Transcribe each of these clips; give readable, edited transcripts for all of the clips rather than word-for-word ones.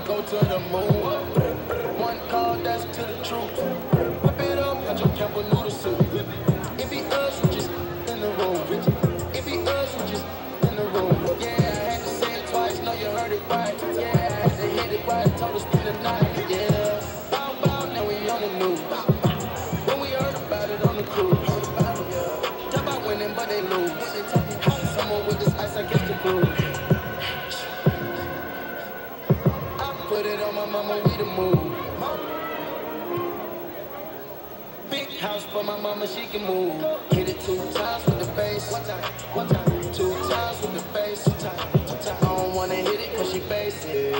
go to the moon. One call, that's to the troops. Whip it up, got your Campbell noodle soup. It be us, we just in the room. It be us, we just in the room. Yeah, I had to say it twice, know you heard it right. Yeah, I had to hit it right, told her spend the night. Yeah, bow, bow, now we on the news. When we heard about it on the cruise. Talk about winning, but they lose. Someone with this ice, I guess the cruise. Put it on my mama, we the move. Big house for my mama, she can move. Hit it 2 times with the bass. One time, 2 times with the bass. 2 times. I don't wanna hit it cause she basic. Hit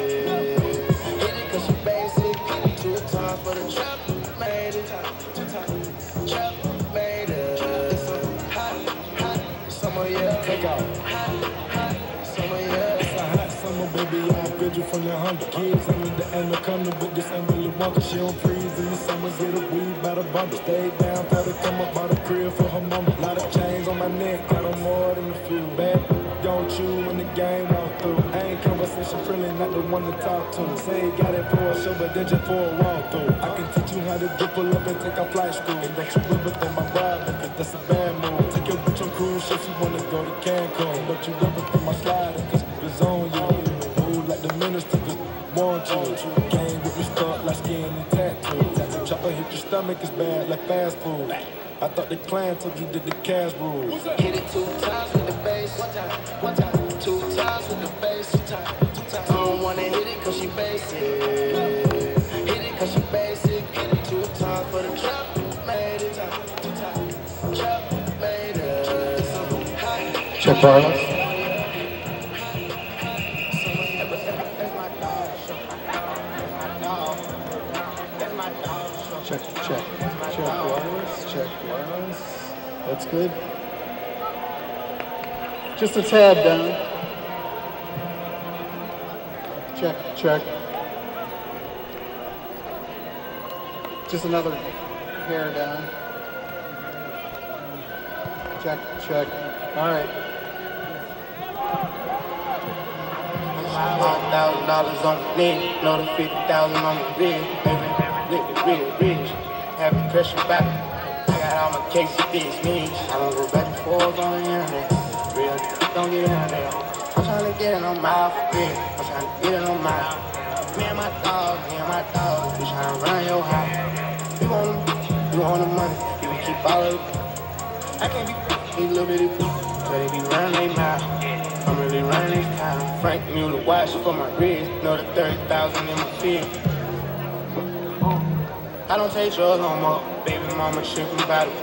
it cause she basic. Hit it 2 times for the trap. Made it. 2 times. Trap made it. It's a hot summer, yeah. Take out. Hot summer, yeah. It's a hot summer, baby. I feel you from the 100 kids. I'm in the anaconda, but this ain't really wonder. She don't freeze in the summer, get a weed by the bundle. Stay down, try to come up by the crib for her mama. Lot of chains on my neck, got them more than a few. Bad, don't chew when the game walk through. I ain't conversation friendly, not the one to talk to. Say you got it for a show, but then just for a walkthrough. I can teach you how to get pull up and take a flight school. And don't you ever think my vibe, because that's a bad move. Take your bitch on cruise ship, she wanna go to Cancun. Don't you ever think my slide, cause it's on you. Move like the minister, just want you. Game with me stuck like skin and tattoo. Chopper hit your stomach is bad like fast food. I thought the clan told you did the cash rules. Hit it 2 times with the bass. One time, 2 times with the bass. 2 times. I don't wanna hit it cause she basic. Hit it cause she basic. Hit it 2 times for the trap. Made it. 2 times. Trap made it. It's a hot. Check wireless. Check wireless, check wireless. That's good. Just a tad down. Check. Just another hair down. Check. All right. $1,000 on me, another 50,000 on the bid, rich. Having pressure back, I got all my cases fixed, me. I don't go back and forth on the internet. Real don't get in there. I'm trying to get it on my feet. I'm trying to get it on my. Me and my dog, we trying to run your house. You want the money, you can keep all of it. I can't be these little bitty but they be running their mouth. I'm really running this town. Frank Mueller watch for my wrist. Know the 30,000 in my feet. I don't take drugs no more. Baby mama tripping about it.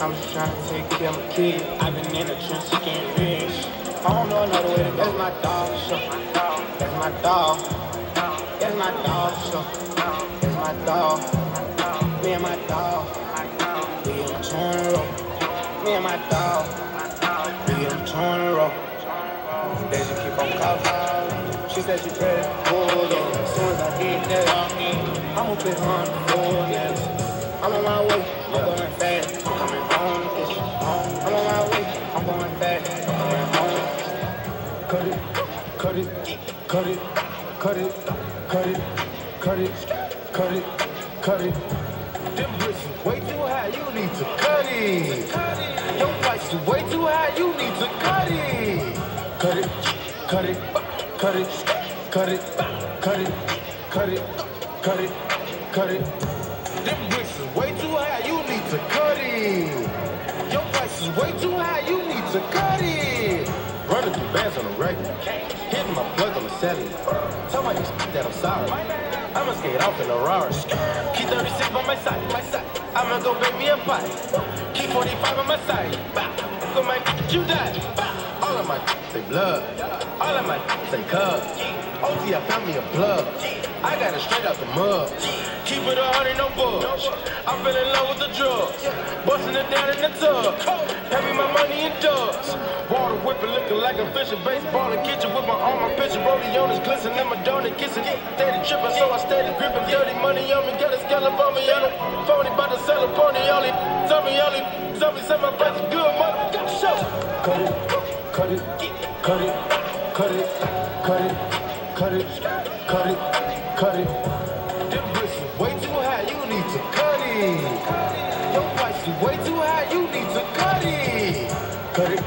I'm just trying to take care of my kid. I've been in the trenches getting rich. I don't know another way to go. That's my dog, show. That's my dog. That's my dog, show. That's my dog. Me and my dog. We in the tornado. Me and my dog. We in the tornado. They just keep on calling. She said she ready to pull though. As soon as I get that, I'ma put her on the floor, yes. I'm on my way, I'm going fast. I'm coming home, bitch. I'm on my way, I'm going fast. I'm coming home. Cut it. Them bricks is way too high, you need to cut it. Your price is way too high, you need to cut it. Cut it. Them bricks is way too high, you need to cut it. Your price is way too high, you need to cut it. Running through bands on the regular, hitting my plug on the cellular. Tell my ex that I'm sorry. I'ma skate off in a Rari. Keep 36 by my side. I'ma go make me a pie. Keep 45 on my side. Go make you die. All of my say blood. All of my say cub. OT, I found me a plug. I got it straight out the mud. Keep it 100, no budge. I fell in love with the drugs. Busting it down in the tub. Pay me my money in dubs. Water whipping, looking like a fish. Baseball in the kitchen with my arm, my pitcher. Rolling on his glistening, my donut kissing. Steady tripping, so I steady gripping. Dirty money on me, got a scallop on me. I don't phony, about to sell a pony. Only tell me, say my price is good, mother. Show. Cut it. cut it. Them bricks is way too high, you need to cut it. Your price is way too high, you need to cut it. Cut it,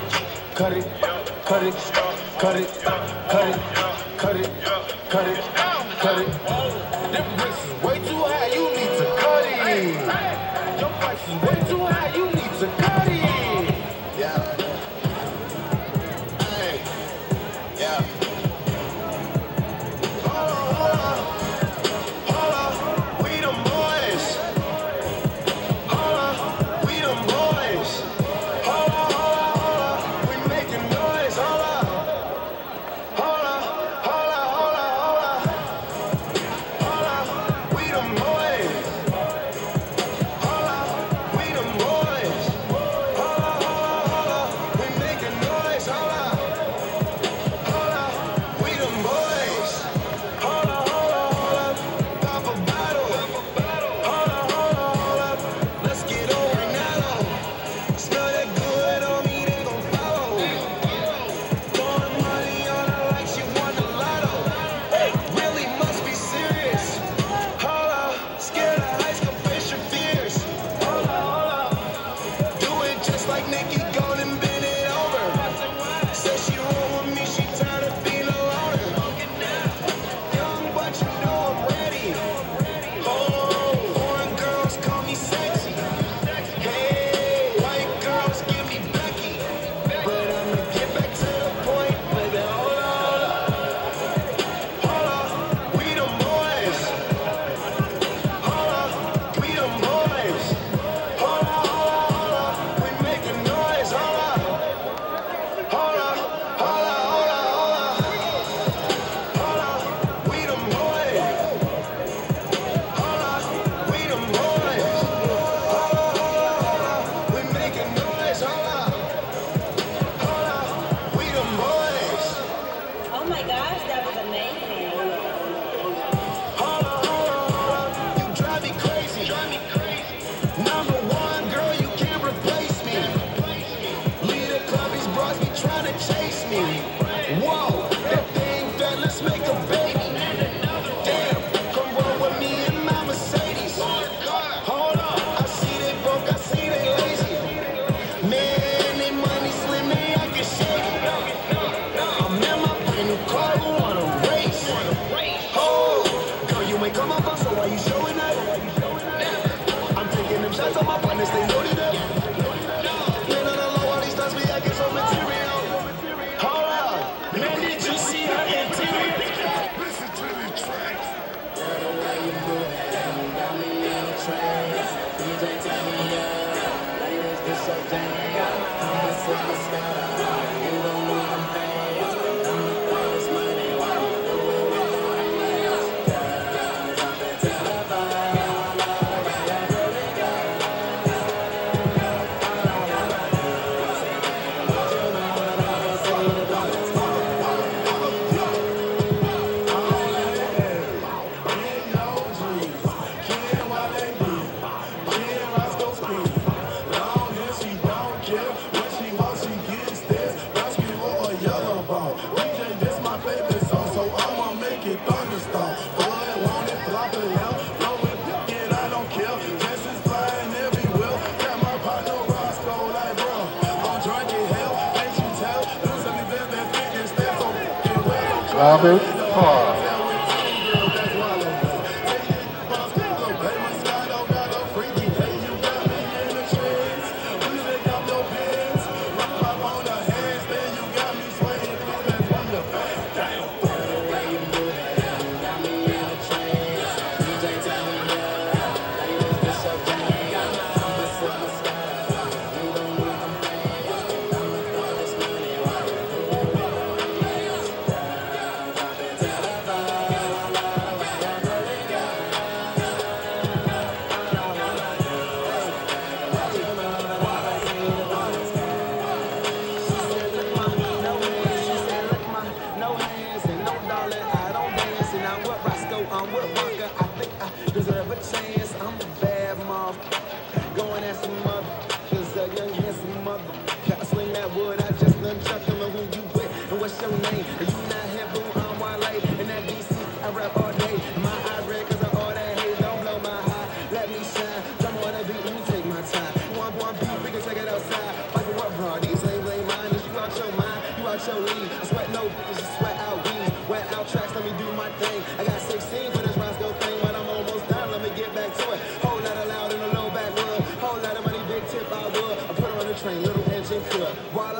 cut it, cut it, cut it, cut it, cut it, cut it, cut it. Them bricks is way too high, you need to cut it. Your price is way too high, you need to cut it. Yeah. Hey. Yeah. Robert Parr. What's your name? Are you not here, boo? I'm Wale, and that DC, I rap all day. My thing. I got 16 for this Roscoe thing, but I'm almost done. Let me get back to it. Whole lot of loud in a low backwood. Whole lot of money, big tip I would. I put her on the train, little engine could. Wale.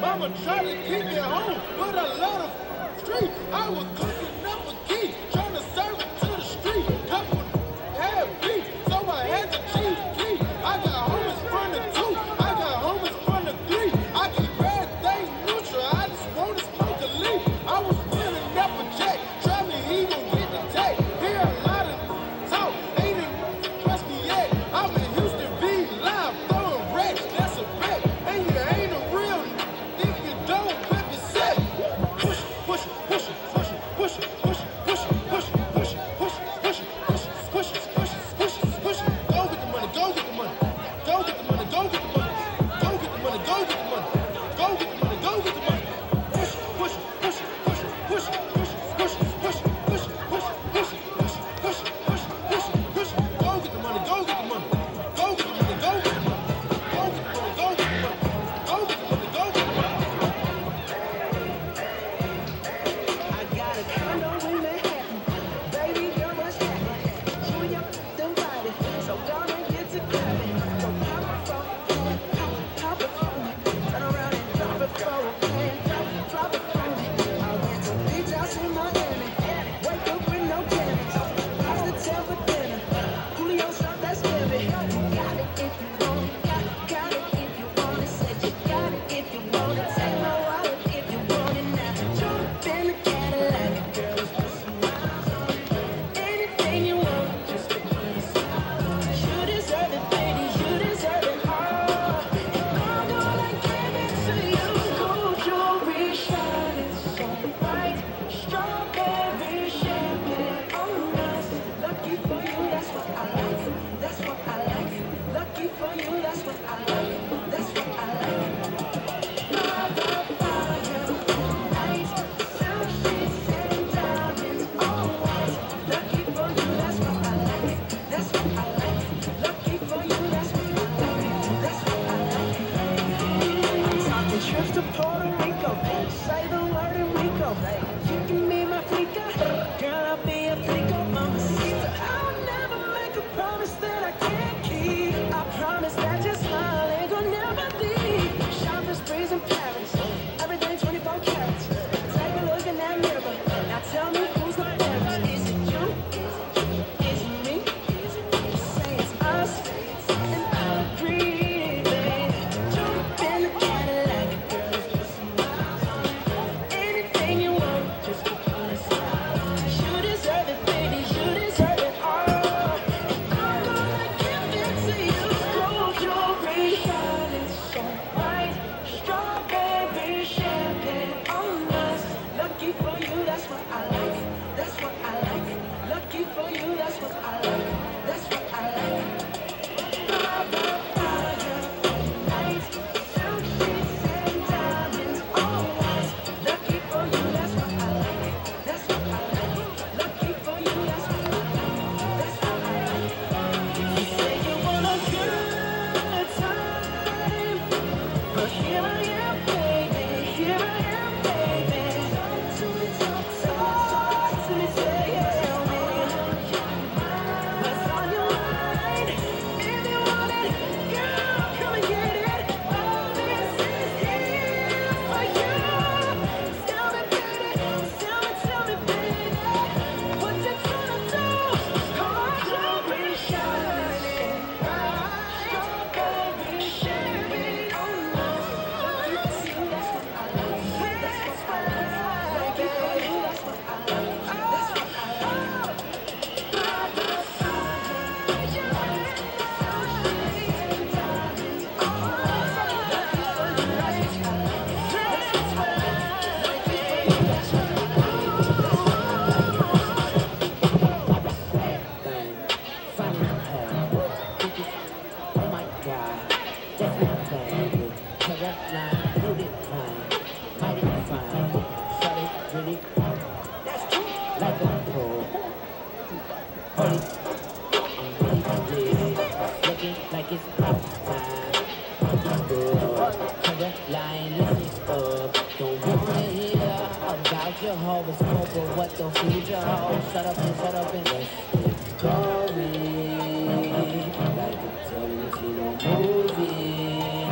Mama tried to keep me home, but I love the street. I was cooking up a key, trying to serve it to the street. Couple had beef, so I had to cheat key. I got homies from the 2, I got homies from the 3. I keep bad things neutral, I just want to smoke a leaf. I was feeling up a check, try me, he gon' get the tag. Hear a lot of talk, ain't impressed me yet. I'm in Houston, V live, throwing racks, that's a bet. And you ain't a real if you don't whip it set. Push, push, push, push, push, push, push, push, push, push, push, push, push, push, push, push. Go get the money, go get the money, go get the money, go get the money, go get the money, go get the money, go get the money, go get the money. Push, push, push, push, push, push, push, push, push, push, push, push, push, push, push, push. Go get the money, go get the money, go get the money, go get the money, go get the money, go get the money, go get the money, go get the money. I got a condo in Manhattan. Baby girl, what's happening? You and your divided, so gonna get to clapping. So pop it for me, pop it for me. Turn around and drop it for me, drop it for me. I went to beach house in Miami. Wake up with no jammies. Watch the tail for dinner. Julio shot that scamming. You got it if you want it. Got it if you want it. Said you got it if you want it. Take my wallet if you want it now. Jump in the Cadillac. Girl, it's put some miles on it. Anything you want, just to put it. You deserve it, baby. horoscope or what the future holds. Shut up and let's get going. Like a Tarantino movie.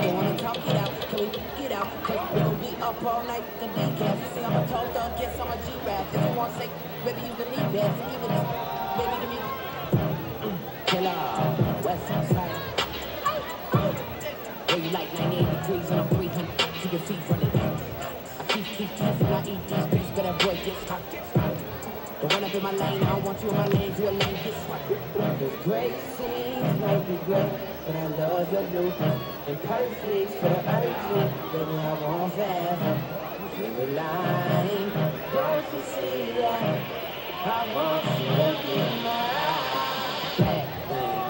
Don't wanna talk it out, can we get out? Cause we gon' be up all night, the decaf. You see I'm a tall thug, guess I'm a G-Rap. If you want sake, baby you can need that. Give it, baby give me killer, west side. Where you like 98 degrees and I'm 300, keep your feet running. I keep when I eat these beats, but that boy gets hot. Don't run up in my lane, I don't want you in my lane, you a lane, get hot. Cause great scenes might be great, but I love your blue. And perfect for the urgent, baby I want forever. Every line, don't you see that? I want you to be mine. Bad thing,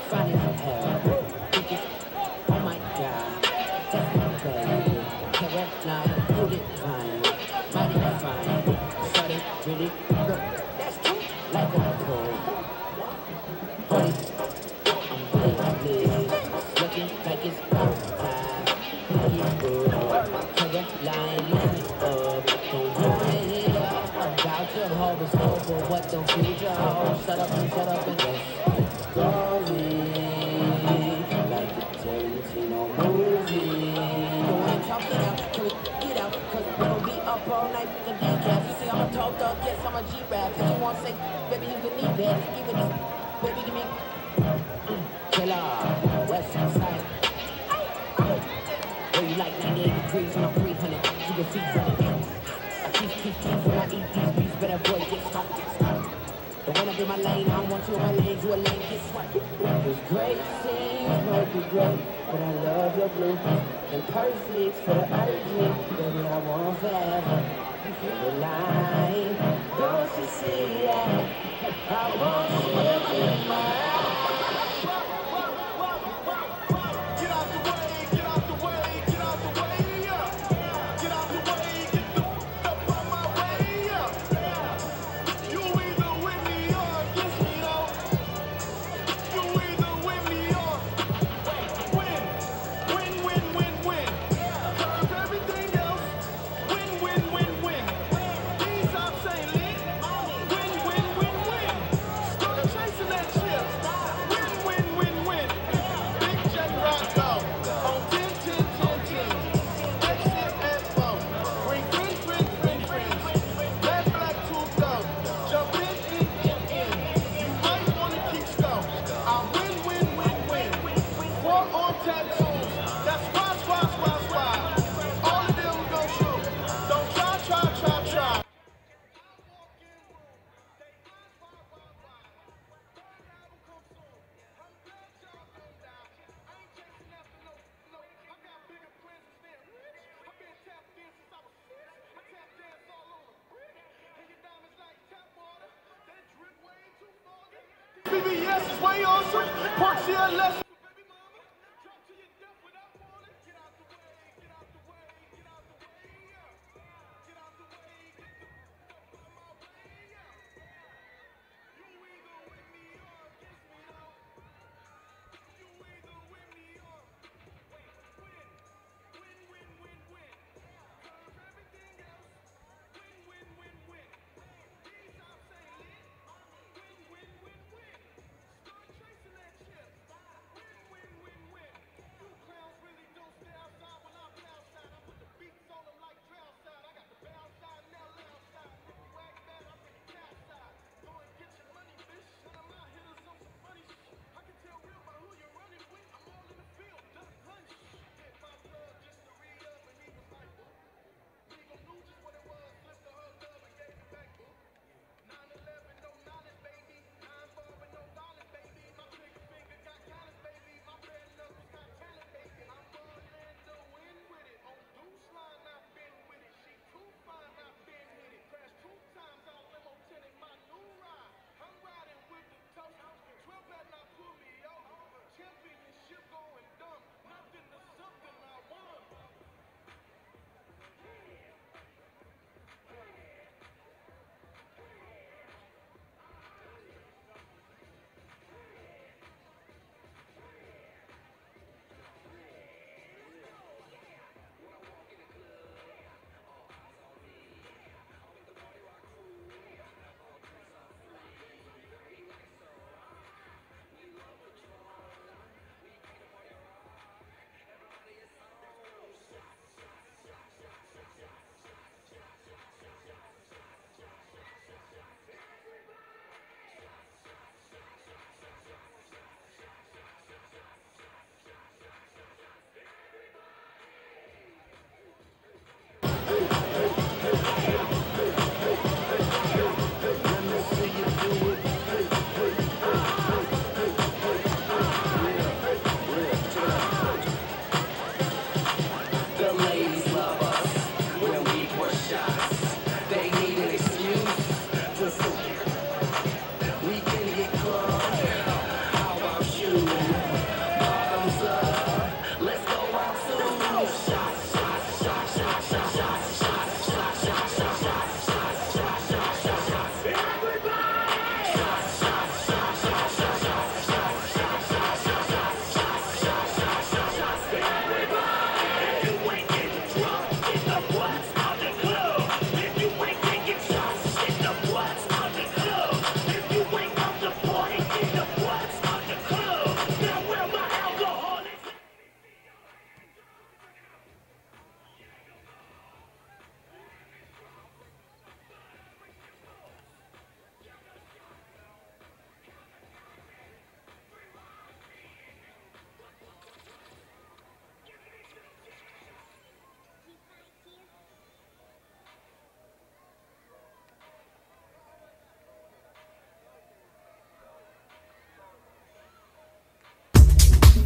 funny as hell. Think it's, oh my god, that's my baby. Caroline, you decline, mighty fine. Shawty, really look, that's true. Like a pro, honey, I'm big, looking like it's go time. Caroline, listen up, don't wanna hear about your horoscope or what the future holds. Shut up and let's get going. Like a Tarantino movie. Don't wanna talk it out, can we get out? Cause we gon' be up all night, the decaf. You see I'm a tall dog, yes I'm a G-Rap. If you want sake, baby you can need that. Give it, baby give me killer, west side. Where you like 98 degrees when I'm 300, keep your feet running. I keep when I eat these beats, but that boy gets hot. Don't run up in my lane, I don't want you in my lane, you a lane, get swat. Cause great scenes might be great, but I love your blue. And perfect for the urgent, baby I want forever. Every line, don't you see that? I want you to be mine. Get out the way, get out the way, get out the way, yeah. Get out the way, get the up on my way, yeah. You either with me or against me, though. You either with me or win. Win, win, win, win. Curve everything else. Win, win, win, win. These ups ain't lit. Win, win, win, win. Start chasing that chip. Win, win, win, win. Big J Rock out on 10, 10, 10, 10. Exit at 4. Bring friends. Black, black, two, go. Jump in. You might want to keep score. I win. 4 on tattoos. That's why. All of them gon' shoot. Don't try. BBS is way awesome. Park CLS.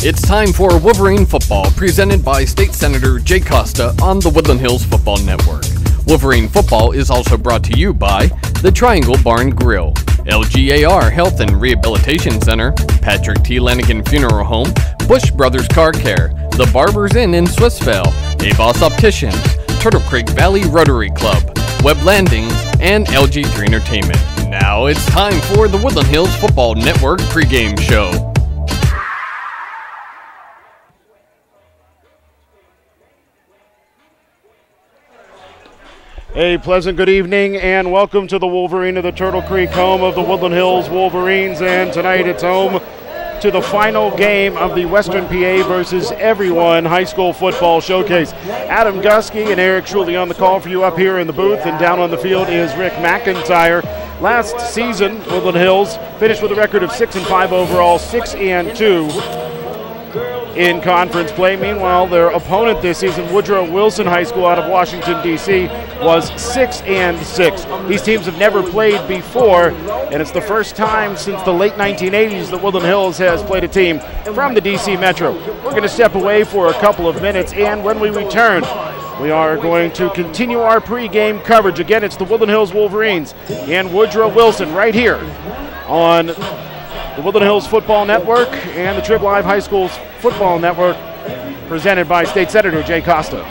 It's time for Wolverine Football, presented by State Senator Jay Costa on the Woodland Hills Football Network. Wolverine Football is also brought to you by the Triangle Bar and Grill, LGAR Health and Rehabilitation Center, Patrick T. Lanigan Funeral Home, Bush Brothers Car Care, The Barbers Inn in Swissvale, A-Boss Opticians, Turtle Creek Valley Rotary Club, Web Landings, and LG3 Entertainment. Now it's time for the Woodland Hills Football Network pregame show. A pleasant good evening and welcome to the Wolverine of the Turtle Creek, home of the Woodland Hills Wolverines. And tonight it's home to the final game of the Western PA versus Everyone High School Football Showcase. Adam Gusky and Eric Shuley on the call for you up here in the booth, and down on the field is Rick McIntyre. Last season, Woodland Hills finished with a record of 6-5 overall, 6-2 in conference play. Meanwhile, their opponent this season, Woodrow Wilson High School out of Washington, D.C., was 6-6. These teams have never played before, and it's the first time since the late 1980s that Woodland Hills has played a team from the D.C. Metro. We're going to step away for a couple of minutes, and when we return, we are going to continue our pregame coverage. Again, it's the Woodland Hills Wolverines and Woodrow Wilson right here on the Woodland Hills Football Network and the Trib Live High School's Football Network, presented by State Senator Jay Costa.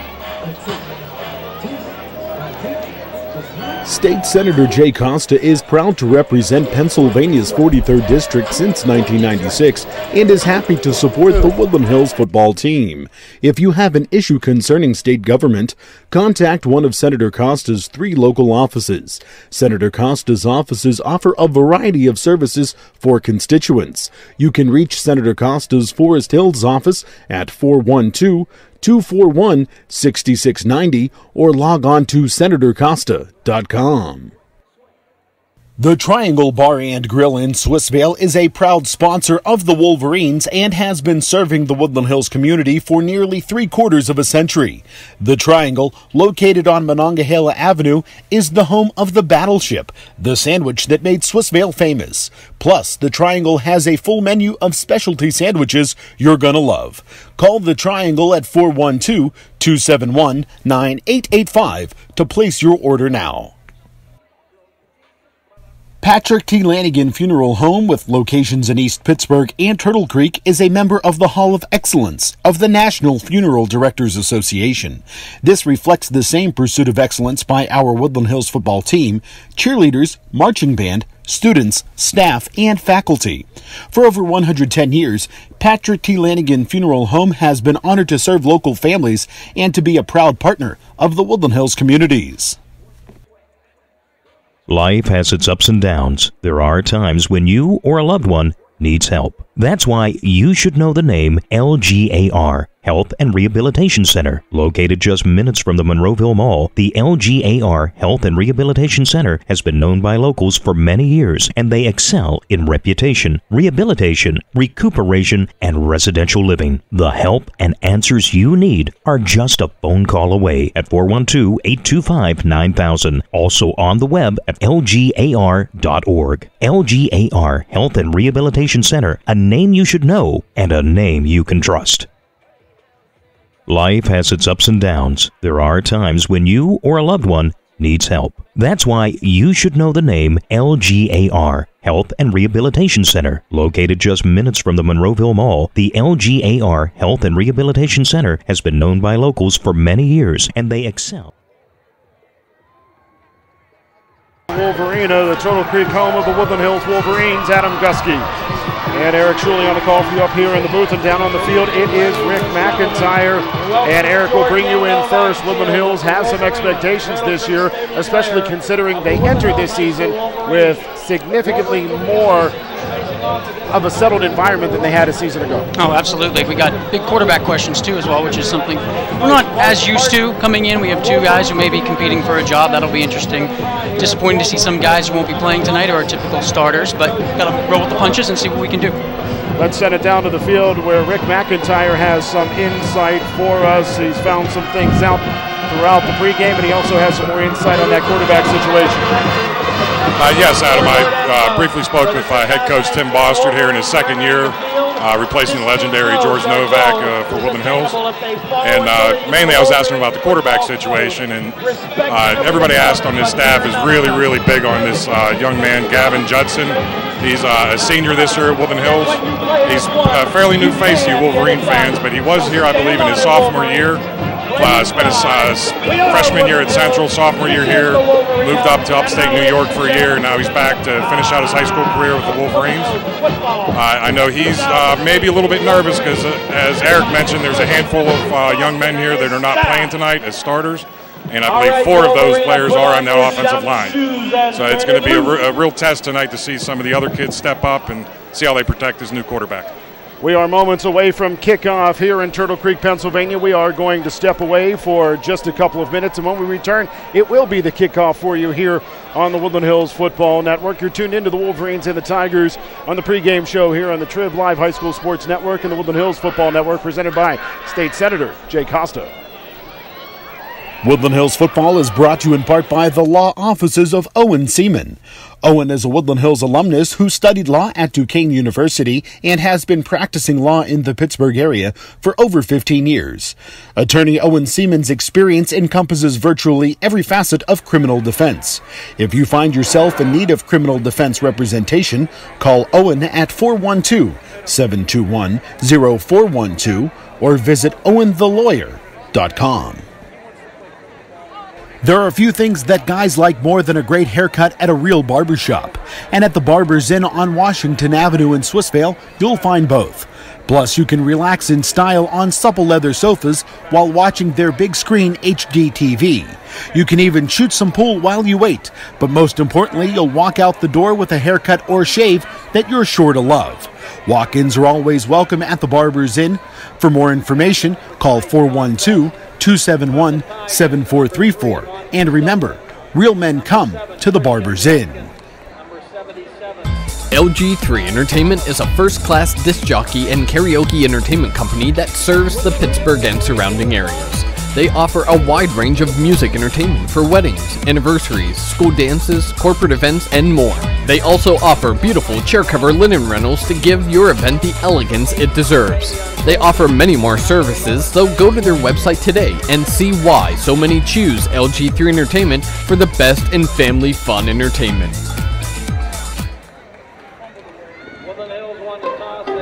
State Senator Jay Costa is proud to represent Pennsylvania's 43rd District since 1996 and is happy to support the Woodland Hills football team. If you have an issue concerning state government, contact one of Senator Costa's 3 local offices. Senator Costa's offices offer a variety of services for constituents. You can reach Senator Costa's Forest Hills office at 412-241-6690 or log on to senatorcosta.com. The Triangle Bar and Grill in Swissvale is a proud sponsor of the Wolverines and has been serving the Woodland Hills community for nearly 3/4 of a century. The Triangle, located on Monongahela Avenue, is the home of the Battleship, the sandwich that made Swissvale famous. Plus, the Triangle has a full menu of specialty sandwiches you're gonna love. Call the Triangle at 412-271-9885 to place your order now. Patrick T. Lanigan Funeral Home, with locations in East Pittsburgh and Turtle Creek, is a member of the Hall of Excellence of the National Funeral Directors Association. This reflects the same pursuit of excellence by our Woodland Hills football team, cheerleaders, marching band, students, staff, and faculty. For over 110 years, Patrick T. Lanigan Funeral Home has been honored to serve local families and to be a proud partner of the Woodland Hills communities. Life has its ups and downs. There are times when you or a loved one needs help. That's why you should know the name LGAR, Health and Rehabilitation Center. Located just minutes from the Monroeville Mall, the LGAR Health and Rehabilitation Center has been known by locals for many years, and they excel in reputation, rehabilitation, recuperation, and residential living. The help and answers you need are just a phone call away at 412-825-9000. Also on the web at lgar.org. LGAR Health and Rehabilitation Center, a name you should know and a name you can trust. Life has its ups and downs. There are times when you or a loved one needs help. That's why you should know the name LGAR, Health and Rehabilitation Center. Located just minutes from the Monroeville Mall, the LGAR Health and Rehabilitation Center has been known by locals for many years, and they excel. Wolverina, the Turtle Creek home of the Woodland Hills Wolverines, Adam Gusky and Eric Shuley on the call for you up here in the booth, and down on the field it is Rick McIntyre. And Eric will bring you in first. Woodland Hills has some expectations this year, especially considering they entered this season with significantly more of a settled environment than they had a season ago. Oh, absolutely. We got big quarterback questions too as well, which is something we're not as used to coming in. We have 2 guys who may be competing for a job. That'll be interesting. Disappointing to see some guys who won't be playing tonight, or are typical starters, but got to roll with the punches and see what we can do. Let's send it down to the field where Rick McIntyre has some insight for us. He's found some things out throughout the pregame, and he also has some more insight on that quarterback situation. Yes, Adam, I briefly spoke with head coach Tim Bostard here in his second year replacing the legendary George Novak for Woodland Hills. And mainly I was asking about the quarterback situation, and everybody asked on this staff is really, really big on this young man, Gavin Judson. He's a senior this year at Woodland Hills. He's a fairly new face to you Wolverine fans, but he was here, I believe, in his sophomore year. Spent his freshman year at Central, sophomore year here, moved up to upstate New York for a year, and now he's back to finish out his high school career with the Wolverines. I know he's maybe a little bit nervous because, as Eric mentioned, there's a handful of young men here that are not playing tonight as starters, and I believe 4 of those players are on that offensive line. So it's going to be a real test tonight to see some of the other kids step up and see how they protect this new quarterback. We are moments away from kickoff here in Turtle Creek, Pennsylvania. We are going to step away for just a couple of minutes, and when we return, it will be the kickoff for you here on the Woodland Hills Football Network. You're tuned into the Wolverines and the Tigers on the pregame show here on the Trib Live High School Sports Network and the Woodland Hills Football Network, presented by State Senator Jay Costa. Woodland Hills Football is brought to you in part by the law offices of Owen Seaman. Owen is a Woodland Hills alumnus who studied law at Duquesne University and has been practicing law in the Pittsburgh area for over 15 years. Attorney Owen Seaman's experience encompasses virtually every facet of criminal defense. If you find yourself in need of criminal defense representation, call Owen at 412-721-0412 or visit owenthelawyer.com. There are a few things that guys like more than a great haircut at a real barbershop. And at the Barbers Inn on Washington Avenue in Swissvale, you'll find both. Plus, you can relax in style on supple leather sofas while watching their big screen HD TV. You can even shoot some pool while you wait. But most importantly, you'll walk out the door with a haircut or shave that you're sure to love. Walk-ins are always welcome at the Barbers Inn. For more information, call 412-271-7434. And remember, real men come to the Barbers Inn. LG3 Entertainment is a first-class disc jockey and karaoke entertainment company that serves the Pittsburgh and surrounding areas. They offer a wide range of music entertainment for weddings, anniversaries, school dances, corporate events, and more. They also offer beautiful chair cover linen rentals to give your event the elegance it deserves. They offer many more services, so go to their website today and see why so many choose LG3 Entertainment for the best in family fun entertainment.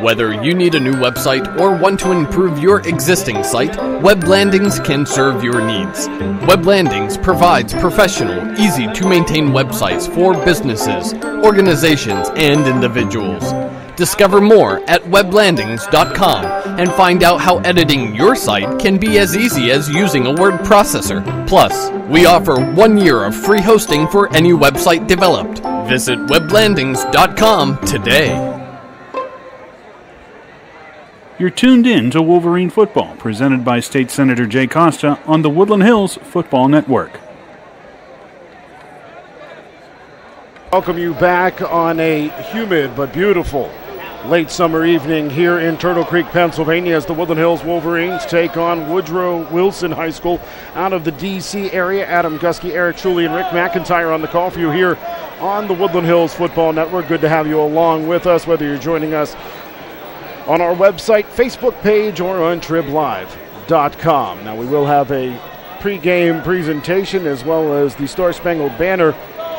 Whether you need a new website or want to improve your existing site, Web Landings can serve your needs. Web Landings provides professional, easy-to-maintain websites for businesses, organizations, and individuals. Discover more at weblandings.com and find out how editing your site can be as easy as using a word processor. Plus, we offer 1 year of free hosting for any website developed. Visit weblandings.com today. You're tuned in to Wolverine Football, presented by State Senator Jay Costa on the Woodland Hills Football Network. Welcome you back on a humid but beautiful late summer evening here in Turtle Creek, Pennsylvania, as the Woodland Hills Wolverines take on Woodrow Wilson High School out of the D.C. area. Adam Gusky, Eric Shuley, and Rick McIntyre on the call for you here on the Woodland Hills Football Network. Good to have you along with us, whether you're joining us on our website, Facebook page, or on triblive.com. Now, we will have a pregame presentation as well as the Star Spangled Banner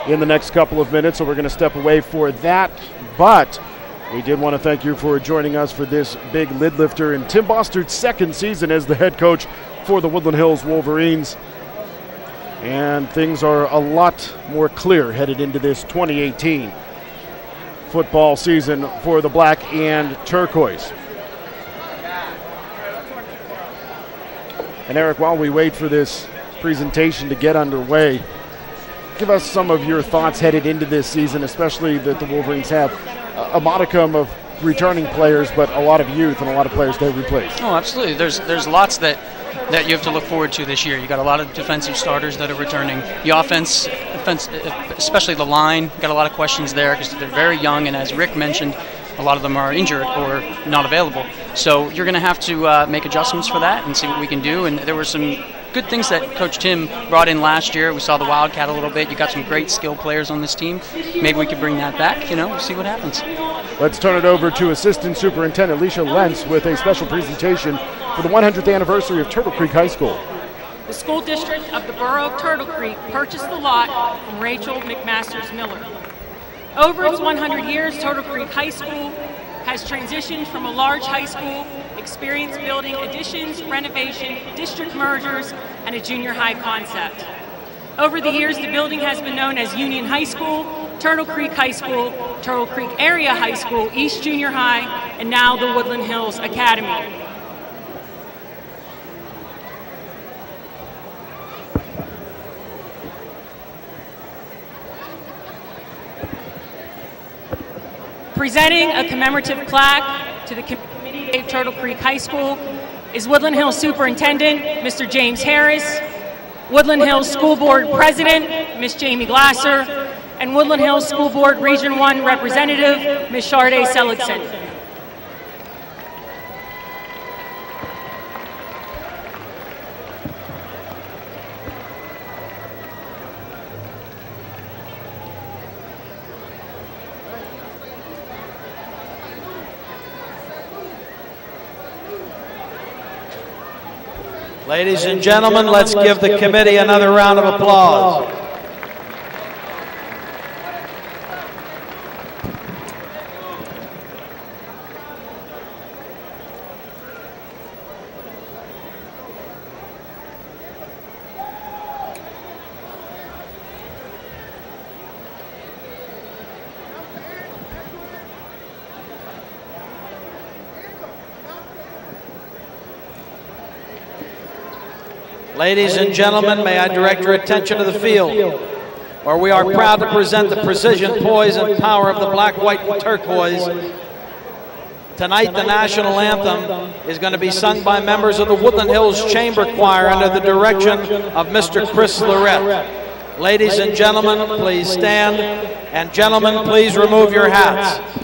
in the next couple of minutes, so we're going to step away for that. But we did want to thank you for joining us for this big lid lifter in Tim Bostard's second season as the head coach for the Woodland Hills Wolverines. And things are a lot more clear headed into this 2018 football season for the black and turquoise. And Eric, while we wait for this presentation to get underway, give us some of your thoughts headed into this season, especially that the Wolverines have a modicum of returning players, but a lot of youth and a lot of players they replace. Oh, absolutely. There's lots that you have to look forward to this year. You got a lot of defensive starters that are returning. The offense, especially the line, got a lot of questions there because they're very young, and as Rick mentioned, a lot of them are injured or not available. So you're going to have to make adjustments for that and see what we can do. And there were some good things that Coach Tim brought in last year. We saw the Wildcat a little bit. You got some great skill players on this team. Maybe we could bring that back. We'll see what happens. Let's turn it over to Assistant Superintendent Alicia Lentz with a special presentation for the 100th anniversary of Turtle Creek High School. The school district of the borough of Turtle Creek purchased the lot from Rachel McMasters Miller. Over its 100 years, Turtle Creek High School has transitioned from a large high school, experience building additions, renovation, district mergers, and a junior high concept. Over the years, the building has been known as Union High School, Turtle Creek High School, Turtle Creek Area High School, East Junior High, and now the Woodland Hills Academy. Presenting a commemorative plaque to the committee of Turtle Creek High School is Woodland Hills Superintendent, Mr. James Harris, Woodland Hills School Board President, Ms. Jamie Glasser, and Woodland Hills School Board Region 1 Representative, Ms. Sharday Seligson. Ladies and gentlemen, let's give the committee another round of applause. Ladies and gentlemen, may I direct your attention to the field, where we are proud to present the precision, poise, and power of the black, white, and turquoise. Tonight, the national anthem is going to be sung by members of the Woodland Hills Chamber Choir under the direction of Mr. Chris Lorette. Ladies and gentlemen, please stand, and gentlemen, please remove your hats.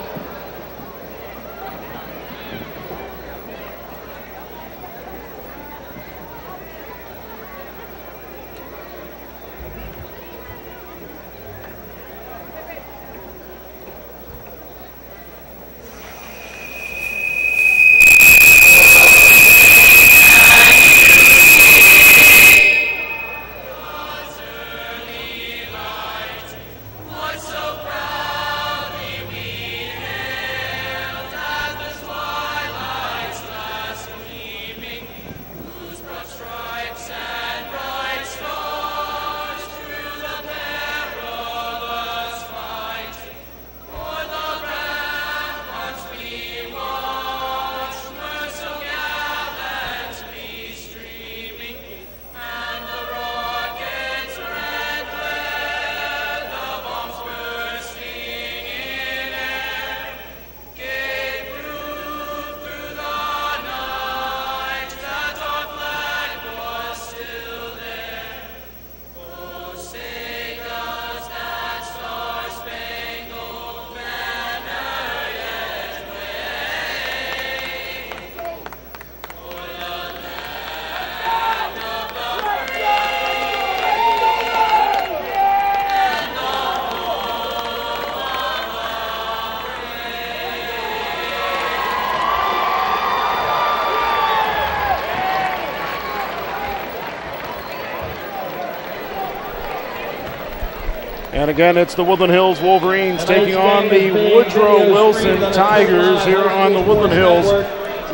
And again, it's the Woodland Hills Wolverines taking on the Woodrow Wilson Tigers here on the Woodland Hills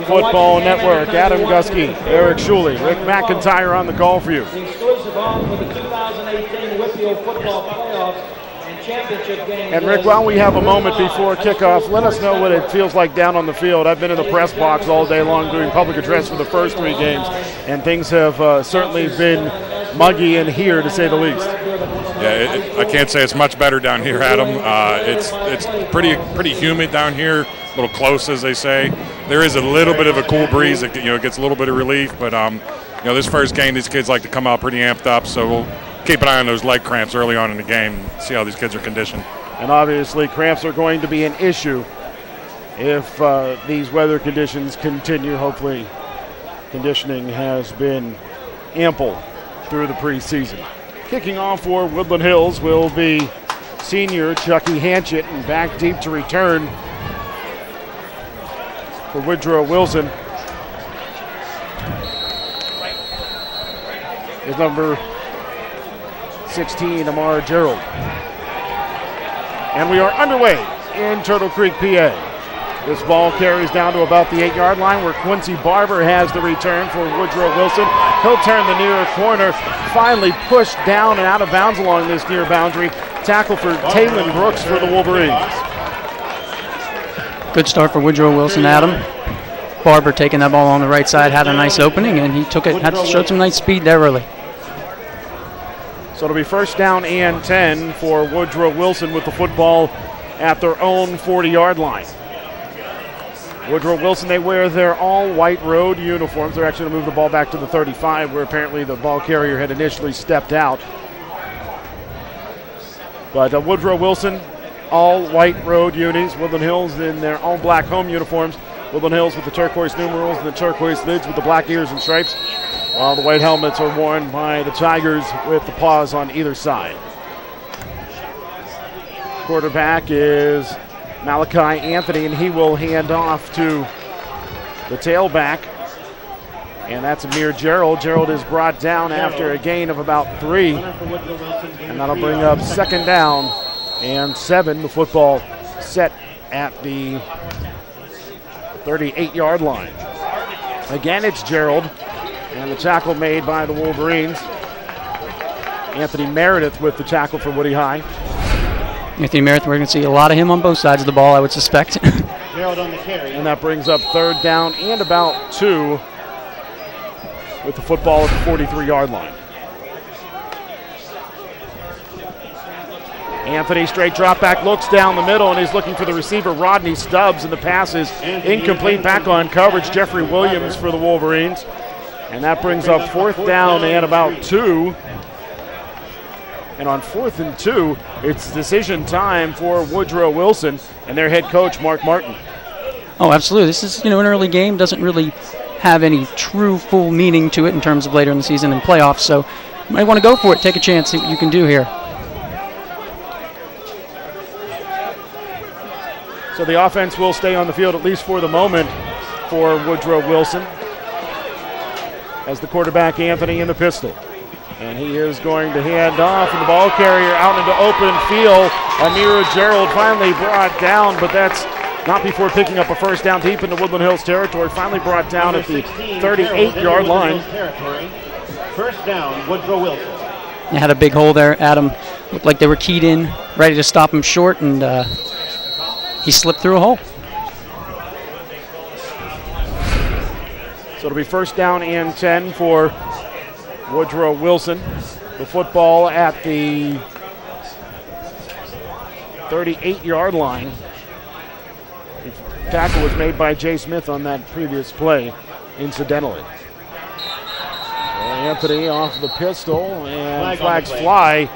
Football Network. Adam Gusky, Eric Schuley, Rick McIntyre on the call for you. Exclusive on for the 2018 Whitfield Football Playoffs and Championship game. And Rick, while we have a moment before kickoff, let us know what it feels like down on the field. I've been in the press box all day long doing public address for the first 3 games, and things have certainly been muggy in here, to say the least. Yeah, I can't say it's much better down here, Adam. It's pretty humid down here, a little close, as they say. There is a little bit of a cool breeze that gets a little bit of relief, but this first game, these kids like to come out pretty amped up, so we'll keep an eye on those leg cramps early on in the game and see how these kids are conditioned. And obviously, cramps are going to be an issue if these weather conditions continue. Hopefully, conditioning has been ample through the preseason. Kicking off for Woodland Hills will be senior Chucky Hanchett, and back deep to return for Woodrow Wilson is number 16, Amar Gerald. And we are underway in Turtle Creek, PA. This ball carries down to about the 8-yard line where Quincy Barber has the return for Woodrow Wilson. He'll turn the near corner, finally pushed down and out of bounds along this near boundary. Tackle for Taylon Brooks for the Wolverines. Good start for Woodrow Wilson, Adam. Barber taking that ball on the right side, had a nice opening, and he took it, showed some nice speed there early. So it'll be first down and 10 for Woodrow Wilson with the football at their own 40-yard line. Woodrow Wilson, they wear their all-white road uniforms. They're actually going to move the ball back to the 35, where apparently the ball carrier had initially stepped out. But Woodrow Wilson, all-white road unis. Woodland Hills in their all-black home uniforms. Woodland Hills with the turquoise numerals and the turquoise lids with the black ears and stripes, while the white helmets are worn by the Tigers with the paws on either side. Quarterback is Malachi Anthony, and he will hand off to the tailback, and that's Amir Gerald. Gerald is brought down after a gain of about 3, and that'll bring up second down and 7. The football set at the 38-yard line. Again, it's Gerald, and the tackle made by the Wolverines. Anthony Meredith with the tackle for Woody High. Anthony Meredith, we're going to see a lot of him on both sides of the ball, I would suspect. Gerald on the carry. And that brings up third down and about 2 with the football at the 43-yard line. Anthony straight drop back, looks down the middle, and he's looking for the receiver, Rodney Stubbs, and the pass is incomplete. Back on coverage, Jeffrey Williams for the Wolverines. And that brings up fourth down and about 2. And on 4th and 2, it's decision time for Woodrow Wilson and their head coach, Mark Martin. Oh, absolutely. This is, an early game. Doesn't really have any true full meaning to it in terms of later in the season and playoffs. So you might want to go for it. Take a chance, see what you can do here. So the offense will stay on the field, at least for the moment, for Woodrow Wilson, as the quarterback, Anthony, in the pistol. And he is going to hand off, and the ball carrier out into open field. Amir Gerald finally brought down, but that's not before picking up a first down deep into Woodland Hills territory. Finally brought down at the 38-yard line. First down, Woodrow Wilson. They had a big hole there. Adam looked like they were keyed in, ready to stop him short, and he slipped through a hole. So it'll be first down and 10 for Woodrow Wilson. The football at the 38-yard line. The tackle was made by Jay Smith on that previous play, incidentally. Anthony off the pistol, and flags fly,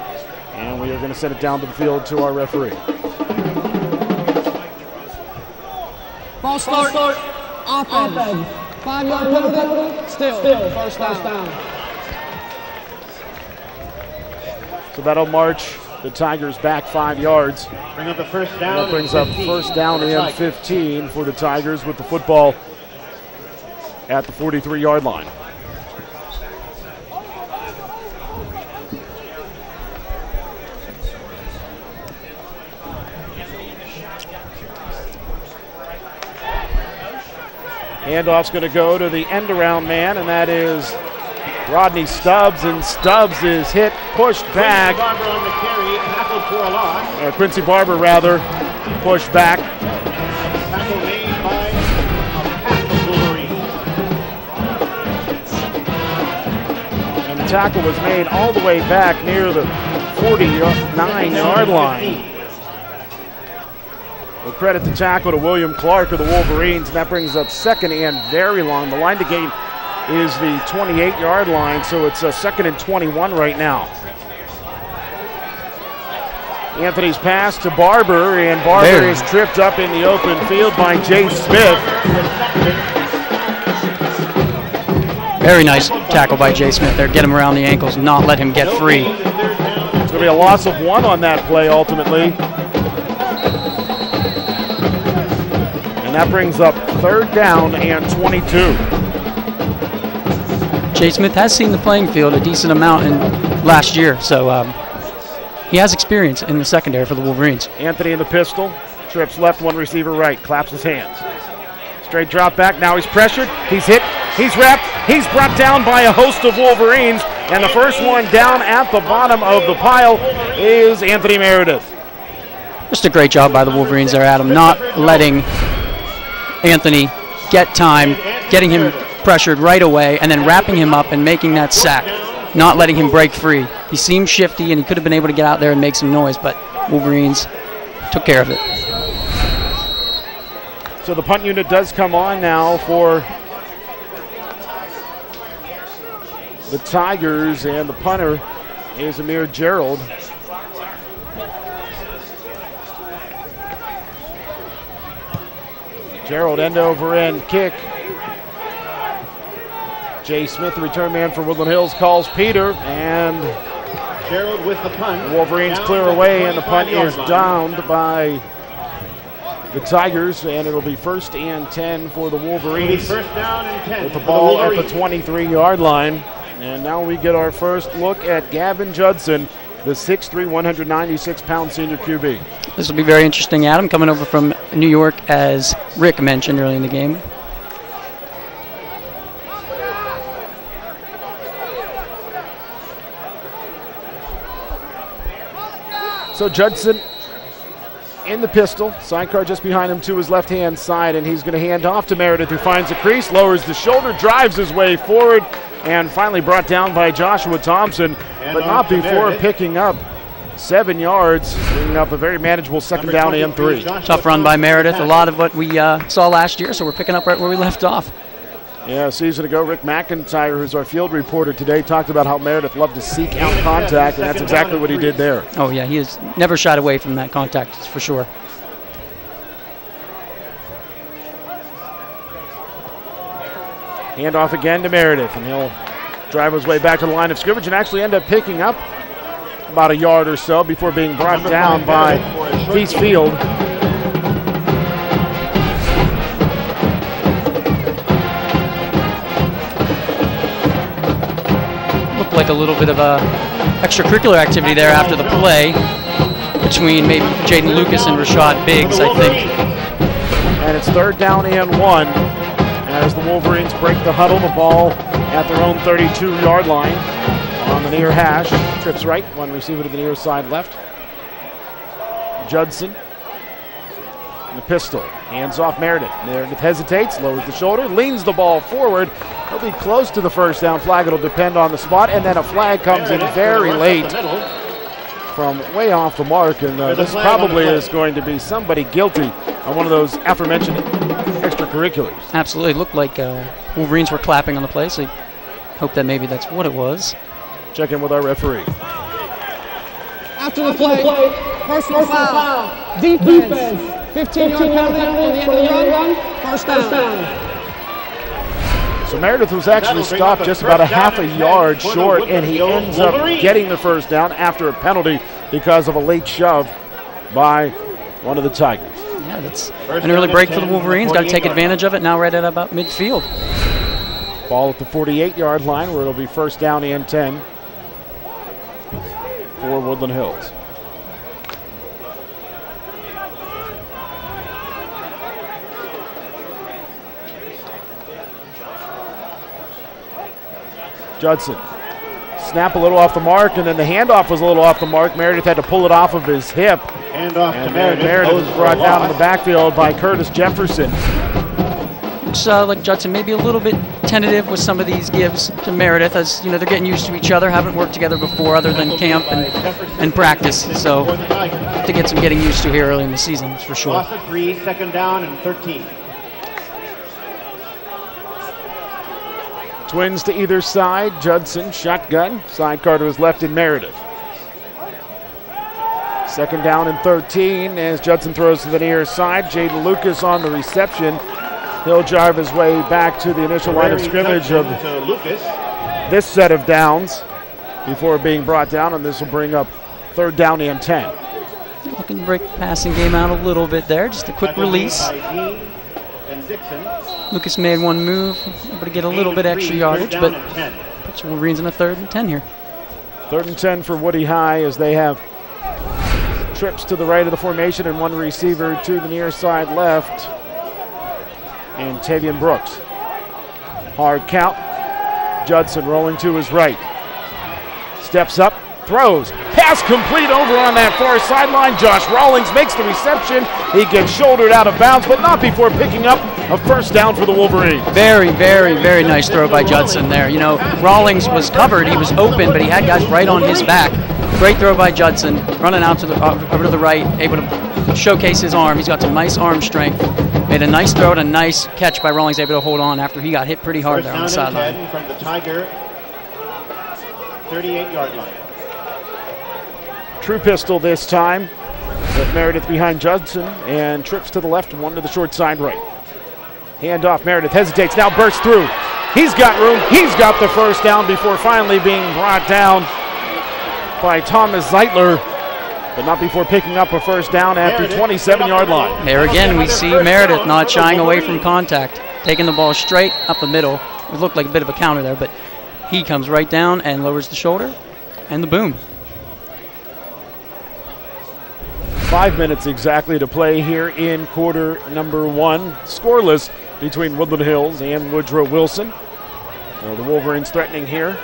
and we are going to send it down to the field to our referee. False start. Offense. 5-yard penalty. Still first down. So that'll march the Tigers back 5 yards. Bring up the first down. That brings up first down and 15 for the Tigers with the football at the 43-yard line. Handoff's going to go to the end-around man, and that is Rodney Stubbs, and Stubbs is hit, pushed back. Quincy Barber on the carry, tackled for a loss. Quincy Barber, rather, pushed back. Tackle made by Wolverine. And the tackle was made all the way back near the 49-yard line. We'll credit the tackle to William Clark of the Wolverines, and that brings up second and very long. The line to gain is the 28-yard line, so it's a second and 21 right now. Anthony's pass to Barber, and Barber is tripped up in the open field by Jay Smith. Very nice tackle by Jay Smith there. Get him around the ankles, not let him get free. It's going to be a loss of 1 on that play ultimately. And And that brings up 3rd down and 22. Jay Smith has seen the playing field a decent amount in last year, so he has experience in the secondary for the Wolverines. Anthony in the pistol, trips left, one receiver right, claps his hands. Straight drop back, now he's pressured, he's hit, he's wrapped, he's brought down by a host of Wolverines, and the first one down at the bottom of the pile is Anthony Meredith. Just a great job by the Wolverines there, Adam, not letting Anthony get time, getting him pressured right away, and then wrapping him up and making that sack, not letting him break free. He seemed shifty, and he could have been able to get out there and make some noise, but Wolverines took care of it. So the punt unit does come on now for the Tigers, and the punter is Amir Gerald. Gerald end over end kick. Jay Smith, the return man for Woodland Hills, calls Peter, and Gerald with the punt. The Wolverines clear away, and the punt is downed by the Tigers, and it'll be 1st and 10 for the Wolverines. First down and 10 with the ball at the 23-yard line. And now we get our first look at Gavin Judson, the 6'3", 196-pound senior QB. This will be very interesting, Adam, coming over from New York, as Rick mentioned early in the game. So Judson in the pistol, sidecar just behind him to his left-hand side, and he's going to hand off to Meredith, who finds a crease, lowers the shoulder, drives his way forward, and finally brought down by Joshua Thompson, but not before picking up 7 yards, bringing up a very manageable 2nd down and 3. Tough run by Meredith, a lot of what we saw last year, so we're picking up right where we left off. Yeah, a season ago, Rick McIntyre, who's our field reporter today, talked about how Meredith loved to seek out contact, and that's exactly what he did there. Oh, yeah, he has never shied away from that contact, for sure. Handoff again to Meredith, and he'll drive his way back to the line of scrimmage and actually end up picking up about a yard or so before being brought down by Feast Field. Looked like a little bit of a extracurricular activity there after the play between maybe Jaden Lucas and Rashad Biggs, I think. And it's 3rd down and 1 as the Wolverines break the huddle. The ball at their own 32-yard line on the near hash. Trips right, one receiver to the near side left. Judson in the pistol, hands off Meredith. Meredith hesitates, lowers the shoulder, leans the ball forward. He'll be close to the 1st down flag. It'll depend on the spot, and then a flag comes in very late from way off the mark, and this probably is going to be somebody guilty on one of those aforementioned extracurriculars. Absolutely, looked like Wolverines were clapping on the play, so hope that maybe that's what it was. Check in with our referee. After the play, personal foul, defense, 15-yard penalty on the end of the run, 1st down. So Meredith was actually stopped just about a half a yard short, and he ends up getting the 1st down after a penalty because of a late shove by one of the Tigers. Yeah, that's an early break for the Wolverines. Got to take advantage of it now right at about midfield. Ball at the 48-yard line where it'll be 1st down and 10 for Woodland Hills. Judson. Snap a little off the mark, and then the handoff was a little off the mark. Meredith had to pull it off of his hip. Handoff and to Meredith. Meredith was brought down in the backfield by Curtis Jefferson. Looks like Judson maybe a little bit tentative with some of these gives to Meredith, as you know they're getting used to each other, haven't worked together before other than camp and practice. So to get some getting used to here early in the season, that's for sure. Loss of 3, 2nd down and 13. Twins to either side. Judson, shotgun. Sidecar to his left in Meredith. 2nd down and 13 as Judson throws to the near side. Jaden Lucas on the reception. He'll drive his way back to the initial line of scrimmage of this set of downs before being brought down, and this will bring up 3rd down and 10. Looking to break the passing game out a little bit there. Just a quick release. and Dixon. Lucas made one move, able to get a little bit extra yardage, but puts the Wolverines in a 3rd and 10 here. 3rd and 10 for Woody High as they have trips to the right of the formation and one receiver to the near side left. And Tavian Brooks. Hard count. Judson rolling to his right. Steps up, throws. Pass complete over on that far sideline. Josh Rawlings makes the reception. He gets shouldered out of bounds, but not before picking up a first down for the Wolverines. Very, very, very nice throw by Judson there. You know, Rawlings was covered. He was open, but he had guys right on his back. Great throw by Judson, running out to the over to the right, able to showcase his arm. He's got some nice arm strength. Made a nice throw and a nice catch by Rawlings, able to hold on after he got hit pretty hard there on the sideline. From the Tiger 38-yard line. True pistol this time with Meredith behind Judson and trips to the left and one to the short side right. Hand off, Meredith hesitates, now bursts through. He's got room, he's got the first down before finally being brought down by Thomas Zeitler, but not before picking up a first down at the 27-yard line. There again, we see Meredith not shying away from contact, taking the ball straight up the middle. It looked like a bit of a counter there, but he comes right down and lowers the shoulder, and the boom. 5 minutes exactly to play here in quarter number 1. Scoreless between Woodland Hills and Woodrow Wilson. So the Wolverines threatening here.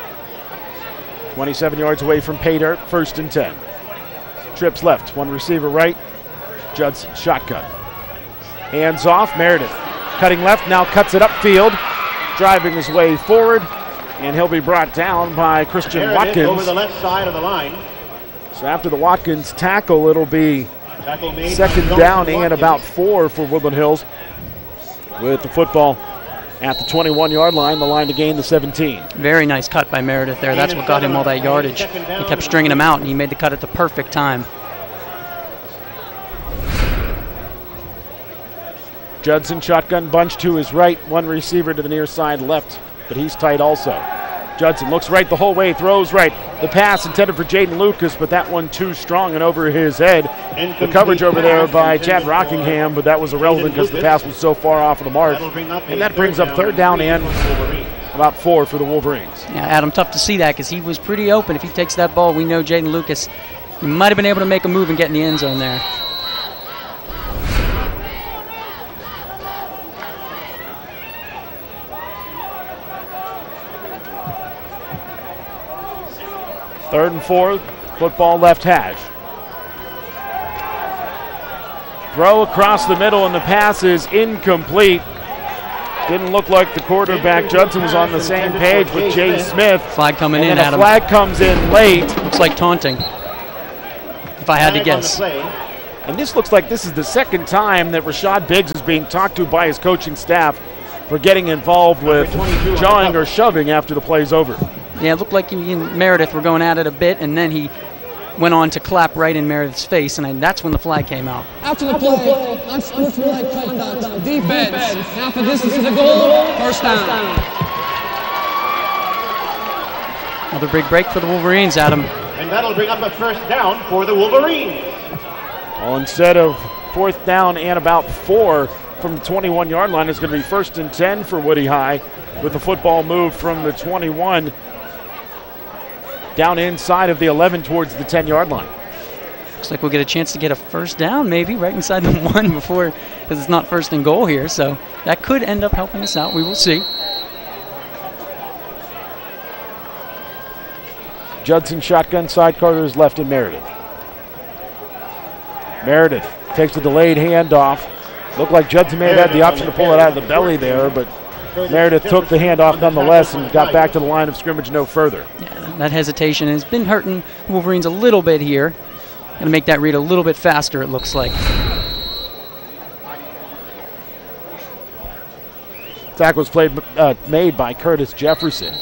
27 yards away from pay dirt, 1st and 10. Trips left, one receiver right. Judson shotgun. Hands off, Meredith. Cutting left, now cuts it upfield. Driving his way forward, and he'll be brought down by Christian Meredith Watkins. over the left side of the line. So after the Watkins tackle, it'll be Tackle made 2nd by down Johnson and Watkins. about 4 for Woodland Hills. With the football at the 21-yard line, the line to gain the 17. Very nice cut by Meredith there. That's what got him all that yardage. He kept stringing him out, and he made the cut at the perfect time. Judson shotgun bunch to his right, one receiver to the near side left, but he's tight also. Judson looks right the whole way, throws right. The pass intended for Jaden Lucas, but that one too strong and over his head. The coverage over there by Chad Rockingham, but that was irrelevant because the pass was so far off of the mark. And that brings up 3rd down and about 4 for the Wolverines. Yeah, Adam, tough to see that because he was pretty open. If he takes that ball, we know Jaden Lucas, he might have been able to make a move and get in the end zone there. Third and 4, football left hash. Throw across the middle, and the pass is incomplete. Didn't look like the quarterback, Judson, was on the same page with Jay Smith. Flag coming in, and Adam. a flag comes in late. Looks like taunting, if I had to guess. And this looks like this is the 2nd time that Rashad Biggs is being talked to by his coaching staff for getting involved with jawing or shoving after the play's over. Yeah, it looked like he and Meredith were going at it a bit, and then he went on to clap right in Meredith's face, and that's when the flag came out. After the play, unsportsmanlike conduct. Defense. Half a distance to the goal. First down. Another big break for the Wolverines, Adam. And that'll bring up a first down for the Wolverines. Well, instead of 4th down and about 4 from the 21-yard line, it's going to be 1st and 10 for Woody High with the football moved from the 21 down inside of the 11 towards the 10-yard line. Looks like we'll get a chance to get a first down maybe right inside the 1 before, because it's not 1st and goal here, so that could end up helping us out. We will see. Judson shotgun, side Carter's left, and Meredith. Meredith takes a delayed handoff. Looked like Judson may have had the option to pull it out of the belly there, but Meredith took the handoff nonetheless and got back to the line of scrimmage no further. Yeah, that hesitation has been hurting Wolverines a little bit here. Going to make that read a little bit faster, it looks like. Tackle was made by Curtis Jefferson.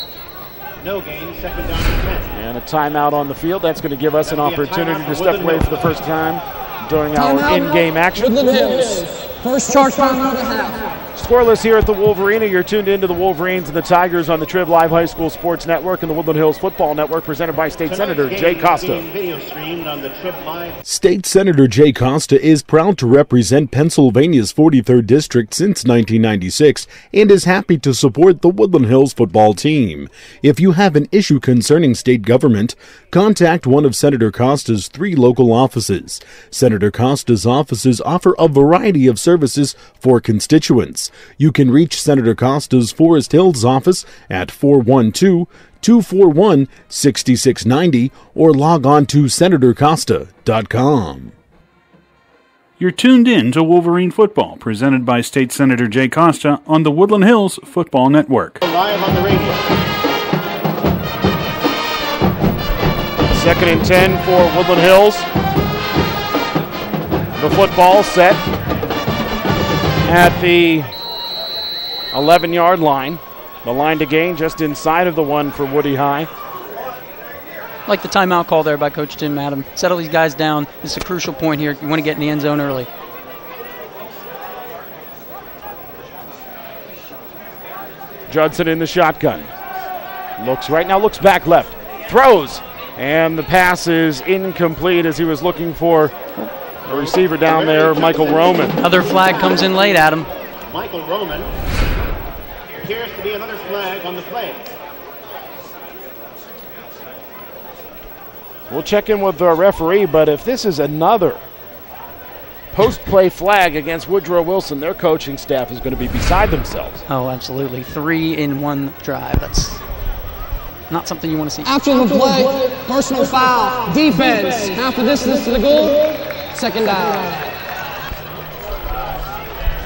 No gain, 2nd down and 10. And a timeout on the field. That's going to give us an opportunity to step away for the first time during our in-game action. Woodland Hills. First charge timeout at half. Scoreless here at the Wolverina. You're tuned into the Wolverines and the Tigers on the Trib Live High School Sports Network and the Woodland Hills Football Network, presented by State Senator Jay Costa. Video streamed on the Trib Live. State Senator Jay Costa is proud to represent Pennsylvania's 43rd District since 1996 and is happy to support the Woodland Hills football team. If you have an issue concerning state government, contact one of Senator Costa's 3 local offices. Senator Costa's offices offer a variety of services for constituents. You can reach Senator Costa's Forest Hills office at 412-241-6690 or log on to senatorcosta.com. You're tuned in to Wolverine Football, presented by State Senator Jay Costa on the Woodland Hills Football Network. Live on the radio. 2nd and 10 for Woodland Hills. The football set at the 11-yard line. The line to gain just inside of the one for Woody High. Like the timeout call there by Coach Tim Adam. Settle these guys down. This is a crucial point here. You want to get in the end zone early. Judson in the shotgun. Looks right now, looks back left. Throws. And the pass is incomplete as he was looking for a receiver down there, Michael Roman. Another flag comes in late, Adam. Michael Roman. Appears to be another flag on the play. We'll check in with our referee, but if this is another post-play flag against Woodrow Wilson, their coaching staff is going to be beside themselves. Oh, absolutely. 3 in 1 drive. That's not something you want to see. After the play, personal foul, defense, half the distance to the goal, 2nd down.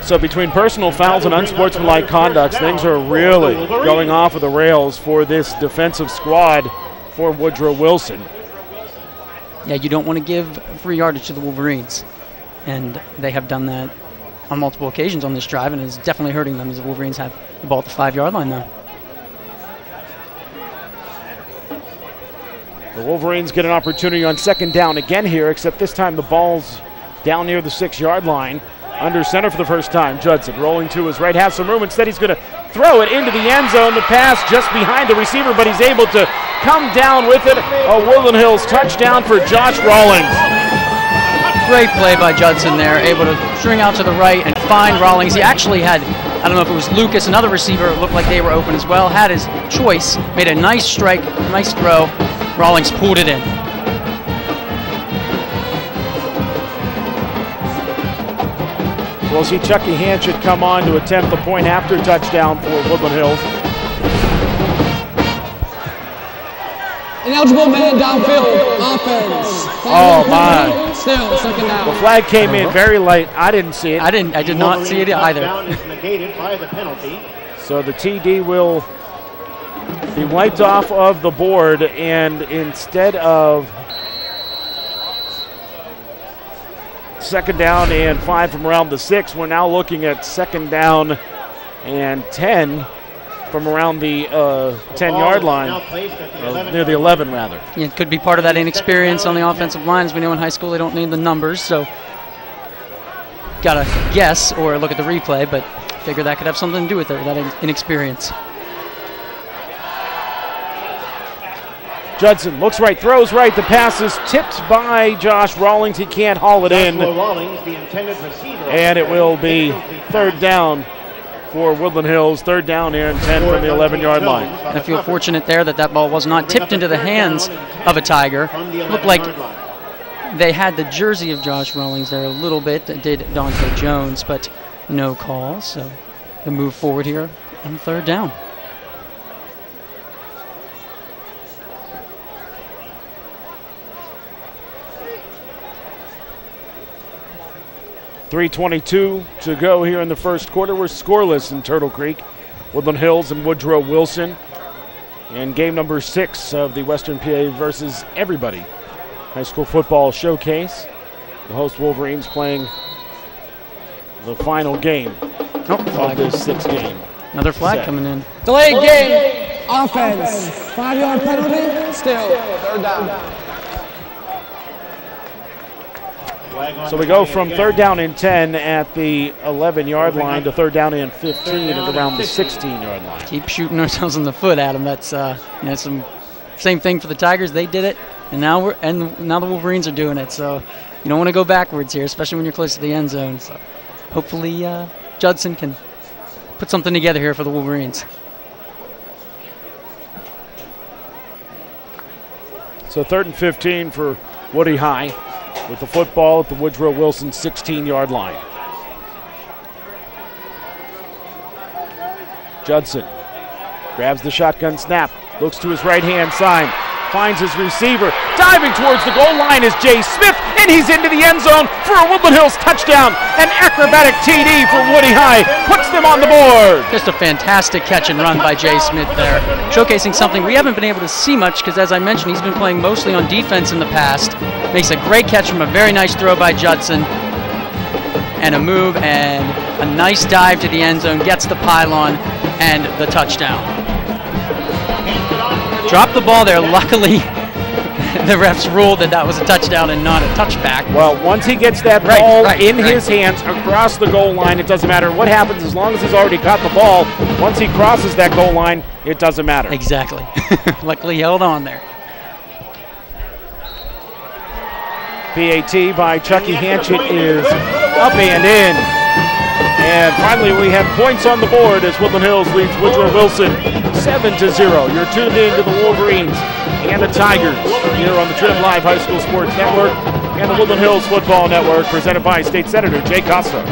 So between personal fouls and unsportsmanlike conducts, things are really going off of the rails for this defensive squad for Woodrow Wilson. Yeah, you don't want to give free yardage to the Wolverines. And they have done that on multiple occasions on this drive, and it's definitely hurting them as the Wolverines have the ball at the 5-yard line now. The Wolverines get an opportunity on 2nd down again here, except this time the ball's down near the 6-yard line. Under center for the first time, Judson rolling to his right, has some room. Instead, he's going to throw it into the end zone. The pass just behind the receiver, but he's able to come down with it. A Woodland Hills touchdown for Josh Rawlings. Great play by Judson there, able to string out to the right and find Rawlings. He actually had, I don't know if it was Lucas, another receiver, it looked like they were open as well, had his choice, made a nice strike, nice throw. Rawlings pulled it in. We'll see Chucky Hand should come on to attempt the point after touchdown for Woodland Hills. Ineligible man downfield, offense. Oh my. Still, 2nd down. The flag came in very late. I didn't see it. I did not see it either. Touchdown is negated by the penalty. So the TD will be wiped off of the board, and instead of 2nd down and 5 from around the 6, we're now looking at 2nd down and 10 from around the 10-yard line, near the 11 rather. Yeah, it could be part of that inexperience on the offensive line. As we know in high school, they don't need the numbers, so gotta guess or look at the replay, but figure that could have something to do with it, that inexperience. Judson looks right, throws right. The pass is tipped by Josh Rawlings. He can't haul it in. Rawlings, the intended receiver. And it will be 3rd down for Woodland Hills. 3rd down and 10 from the 11-yard line. And I feel fortunate there that that ball was not tipped into the hands of a Tiger. Looked like they had the jersey of Josh Rawlings there a little bit. Did Dante Jones, but no call. So the move forward here on 3rd down. .322 to go here in the first quarter. We're scoreless in Turtle Creek. Woodland Hills and Woodrow Wilson. And game number 6 of the Western PA versus Everybody High School Football Showcase. The host Wolverines playing the final game of this 6th game. Another flag coming in. Delayed game, offense, 5-yard penalty, still 3rd down. So we go from 3rd down and 10 at the 11-yard line to 3rd down and 15 at around the 16-yard line. Keep shooting ourselves in the foot, Adam. That's some same thing for the Tigers. They did it, and now the Wolverines are doing it. So you don't want to go backwards here, especially when you're close to the end zone. So hopefully Judson can put something together here for the Wolverines. So 3rd and 15 for Woody High with the football at the Woodrow Wilson 16-yard line. Judson grabs the shotgun snap, looks to his right-hand side, finds his receiver, diving towards the goal line is Jay Smith, and he's into the end zone for a Woodland Hills touchdown. An acrobatic TD for Woody High puts them on the board. Just a fantastic catch and run by Jay Smith there, showcasing something we haven't been able to see much because, as I mentioned, he's been playing mostly on defense in the past. Makes a great catch from a very nice throw by Judson, and a move and a nice dive to the end zone, gets the pylon and the touchdown. Dropped the ball there. Luckily, the refs ruled that was a touchdown and not a touchback. Well, once he gets that ball in his hands across the goal line, it doesn't matter what happens as long as he's already caught the ball. Once he crosses that goal line, it doesn't matter. Exactly. Luckily, he held on there. PAT by Chucky Hanchett is up and in. And finally, we have points on the board as Woodland Hills leads Woodrow Wilson 7-0. You're tuned in to the Wolverines and the Tigers here on the Trim Live High School Sports Network and the Woodland Hills Football Network, presented by State Senator Jay Costa.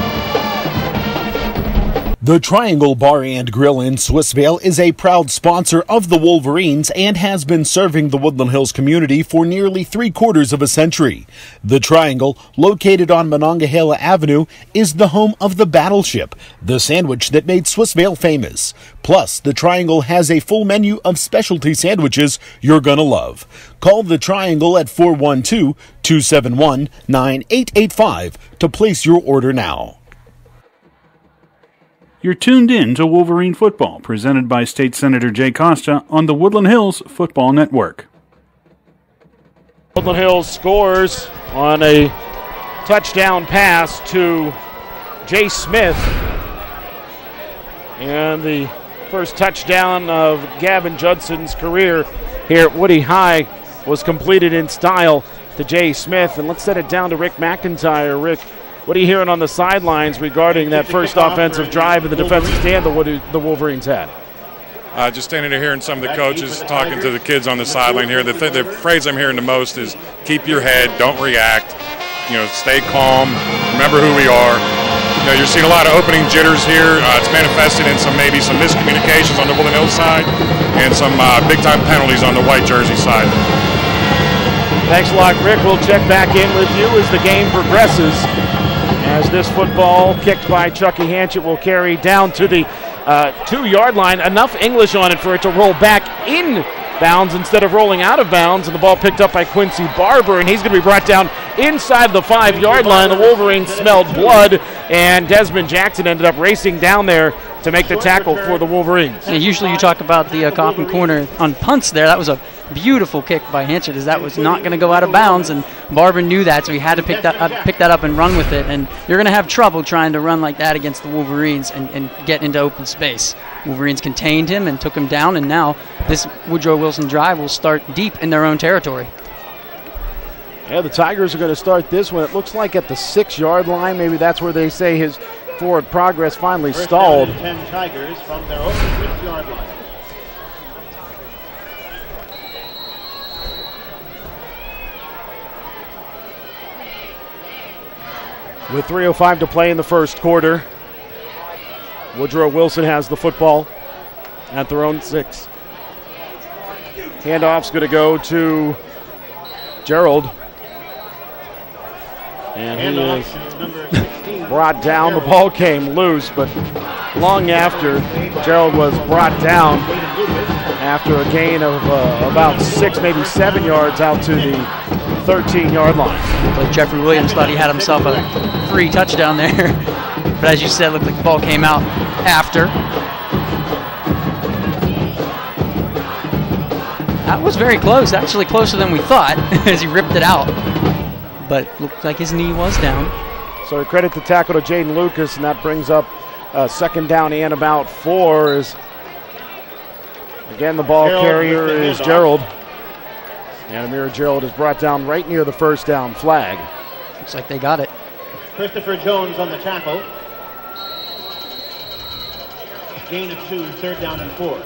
The Triangle Bar and Grill in Swissvale is a proud sponsor of the Wolverines and has been serving the Woodland Hills community for nearly 3/4 of a century. The Triangle, located on Monongahela Avenue, is the home of the Battleship, the sandwich that made Swissvale famous. Plus, the Triangle has a full menu of specialty sandwiches you're gonna love. Call the Triangle at 412-271-9885 to place your order now. You're tuned in to Wolverine Football, presented by State Senator Jay Costa on the Woodland Hills Football Network. Woodland Hills scores on a touchdown pass to Jay Smith. And the first touchdown of Gavin Judson's career here at Woody High was completed in style to Jay Smith. And let's set it down to Rick McIntyre. Rick, what are you hearing on the sidelines regarding that first offensive drive in the defensive stand the Wolverines had? Just standing there hearing some of the coaches talking to the kids on the sideline here. The phrase I'm hearing the most is keep your head, don't react, stay calm, remember who we are. You're seeing a lot of opening jitters here. It's manifested in some miscommunications on the Woodland Hills side and some big-time penalties on the white jersey side. Thanks a lot, Rick. We'll check back in with you as the game progresses. As this football kicked by Chucky Hanchett will carry down to the 2-yard line. Enough English on it for it to roll back in bounds instead of rolling out of bounds. And the ball picked up by Quincy Barber, and he's going to be brought down inside the 5-yard line. The Wolverines smelled blood, and Desmond Jackson ended up racing down there to make the tackle for the Wolverines. Yeah, usually you talk about the coffin corner on punts there. That was a beautiful kick by Hanchett, as that was not going to go out of bounds, and Barber knew that, so he had to pick that up and run with it. And you're going to have trouble trying to run like that against the Wolverines and get into open space. Wolverines contained him and took him down, and now this Woodrow Wilson drive will start deep in their own territory. Yeah, the Tigers are going to start this one. It looks like at the 6-yard line. Maybe that's where they say his forward progress finally stalled. 10 Tigers from their own 6-yard line. With 3:05 to play in the first quarter, Woodrow Wilson has the football at their own 6. Handoff's going to go to Gerald. And he is brought down. The ball came loose, but long after Gerald was brought down after a gain of about 6, maybe 7 yards out to the 13-yard line. Like Jeffrey Williams thought he had himself a free touchdown there. But as you said, it looked like the ball came out after. That was very close, actually closer than we thought as he ripped it out. but looked like his knee was down. So credit the tackle to Jaden Lucas, and that brings up second down and about 4. As again, the ball carrier is Gerald. And Amir Gerald is brought down right near the first down flag. Looks like they got it. Christopher Jones on the tackle. Gain of 2, third down and 4.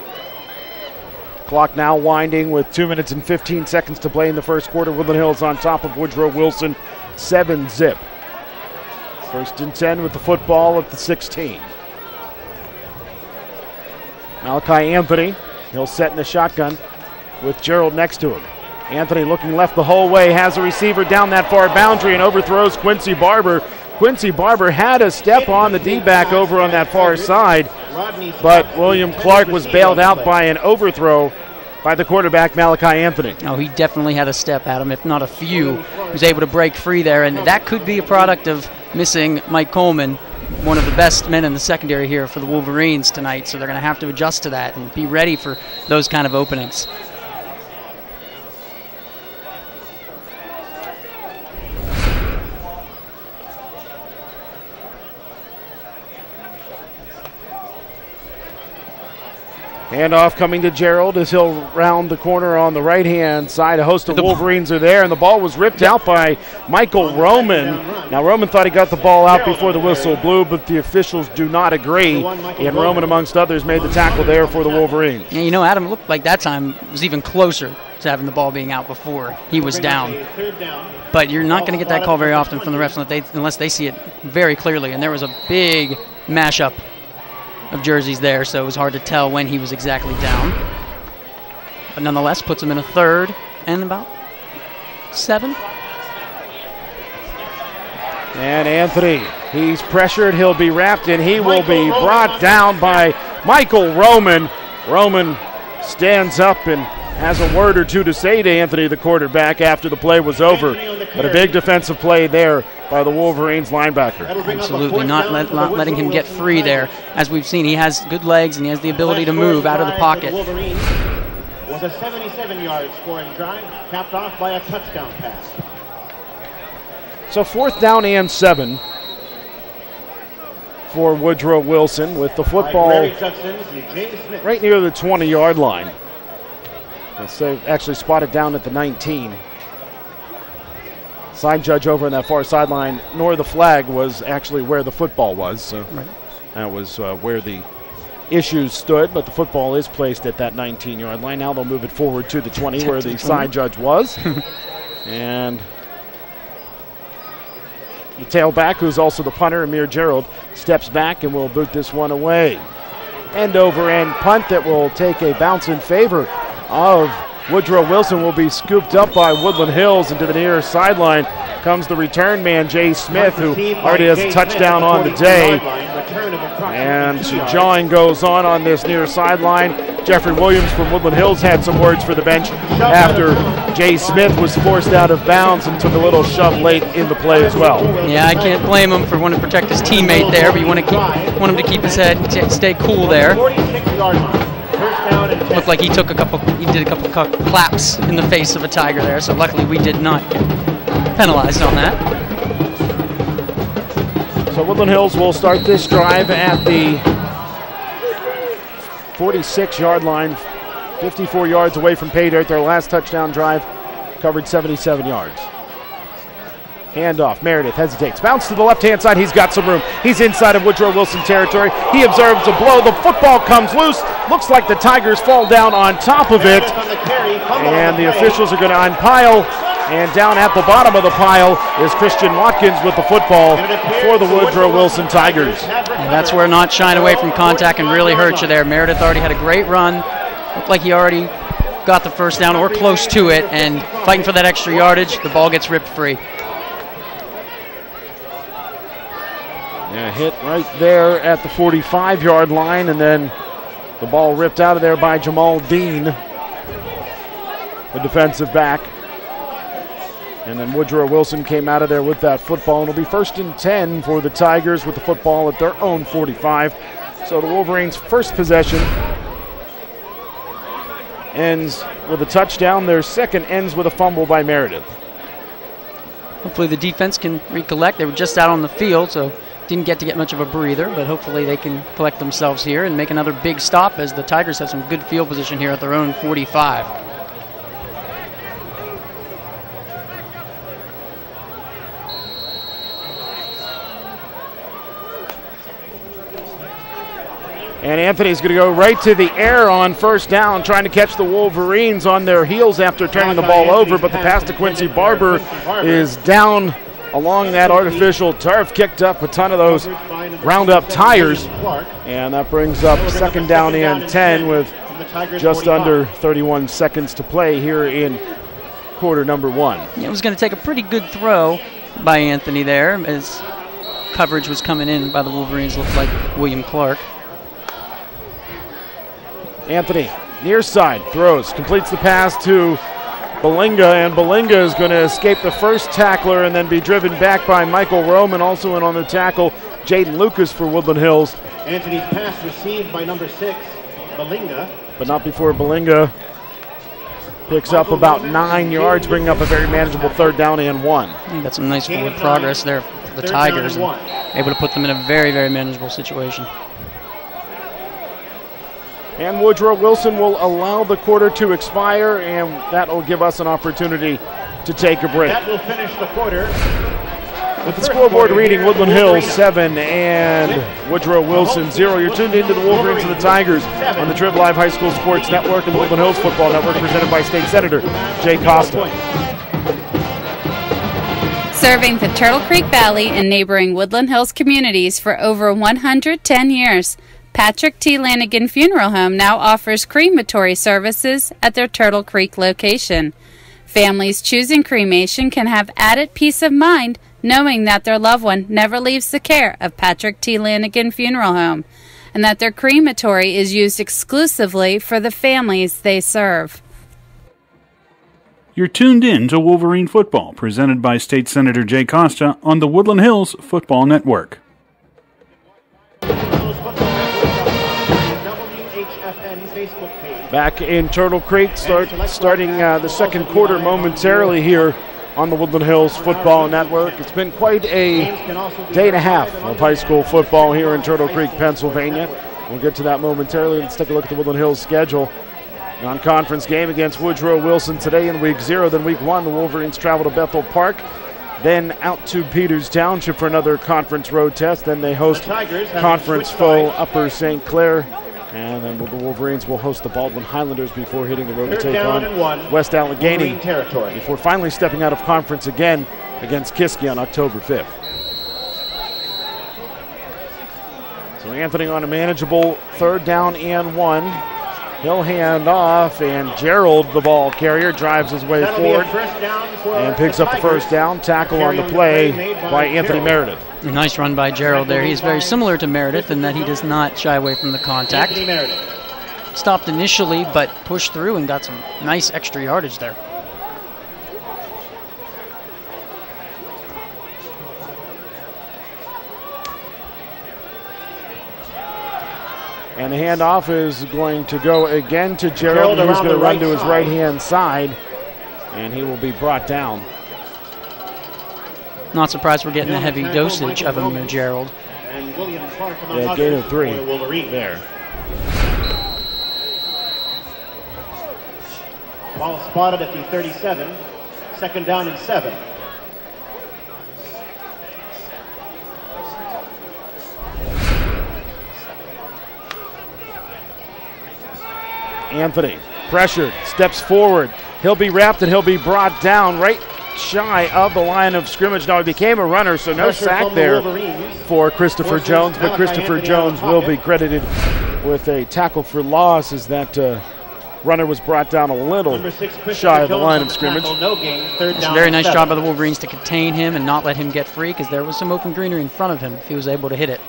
Clock now winding with 2 minutes and 15 seconds to play in the first quarter. Woodland Hills on top of Woodrow Wilson, 7-zip. First and 10 with the football at the 16. Malachi Anthony, he'll set in the shotgun with Gerald next to him. Anthony looking left the whole way, has a receiver down that far boundary and overthrows Quincy Barber. Quincy Barber had a step on the D-back over on that far side, but William Clark was bailed out by an overthrow by the quarterback, Malachi Anthony. Oh, he definitely had a step at him, if not a few. He was able to break free there, and that could be a product of missing Mike Coleman, one of the best men in the secondary here for the Wolverines tonight, so they're going to have to adjust to that and be ready for those kind of openings. Handoff coming to Gerald as he'll round the corner on the right-hand side. A host of Wolverines are there, and the ball was ripped out by Michael Roman. Now, Roman thought he got the ball out before the whistle blew, but the officials do not agree, and Roman, amongst others, made the tackle there for the Wolverines. Yeah, you know, Adam, looked like that time was even closer to having the ball being out before he was down. But you're not going to get that call very often from the refs unless they see it very clearly, and there was a big mashup of jerseys there, so it was hard to tell when he was exactly down. But nonetheless, puts him in a third and about 7. And Anthony, he's pressured, he'll be wrapped, and he will be brought down by Michael Roman. Roman stands up and has a word or two to say to Anthony, the quarterback, after the play was over. But a big defensive play there by the Wolverines linebacker. Absolutely, not letting him get free there. As we've seen, he has good legs and he has the ability to move out of the pocket. Was a 77-yard scoring drive, capped off by a touchdown pass. So 4th down and 7 for Woodrow Wilson with the football right near the 20-yard line. So actually spotted down at the 19. Side judge over on that far sideline, nor the flag was actually where the football was. So that was where the issues stood, but the football is placed at that 19-yard line. Now they'll move it forward to the 20 where the side judge was. And the tailback, who's also the punter, Amir Gerald, steps back and will boot this one away. End over end punt that will take a bounce in favor of Woodrow Wilson, will be scooped up by Woodland Hills into the near sideline. Comes the return man, Jay Smith, who already has a touchdown on the day. And jawing goes on this near sideline. Jeffrey Williams from Woodland Hills had some words for the bench after Jay Smith was forced out of bounds and took a little shove late in the play as well. Yeah, I can't blame him for wanting to protect his teammate there, but you want him to keep his head, stay cool there. Looked like he did a couple claps in the face of a Tiger there, so luckily we did not get penalized on that. So Woodland Hills will start this drive at the 46-yard line, 54 yards away from pay dirt. Their last touchdown drive covered 77 yards. Handoff, Meredith hesitates, bounce to the left-hand side, he's got some room. He's inside of Woodrow Wilson territory. He observes a blow, the football comes loose. Looks like the Tigers fall down on top of it. And the officials are going to unpile. And down at the bottom of the pile is Christian Watkins with the football for the Woodrow Wilson Tigers. And that's where not shying away from contact can really hurt you there. Meredith already had a great run. Looked like he already got the first down or close to it. And fighting for that extra yardage, the ball gets ripped free. Yeah, hit right there at the 45-yard line, and then the ball ripped out of there by Jamal Dean, the defensive back. And then Woodrow Wilson came out of there with that football. It'll be 1st and 10 for the Tigers with the football at their own 45. So the Wolverines' first possession ends with a touchdown. Their second ends with a fumble by Meredith. hopefully the defense can recollect. They were just out on the field, so didn't get to get much of a breather, but hopefully they can collect themselves here and make another big stop as the Tigers have some good field position here at their own 45. And Anthony's going to go right to the air on first down, trying to catch the Wolverines on their heels after turning the ball over, but the pass to Quincy Barber is down along that artificial turf, kicked up a ton of those Roundup tires, and that brings up second down and 10 with just under 31 seconds to play here in quarter number 1. Yeah, it was going to take a pretty good throw by Anthony there as coverage was coming in by the Wolverines, looked like William Clark. Anthony, near side, throws, completes the pass to Belinga, and Belinga is going to escape the first tackler and then be driven back by Michael Roman. Also in on the tackle, Jaden Lucas for Woodland Hills. Anthony's pass received by number 6, Belinga. But not before Belinga picks up about 9 yards, bringing up a very manageable third down and 1. Got some nice forward progress there for the Tigers, and able to put them in a very, very manageable situation. And Woodrow Wilson will allow the quarter to expire, and that will give us an opportunity to take a break. That will finish the quarter. With the scoreboard reading, Woodland Hills 7 and Woodrow Wilson 0. You're tuned into the Wolverines and the Tigers on the Trib Live High School Sports Network and the Woodland Hills Football Network, presented by State Senator Jay Costa. Serving the Turtle Creek Valley and neighboring Woodland Hills communities for over 110 years. Patrick T. Lanigan Funeral Home now offers crematory services at their Turtle Creek location. Families choosing cremation can have added peace of mind knowing that their loved one never leaves the care of Patrick T. Lanigan Funeral Home, and that their crematory is used exclusively for the families they serve. You're tuned in to Wolverine Football, presented by State Senator Jay Costa on the Woodland Hills Football Network. Back in Turtle Creek, starting the second quarter momentarily here on the Woodland Hills Football Network. It's been quite a day and a half of high school football here in Turtle Creek, Pennsylvania. We'll get to that momentarily. Let's take a look at the Woodland Hills schedule. Non-conference game against Woodrow Wilson today in week 0. Then week 1, the Wolverines travel to Bethel Park, then out to Peters Township for another conference road test. Then they host conference foe Upper St. Clair. And then the Wolverines will host the Baldwin Highlanders before hitting the road to take on West Allegheny before finally stepping out of conference again against Kiski on October 5th. So Anthony on a manageable third down and 1. He'll hand off, and Gerald, the ball carrier, drives his way forward and picks up the first down. Tackle on the play by Anthony Meredith. A nice run by Gerald there. He's very similar to Meredith in that he does not shy away from the contact. Stopped initially, but pushed through and got some nice extra yardage there. And the handoff is going to go again to Gerald, who's going to run to his right-hand side, and he will be brought down. Not surprised we're getting a heavy dosage of him here, Gerald. Yeah, gain of 3 there. Ball spotted at the 37, second down and 7. Anthony, pressured, steps forward. He'll be wrapped and he'll be brought down right shy of the line of scrimmage. Now he became a runner, so no sack there for Christopher Jones, but Christopher Jones will be credited with a tackle for loss as that runner was brought down a little shy of the line of scrimmage. It's a very nice job by the Wolverines to contain him and not let him get free, because there was some open greenery in front of him if he was able to hit it.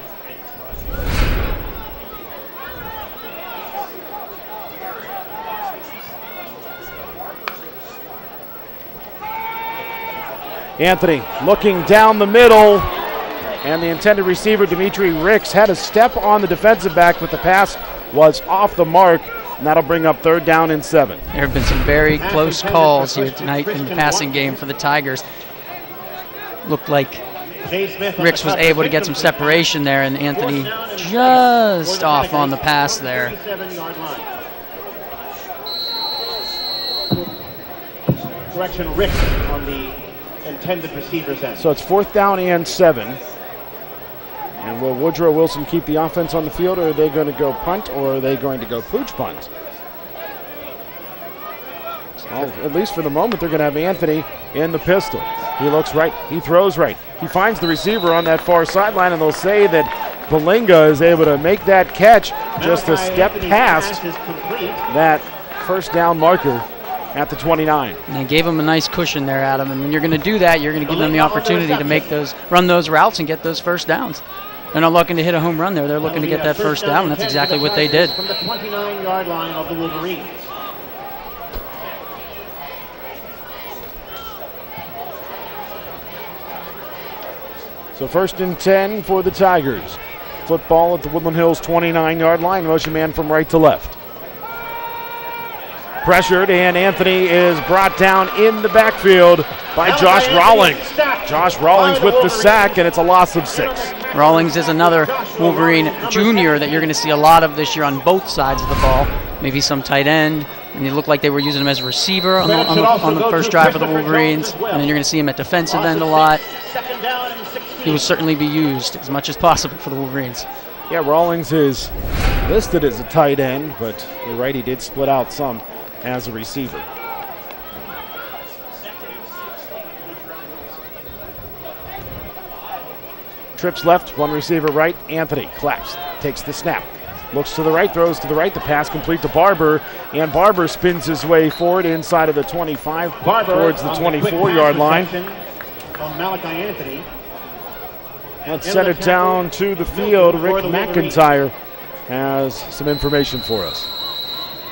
Anthony looking down the middle, and the intended receiver, Dimitri Ricks, had a step on the defensive back, but the pass was off the mark, and that'll bring up third down and 7. There have been some very close calls here tonight in the passing game for the Tigers. looked like Ricks was able to get some separation there, and Anthony just off on the pass there. Correction, Ricks on the intended receiver's end. So it's 4th down and 7. And will Woodrow Wilson keep the offense on the field, or are they going to go punt, or are they going to go pooch punt? Well, at least for the moment, they're going to have Anthony in the pistol. He looks right. He throws right. He finds the receiver on that far sideline, and they'll say that Belinga is able to make that catch just a step past that first down marker at the 29. And they gave him a nice cushion there, Adam. And when you're going to do that, you're going to give them the opportunity to make those, run those routes and get those first downs. They're not looking to hit a home run there. They're looking to get that first down, and that's exactly what they did. From the 29-yard line of the Wolverines. So 1st and 10 for the Tigers. Football at the Woodland Hills 29-yard line. Motion man from right to left. Pressured, and Anthony is brought down in the backfield by Josh Rawlings. Josh Rawlings with the sack, and it's a loss of 6. Rawlings is another Wolverine junior that you're going to see a lot of this year on both sides of the ball. Maybe some tight end, and it looked like they were using him as a receiver on the first drive for the Wolverines, and then you're going to see him at defensive end a lot. He will certainly be used as much as possible for the Wolverines. Yeah, Rawlings is listed as a tight end, but you're right, he did split out some as a receiver. Trips left, one receiver right. Anthony claps, takes the snap, looks to the right, throws to the right. The pass complete to Barber, and Barber spins his way forward inside of the 25 towards the 24-yard line. On Malachi Anthony. Let's send it down to the field. Rick McIntyre has some information for us.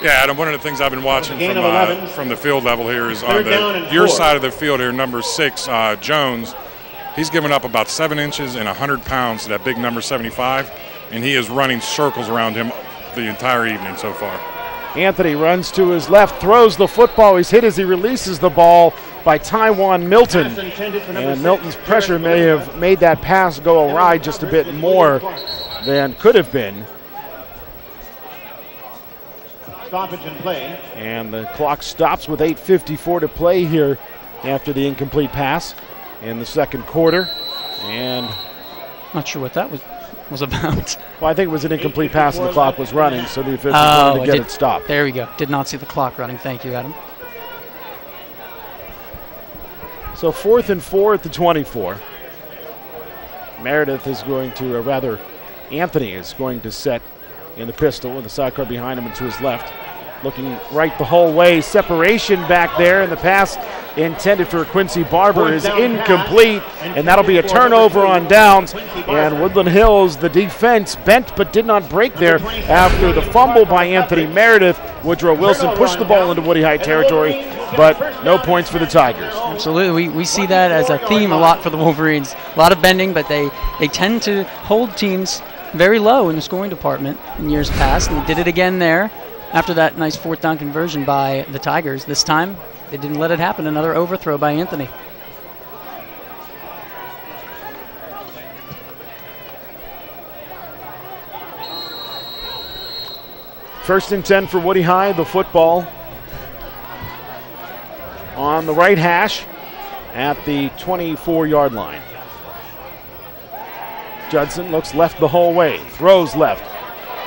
Yeah, Adam, one of the things I've been watching from the field level here is on your side of the field here, number 6, Jones. He's given up about 7 inches and 100 pounds to that big number 75, and he is running circles around him the entire evening so far. Anthony runs to his left, throws the football. He's hit as he releases the ball by Taiwan Milton. And Milton's pressure may have made that pass go awry just a bit more than could have been. Stoppage in play. And the clock stops with 8:54 to play here after the incomplete pass in the second quarter. And not sure what that was about. Well, I think it was an incomplete pass and the clock was running, so the officials wanted to get it stopped. There we go. Did not see the clock running. Thank you, Adam. So 4th and 4 at the 24. Meredith is going to, or rather, Anthony is going to set in the pistol with the sidecar behind him and to his left. Looking right the whole way. Separation back there, and the pass intended for Quincy Barber is incomplete, and that'll be a turnover on downs. And Woodland Hills, the defense bent but did not break there after the fumble by Anthony Meredith. Woodrow Wilson pushed the ball into Woody High territory, but no points for the Tigers. Absolutely. We see that as a theme a lot for the Wolverines. A lot of bending, but they tend to hold teams very low in the scoring department in years past, and they did it again there after that nice 4th down conversion by the Tigers. This time, they didn't let it happen. Another overthrow by Anthony. First and 10 for Woody High. The football on the right hash at the 24-yard line. Judson looks left the whole way, throws left.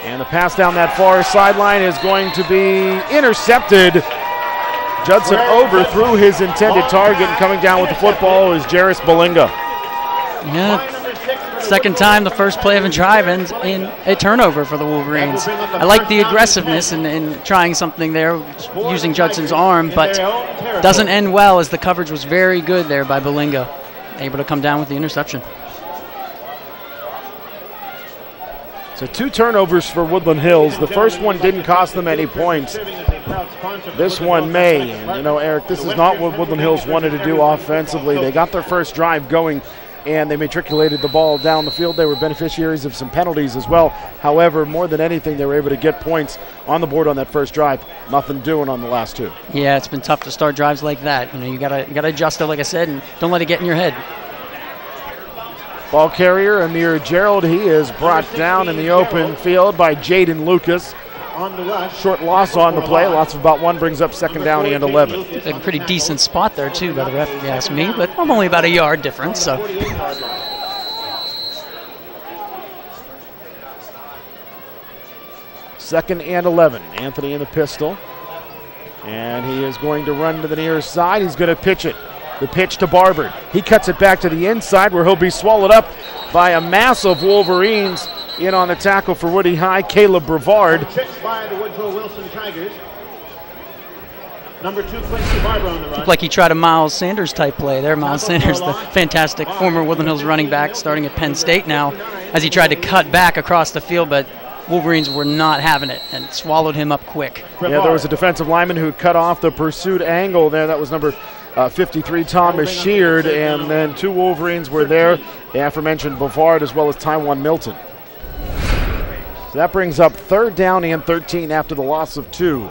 And the pass down that far sideline is going to be intercepted. Judson overthrew his intended target, and coming down with the football is Jairus Belinga. Yeah, second time the first play of a drive ends in a turnover for the Wolverines. I like the aggressiveness in trying something there using Judson's arm, but doesn't end well as the coverage was very good there by Belinga. Able to come down with the interception. So 2 turnovers for Woodland Hills. The first one didn't cost them any points. This one may. And, you know, Eric, this is not what Woodland Hills wanted to do offensively. They got their first drive going, and they matriculated the ball down the field. They were beneficiaries of some penalties as well. However, more than anything, they were able to get points on the board on that first drive. Nothing doing on the last 2. Yeah, it's been tough to start drives like that. You know, you gotta adjust it, like I said, and don't let it get in your head. Ball carrier Amir Gerald. He is brought down in the open field by Jaden Lucas. On the rush. Short loss on the play. Loss of about 1 brings up second down and 11. A pretty decent spot there, too, by the ref, if you ask me, but I'm only about a yard difference, so. Second and 11. Anthony in the pistol. And he is going to run to the near side. He's going to pitch it. The pitch to Barber. He cuts it back to the inside where he'll be swallowed up by a mass of Wolverines. In on the tackle for Woody High, Caleb Brevard. Trips by the Woodrow Wilson Tigers. Number 2, Quincy Barber on the run. Looked like he tried a Miles Sanders type play there. Miles Sanders, the fantastic former Woodland Hills running back, starting at Penn State now, as he tried to cut back across the field, but Wolverines were not having it and swallowed him up quick. Yeah, there was a defensive lineman who cut off the pursuit angle there. That was number 53, Thomas Sheard, and then 2 Wolverines were there. The aforementioned Brevard as well as Taiwan Milton. So that brings up third down and 13 after the loss of 2.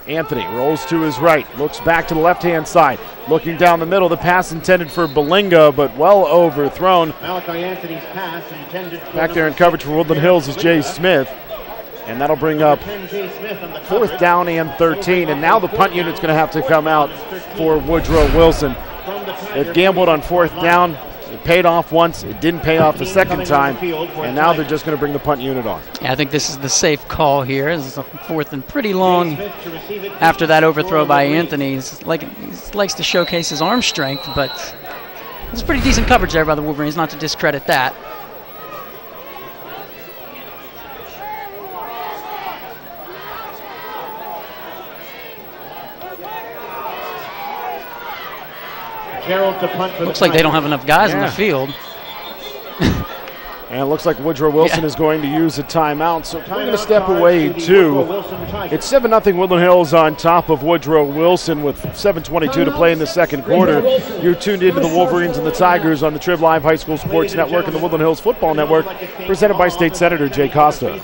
Anthony rolls to his right, looks back to the left-hand side, looking down the middle. The pass intended for Belinga, but well overthrown. Malachi Anthony's pass intended for back there in coverage for Woodland Hills is Jay Smith. And that'll bring up fourth down and 13. And now the punt unit's going to have to come out for Woodrow Wilson. It gambled on fourth down. It paid off once. It didn't pay off the second time. And now they're just going to bring the punt unit on. Yeah, I think this is the safe call here. This is a fourth and pretty long after that overthrow by Anthony. He likes to showcase his arm strength, but it's pretty decent coverage there by the Wolverines, not to discredit that. Gerald to punt for Looks like they don't have enough guys in the field. And it looks like Woodrow Wilson is going to use a timeout, so we're going to step away too. It's 7-0 Woodland Hills on top of Woodrow Wilson with 7:22 to play in the second quarter. You're tuned into the Wolverines and the Tigers on the Trib Live High School Sports Network and the Woodland Hills Football Network, presented by State Senator Jay Costa.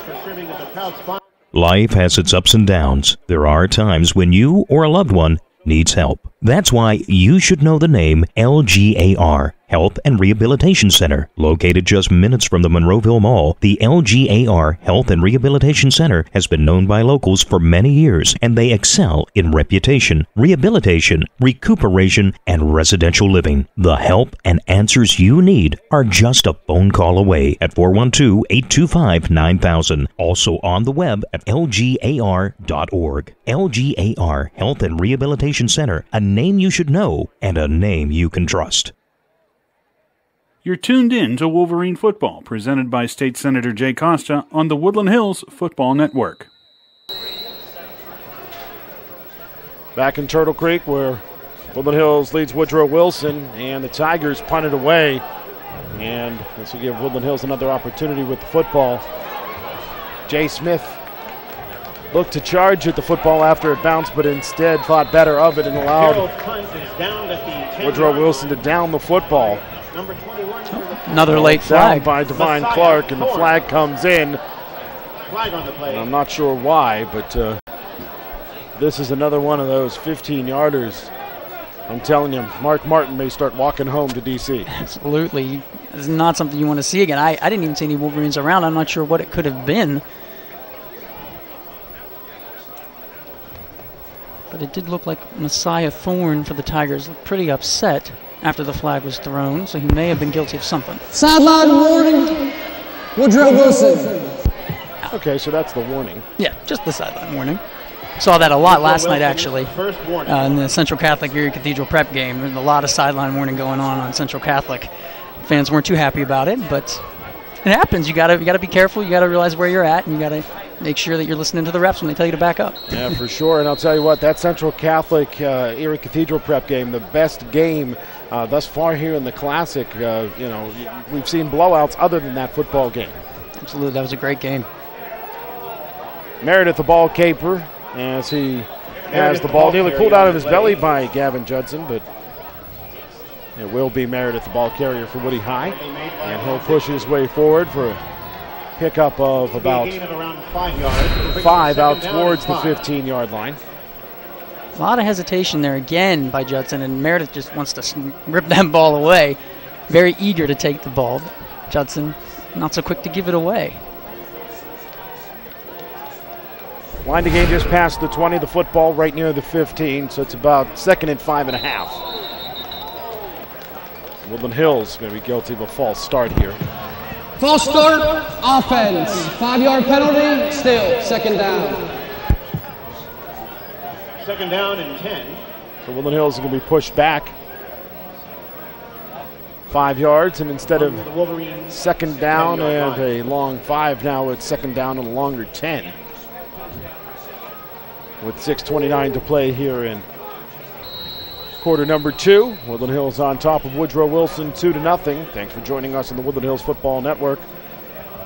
Life has its ups and downs. There are times when you or a loved one needs help. That's why you should know the name LGAR, Health and Rehabilitation Center. Located just minutes from the Monroeville Mall, the LGAR Health and Rehabilitation Center has been known by locals for many years, and they excel in reputation, rehabilitation, recuperation, and residential living. The help and answers you need are just a phone call away at 412-825-9000. Also on the web at lgar.org. LGAR Health and Rehabilitation Center, a name you should know and a name you can trust. You're tuned in to Wolverine Football, presented by State Senator Jay Costa on the Woodland Hills Football Network. Back in Turtle Creek, where Woodland Hills leads Woodrow Wilson, and the Tigers punted away. And this will give Woodland Hills another opportunity with the football. Jay Smith looked to charge at the football after it bounced, but instead thought better of it and allowed Woodrow Wilson to down the football. Another late flag by Divine Clark, and the flag comes in. Flag on the play. I'm not sure why, but this is another one of those 15-yarders. I'm telling you, Mark Martin may start walking home to D.C. Absolutely. It's not something you want to see again. I didn't even see any Wolverines around. I'm not sure what it could have been. But it did look like Messiah Thorne for the Tigers looked pretty upset after the flag was thrown, so he may have been guilty of something. Sideline warning, Woodrow Wilson. Okay, so that's the warning. Yeah, just the sideline warning. Saw that a lot last night, actually, in the Central Catholic Erie Cathedral prep game. There's a lot of sideline warning going on Central Catholic. Fans weren't too happy about it, but it happens. You gotta be careful. You gotta realize where you're at, and you gotta make sure that you're listening to the refs when they tell you to back up. Yeah, for sure. And I'll tell you what, that Central Catholic Erie Cathedral prep game, the best game thus far here in the Classic. We've seen blowouts other than that football game. Absolutely, that was a great game. Meredith, the ball caper, as he has the ball nearly pulled out of his belly by Gavin Judson, but it will be Meredith, the ball carrier for Woody High, and he'll push his way forward for a pickup of about 5 out towards the 15-yard line. A lot of hesitation there again by Judson, and Meredith just wants to rip that ball away. very eager to take the ball. Judson not so quick to give it away. Line to gain just past the 20, the football right near the 15, so it's about 2nd and 5.5. Woodland Hills going to be guilty of a false start here. False start, offense. 5-yard penalty, still 2nd down. 2nd down and 10. So Woodland Hills is going to be pushed back 5 yards, and instead of 2nd down and a long 5, now it's 2nd down and a longer 10. With 6:29 to play here in quarter number 2. Woodland Hills on top of Woodrow Wilson 2-0. Thanks for joining us on the Woodland Hills Football Network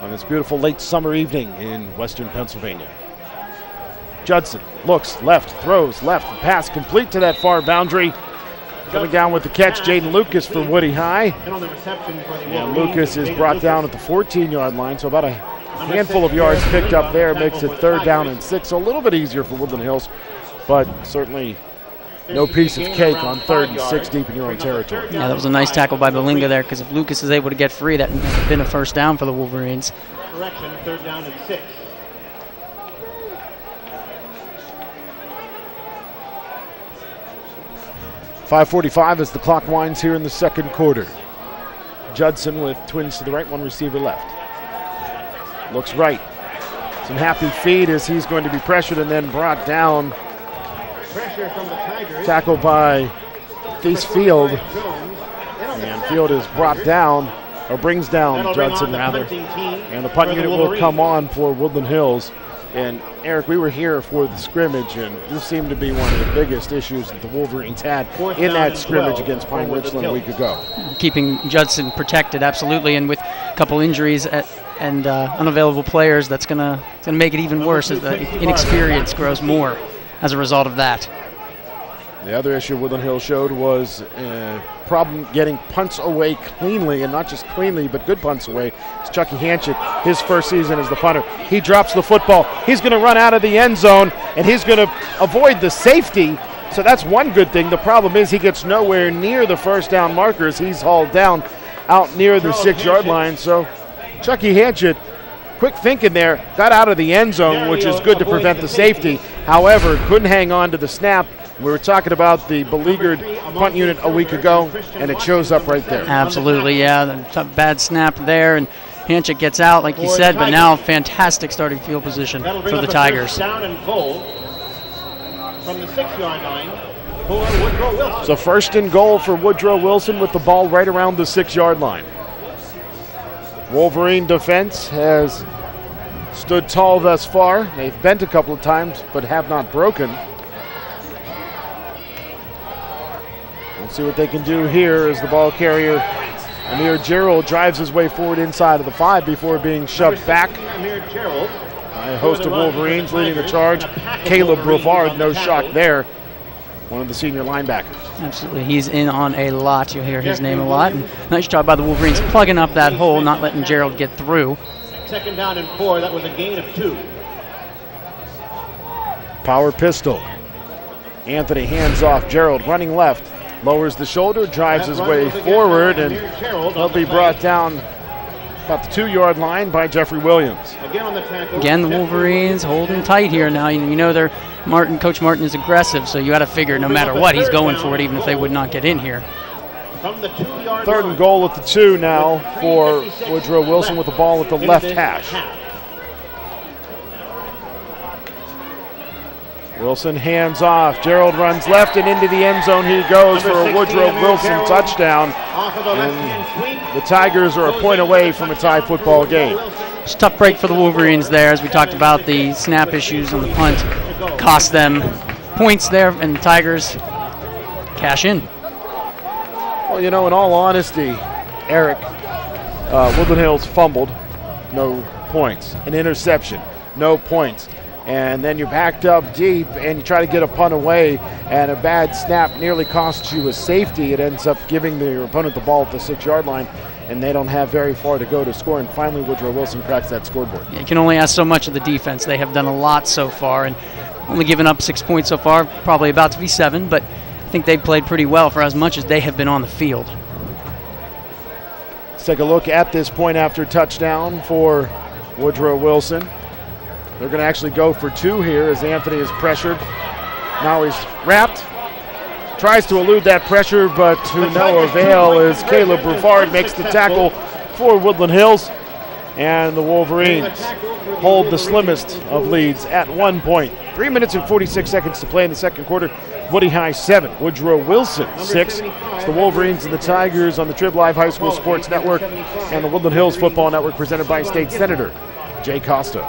on this beautiful late summer evening in western Pennsylvania. Judson looks left, throws left, pass complete to that far boundary. Coming down with the catch, Jaden Lucas for Woody High. And Lucas is brought down at the 14-yard line, so about a handful of yards picked up there, makes it 3rd down and 6. So a little bit easier for Woodland Hills, but certainly no piece of cake on 3rd and 6 deep in your own territory. Yeah, that was a nice tackle by Belinga there, because if Lucas is able to get free, that would have been a 1st down for the Wolverines. Correction, 3rd down and 6. .5:45 as the clock winds here in the 2nd quarter. Judson with twins to the right, one receiver left. Looks right. Some happy feet as he's going to be pressured and then brought down. Pressure from the Tigers. Tackled by Thies Field. And Field is brought down, or brings down Judson rather. And the punt unit will come on for Woodland Hills. And Eric, we were here for the scrimmage, and this seemed to be one of the biggest issues that the Wolverines had in that scrimmage against Pine Richland a week ago. Keeping Judson protected, absolutely, and with a couple injuries and unavailable players, that's gonna make it even worse as the inexperience grows more as a result of that. The other issue Woodland Hills showed was a problem getting punts away cleanly, and not just cleanly, but good punts away. It's Chucky Hanchett, his first season as the punter. He drops the football. He's going to run out of the end zone, and he's going to avoid the safety. So that's one good thing. The problem is he gets nowhere near the 1st down markers. He's hauled down out near the 6-yard line. So Chucky Hanchett, quick thinking there, got out of the end zone, which is good to prevent the safety. However, couldn't hang on to the snap. We were talking about the beleaguered punt unit a week ago, and it shows up right there. Absolutely, yeah. Bad snap there, and Hanchett gets out, like you said, but now fantastic starting field position for the Tigers. Down and goal from the 6-yard line for Woodrow Wilson. So 1st and goal for Woodrow Wilson with the ball right around the 6-yard line. Wolverine defense has stood tall thus far. They've bent a couple of times, but have not broken. We'll see what they can do here as the ball carrier, Amir Gerald, drives his way forward inside of the 5 before being shoved back by a host of Wolverines leading the charge. Caleb Brevard, no shock there, one of the senior linebackers. Absolutely, he's in on a lot. You'll hear his name a lot. And nice job by the Wolverines plugging up that hole, not letting Gerald get through. 2nd down and 4, that was a gain of 2. Power pistol. Anthony hands off. Gerald running left. Lowers the shoulder, drives his way forward, and he'll be brought down about the 2-yard line by Jeffrey Williams. Again, the Wolverines holding tight here now. You know Coach Martin is aggressive, so you got to figure no matter what, he's going for it, even if they would not get in here. 3rd and goal at the 2 now for Woodrow Wilson with the ball at the left hash. Wilson hands off. Gerald runs left and into the end zone he goes for a Woodrow Wilson touchdown. And the Tigers are a point away from a tie football game. It's a tough break for the Wolverines there, as we talked about the snap issues on the punt. Cost them points there, and the Tigers cash in. Well, you know, in all honesty, Eric, Woodland Hills fumbled, no points. An interception, no points. And then you're backed up deep and you try to get a punt away, and a bad snap nearly costs you a safety. It ends up giving your opponent the ball at the 6-yard line, and they don't have very far to go to score. And finally, Woodrow Wilson cracks that scoreboard. You can only ask so much of the defense. They have done a lot so far, and only given up 6 points so far, probably about to be 7, but I think they've played pretty well for as much as they have been on the field. Let's take a look at this point after touchdown for Woodrow Wilson. They're going to actually go for 2 here as Anthony is pressured. Now he's wrapped. Tries to elude that pressure, but to no avail as Caleb Brevard makes the tackle for Woodland Hills. And the Wolverines hold the slimmest of leads at 1 point. 3 minutes and 46 seconds to play in the second quarter. Woody High 7, Woodrow Wilson 6. It's the Wolverines and the Tigers on the Trib Live High School Sports Network and the Woodland Hills Football Network, presented by State Senator Jay Costa.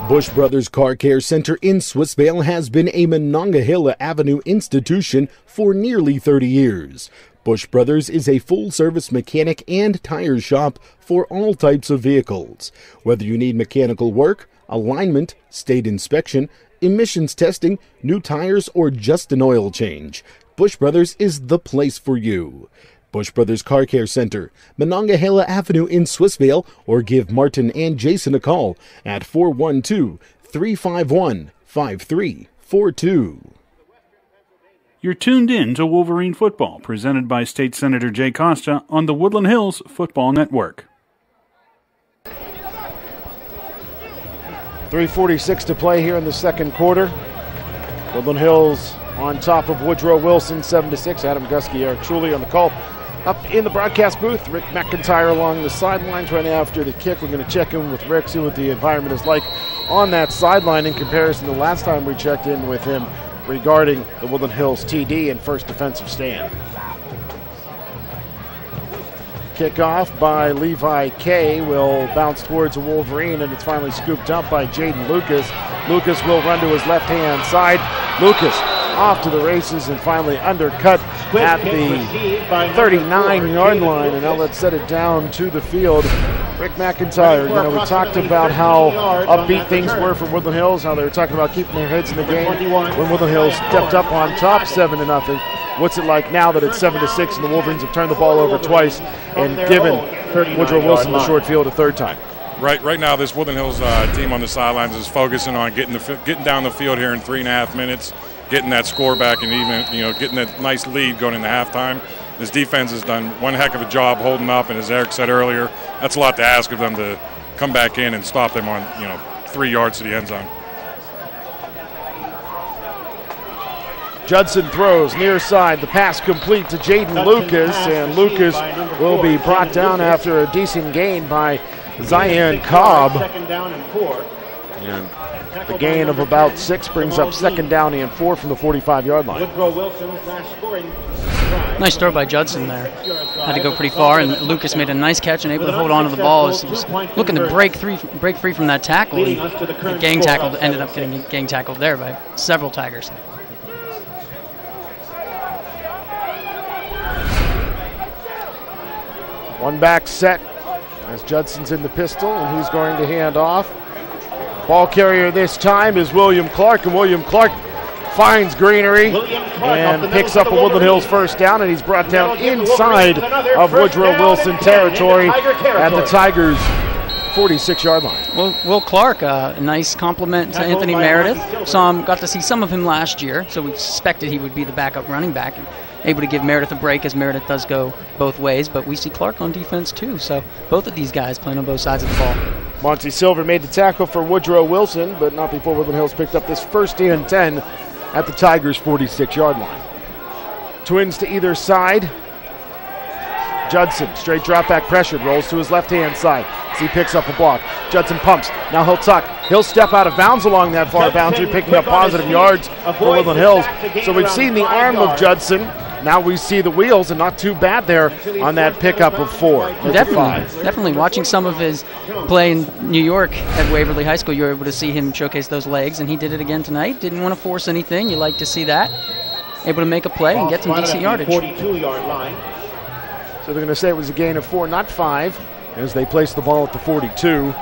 Bush Brothers Car Care Center in Swissvale has been a Monongahela Avenue institution for nearly 30 years. Bush Brothers is a full-service mechanic and tire shop for all types of vehicles. Whether you need mechanical work, alignment, state inspection, emissions testing, new tires, or just an oil change, Bush Brothers is the place for you. Bush Brothers Car Care Center, Monongahela Avenue in Swissvale, or give Martin and Jason a call at 412-351-5342. You're tuned in to Wolverine Football, presented by State Senator Jay Costa on the Woodland Hills Football Network. 3:46 to play here in the second quarter. Woodland Hills on top of Woodrow Wilson, 7-6. Adam Gusky, Eric Truly on the call. Up in the broadcast booth, Rick McIntyre along the sidelines right after the kick. We're going to check in with Rick, see what the environment is like on that sideline in comparison to last time we checked in with him regarding the Woodland Hills TD and first defensive stand. Kickoff by Levi Kay will bounce towards a Wolverine, and it's finally scooped up by Jaden Lucas. Lucas will run to his left-hand side. Lucas off to the races and finally undercut at the 39-yard line, and now let's set it down to the field. Rick McIntyre, we talked about how upbeat things were for Woodland Hills, how they were talking about keeping their heads in the game when Woodland Hills stepped up on top 7-0. What's it like now that it's 7-6 and the Wolverines have turned the ball over twice and given Woodrow Wilson the short field a third time? Right now, this Woodland Hills team on the sidelines is focusing on getting down the field here in 3.5 minutes, getting that score back, and even getting that nice lead going into halftime. This defense has done one heck of a job holding up, and as Eric said earlier, that's a lot to ask of them to come back in and stop them on 3 yards to the end zone. Judson throws near side, the pass complete to Jaden Lucas, and Lucas will be brought down after a decent gain by Zion Cobb. And the gain of about 6 brings up second down and 4 from the 45-yard line. Nice throw by Judson there. Had to go pretty far, and Lucas made a nice catch and able to hold on to the ball as he was looking to break free from that tackle. And gang tackled, ended up getting gang tackled there by several Tigers. One back set as Judson's in the pistol, and he's going to hand off. Ball carrier this time is William Clark, and William Clark finds greenery and picks up a Woodland Hills first down, and he's brought down inside of Woodrow Wilson territory at the Tigers' 46-yard line. Well, Will Clark, a nice compliment to Anthony Meredith. Got to see some of him last year, so we suspected he would be the backup running back. Able to give Meredith a break, as Meredith does go both ways, but we see Clark on defense too, so both of these guys playing on both sides of the ball. Monty Silver made the tackle for Woodrow Wilson, but not before Woodland Hills picked up this first and 10 at the Tigers' 46-yard line. Twins to either side. Judson, straight drop back pressured, rolls to his left-hand side as he picks up a block. Judson pumps, now he'll tuck. He'll step out of bounds along that far boundary, picking up positive yards for Woodland Hills. So we've seen the arm of Judson. Now we see the wheels, and not too bad there on that pickup of 4. Definitely. Watching some of his play in New York at Waverly High School, you were able to see him showcase those legs, and he did it again tonight. Didn't want to force anything. You like to see that. Able to make a play and get some decent yardage. 42-yard line. So they're going to say it was a gain of 4, not 5, as they place the ball at the 42.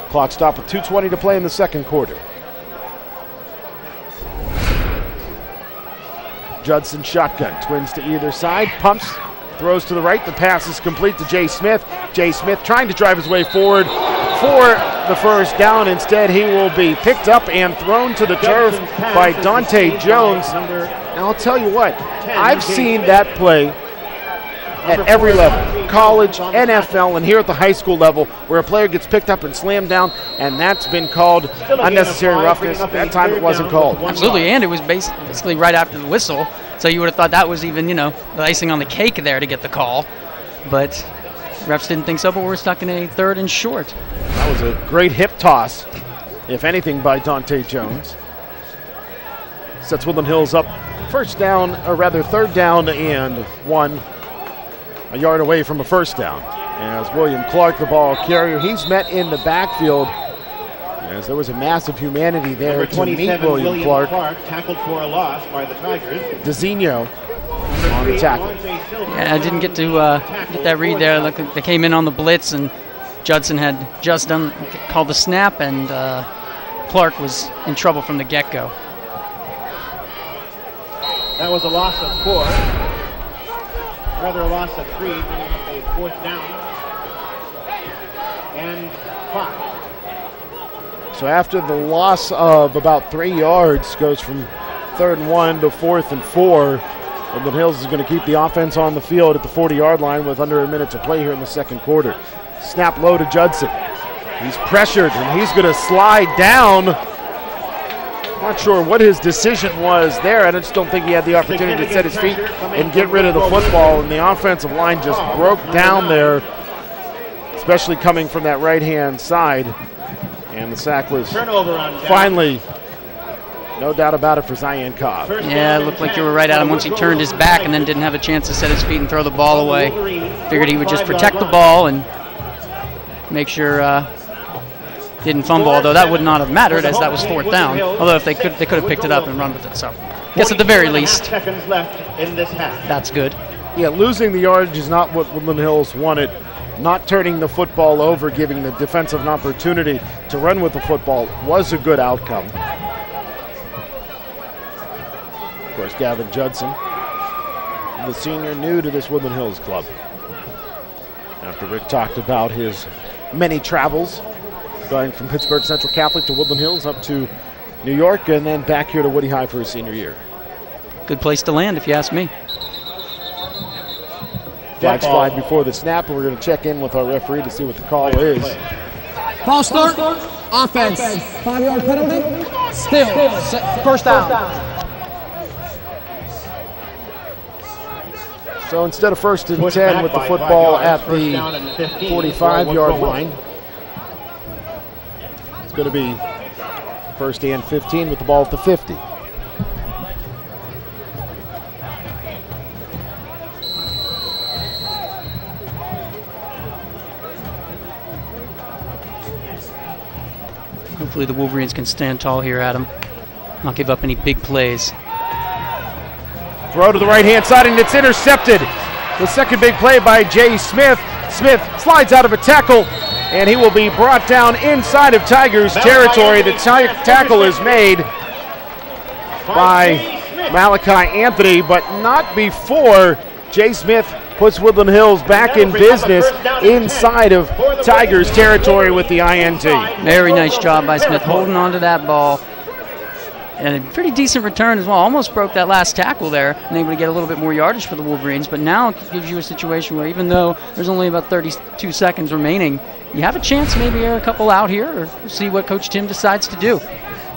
Clock stop with 2:20 to play in the second quarter. Judson shotgun, twins to either side, pumps, throws to the right, the pass is complete to Jay Smith. Jay Smith trying to drive his way forward for the first down. Instead, he will be picked up and thrown to the turf by Dante Jones. Now, I'll tell you what, I've seen that play at every level, college, NFL, and here at the high school level, where a player gets picked up and slammed down, and that's been called unnecessary roughness. That time it wasn't called. Absolutely, and it was basically right after the whistle, so you would have thought that was even, the icing on the cake there to get the call. But refs didn't think so, but we're stuck in a 3rd and short. That was a great hip toss, if anything, by Dante Jones. Sets Woodland Hills up 3rd down and 1, a yard away from a 1st down. As William Clark, the ball carrier, he's met in the backfield as there was a massive humanity there to meet William Clark. Tackled for a loss by the Tigers. DeZinho on the tackle. Yeah, I didn't get to get that read there. Look, they came in on the blitz, and Judson had just called the snap, and Clark was in trouble from the get-go. That was a loss of 4. Rather a loss of 3, bringing up a 4th down and 5. So after the loss of about 3 yards, goes from 3rd and 1 to 4th and 4. Woodland Hills is going to keep the offense on the field at the 40-yard line with under a minute to play here in the 2nd quarter. Snap low to Judson. He's pressured, and he's going to slide down. Not sure what his decision was there. I just don't think he had the opportunity to set his feet and get rid of the football, and the offensive line just broke down there, especially coming from that right-hand side. And the sack was finally, no doubt about it, for Zion Cobb. Yeah, it looked like you were right at him once he turned his back and then didn't have a chance to set his feet and throw the ball away. Figured he would just protect the ball and make sure didn't fumble, although that would not have mattered as that was 4th down. Although if they could have picked it up and run with it. So I guess at the very least, seconds left in this half. That's good. Yeah, losing the yardage is not what Woodland Hills wanted. Not turning the football over, giving the defensive an opportunity to run with the football was a good outcome. Of course, Gavin Judson, the senior, new to this Woodland Hills club. After Rick talked about his many travels, going from Pittsburgh Central Catholic to Woodland Hills up to New York and then back here to Woody High for his senior year. Good place to land, if you ask me. Flags fly before the snap, and we're going to check in with our referee to see what the call is. False start, offense. 5-yard penalty, still, 1st down. So instead of 1st and 10 with the football at the 45-yard line, it's going to be 1st and 15 with the ball at the 50. Hopefully the Wolverines can stand tall here, Adam. Not give up any big plays. Throw to the right-hand side, and it's intercepted. The second big play by Jay Smith. Smith slides out of a tackle, and he will be brought down inside of Tigers territory. The tackle is made by Malachi Anthony, but not before Jay Smith puts Woodland Hills back in business inside of Tigers territory with the INT. Very nice job by Smith holding on to that ball. And a pretty decent return as well. Almost broke that last tackle there and able to get a little bit more yardage for the Wolverines. But now it gives you a situation where even though there's only about 32 seconds remaining, you have a chance maybe air a couple out here or see what Coach Tim decides to do.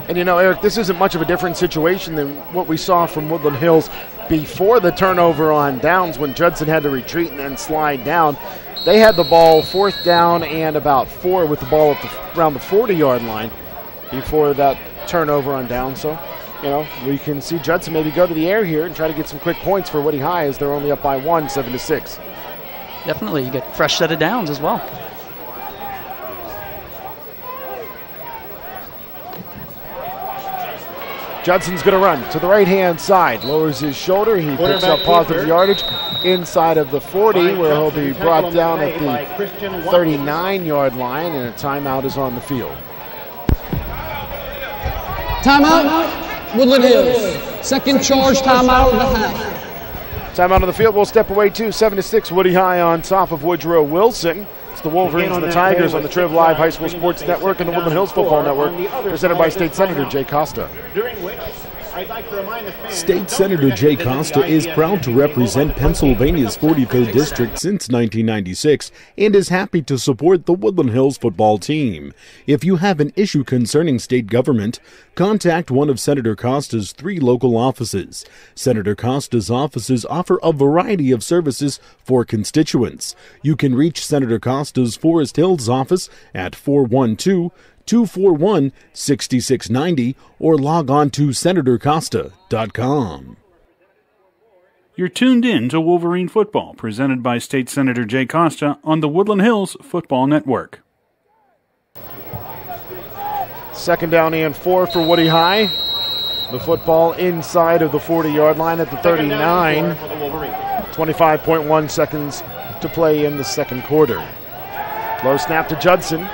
And you know, Eric, this isn't much of a different situation than what we saw from Woodland Hills before the turnover on downs when Judson had to retreat and then slide down. They had the ball 4th down and about 4 with the ball at around the 40-yard line before that turnover on down. So, you know, we can see Judson maybe go to the air here and try to get some quick points for Woody High as they're only up by 1, 7-6. Definitely, you get a fresh set of downs as well. Judson's going to run to the right-hand side, lowers his shoulder, he picks up positive yardage inside of the 40, where he'll be brought down at the 39-yard line, and a timeout is on the field. Timeout, Woodland Hills. Second charge timeout of the half. Timeout on the field. We'll step away to 7-6. Woody High on top of Woodrow Wilson. It's the Wolverines and the Tigers on the Triv Live High School Sports Network and the Woodland Hills Football Network, presented by State Senator Jay Costa. During which I'd like to remind the fans, State Senator Jay Costa is proud to represent Pennsylvania's 43rd District since 1996 and is happy to support the Woodland Hills football team. If you have an issue concerning state government, contact one of Senator Costa's 3 local offices. Senator Costa's offices offer a variety of services for constituents. You can reach Senator Costa's Forest Hills office at 412-241-6690 or log on to senatorcosta.com. You're tuned in to Wolverine Football, presented by State Senator Jay Costa on the Woodland Hills Football Network. 2nd down and 4 for Woody High. The football inside of the 40-yard line at the 39. 25.1 seconds to play in the second quarter. Low snap to Judson.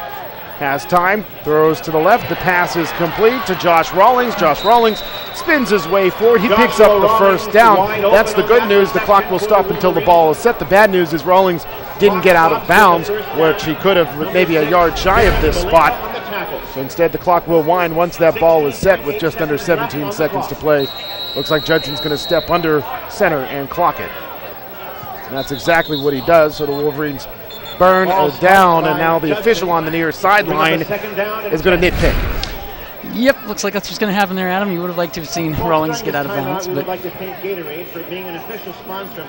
Has time, throws to the left. The pass is complete to Josh Rawlings. Josh Rawlings spins his way forward. He picks up the first down. That's the good news. The clock will stop until the ball is set. The bad news is Rawlings didn't get out of bounds, which he could have maybe a yard shy of this spot. So instead, the clock will wind once that ball is set with just under 17 seconds to play. Looks like Judson's going to step under center and clock it. And that's exactly what he does. So the Wolverines burn down, and now the official on the near sideline is going to nitpick. Yep, looks like that's what's going to happen there, Adam. You would have liked to have seen Rawlings get out of bounds,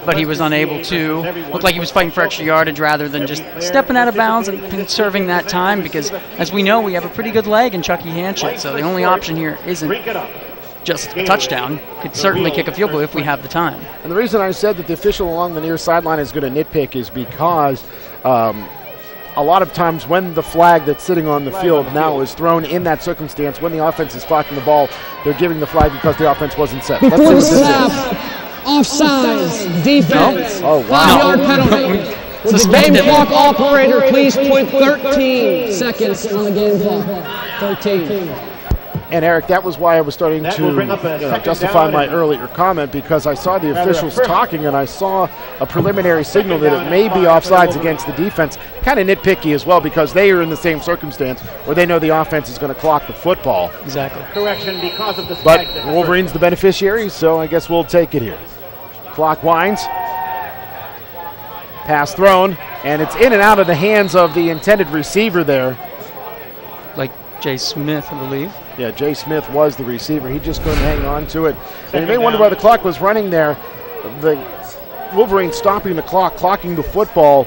but he was unable to. Looked like he was fighting for extra yardage rather than just stepping out of bounds and conserving that time, because as we know, we have a pretty good leg in Chucky Hanchett, so the only option here isn't just a touchdown. Could certainly kick a field goal if we have the time. And the reason I said that the official along the near sideline is going to nitpick is because a lot of times when the flag that's sitting on the field now is thrown in that circumstance, when the offense is blocking the ball, they're giving the flag because the offense wasn't set. Before the snap, offsides, defense, oh, wow. 5-yard penalty. Will the game clock operator please put 13 seconds on the game clock? 13. And Eric, that was why I was starting to justify my earlier comment, because I saw the officials talking and I saw a preliminary signal that it may be offsides against the defense. Kind of nitpicky as well, because they are in the same circumstance where they know the offense is going to clock the football. Exactly. Correction because of the But Wolverine's the beneficiary, so I guess we'll take it here. Clock winds. Pass thrown, and it's in and out of the hands of the intended receiver there. Like Jay Smith, I believe. Yeah, Jay Smith was the receiver. He just couldn't hang on to it. And you may wonder why the clock was running there. The Wolverines stopping the clock, clocking the football.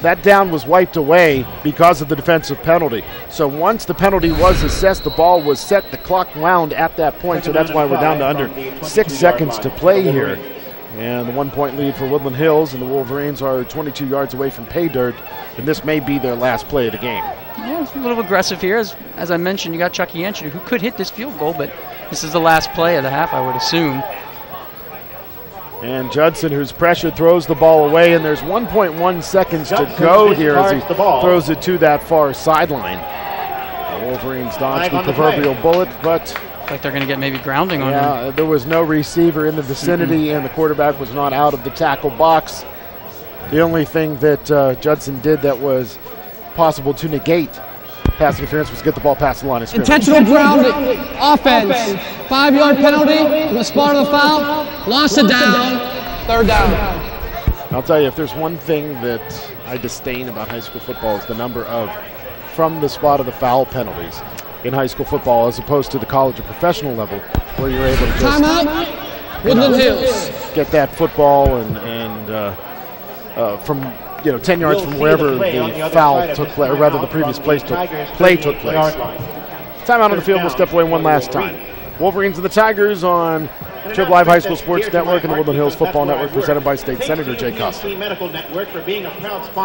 That down was wiped away because of the defensive penalty. So once the penalty was assessed, the ball was set, the clock wound at that point. So that's why we're down to under 6 seconds to play here. And the 1-point lead for Woodland Hills, and the Wolverines are 22 yards away from pay dirt, and this may be their last play of the game. Yeah, it's a little aggressive here. As I mentioned, you got Chucky Hanchett, who could hit this field goal, but this is the last play of the half, I would assume. And Judson, who's pressured, throws the ball away, and there's 1.1 seconds to go here as he throws it to that far sideline. The Wolverines dodge the proverbial bullet, but like they're going to get maybe grounding on him. Yeah, there was no receiver in the vicinity, and the quarterback was not out of the tackle box. The only thing that Judson did that was possible to negate pass interference was get the ball past the line of scrimmage. Intentional grounding, offense, 5-yard penalty from the spot of the foul, loss of down, 3rd down. I'll tell you, if there's one thing that I disdain about high school football, is the number of from the spot of the foul penalties in high school football, as opposed to the college or professional level, where you're able to just Woodland Hills. Get that football and from 10 yards from wherever the foul took place, or rather the previous play took place. Timeout on the field. We'll step away one last time. Wolverines and the Tigers on Trib Live High School Sports Network and the Woodland Hills Football Network, presented by State Senator Jay Costa.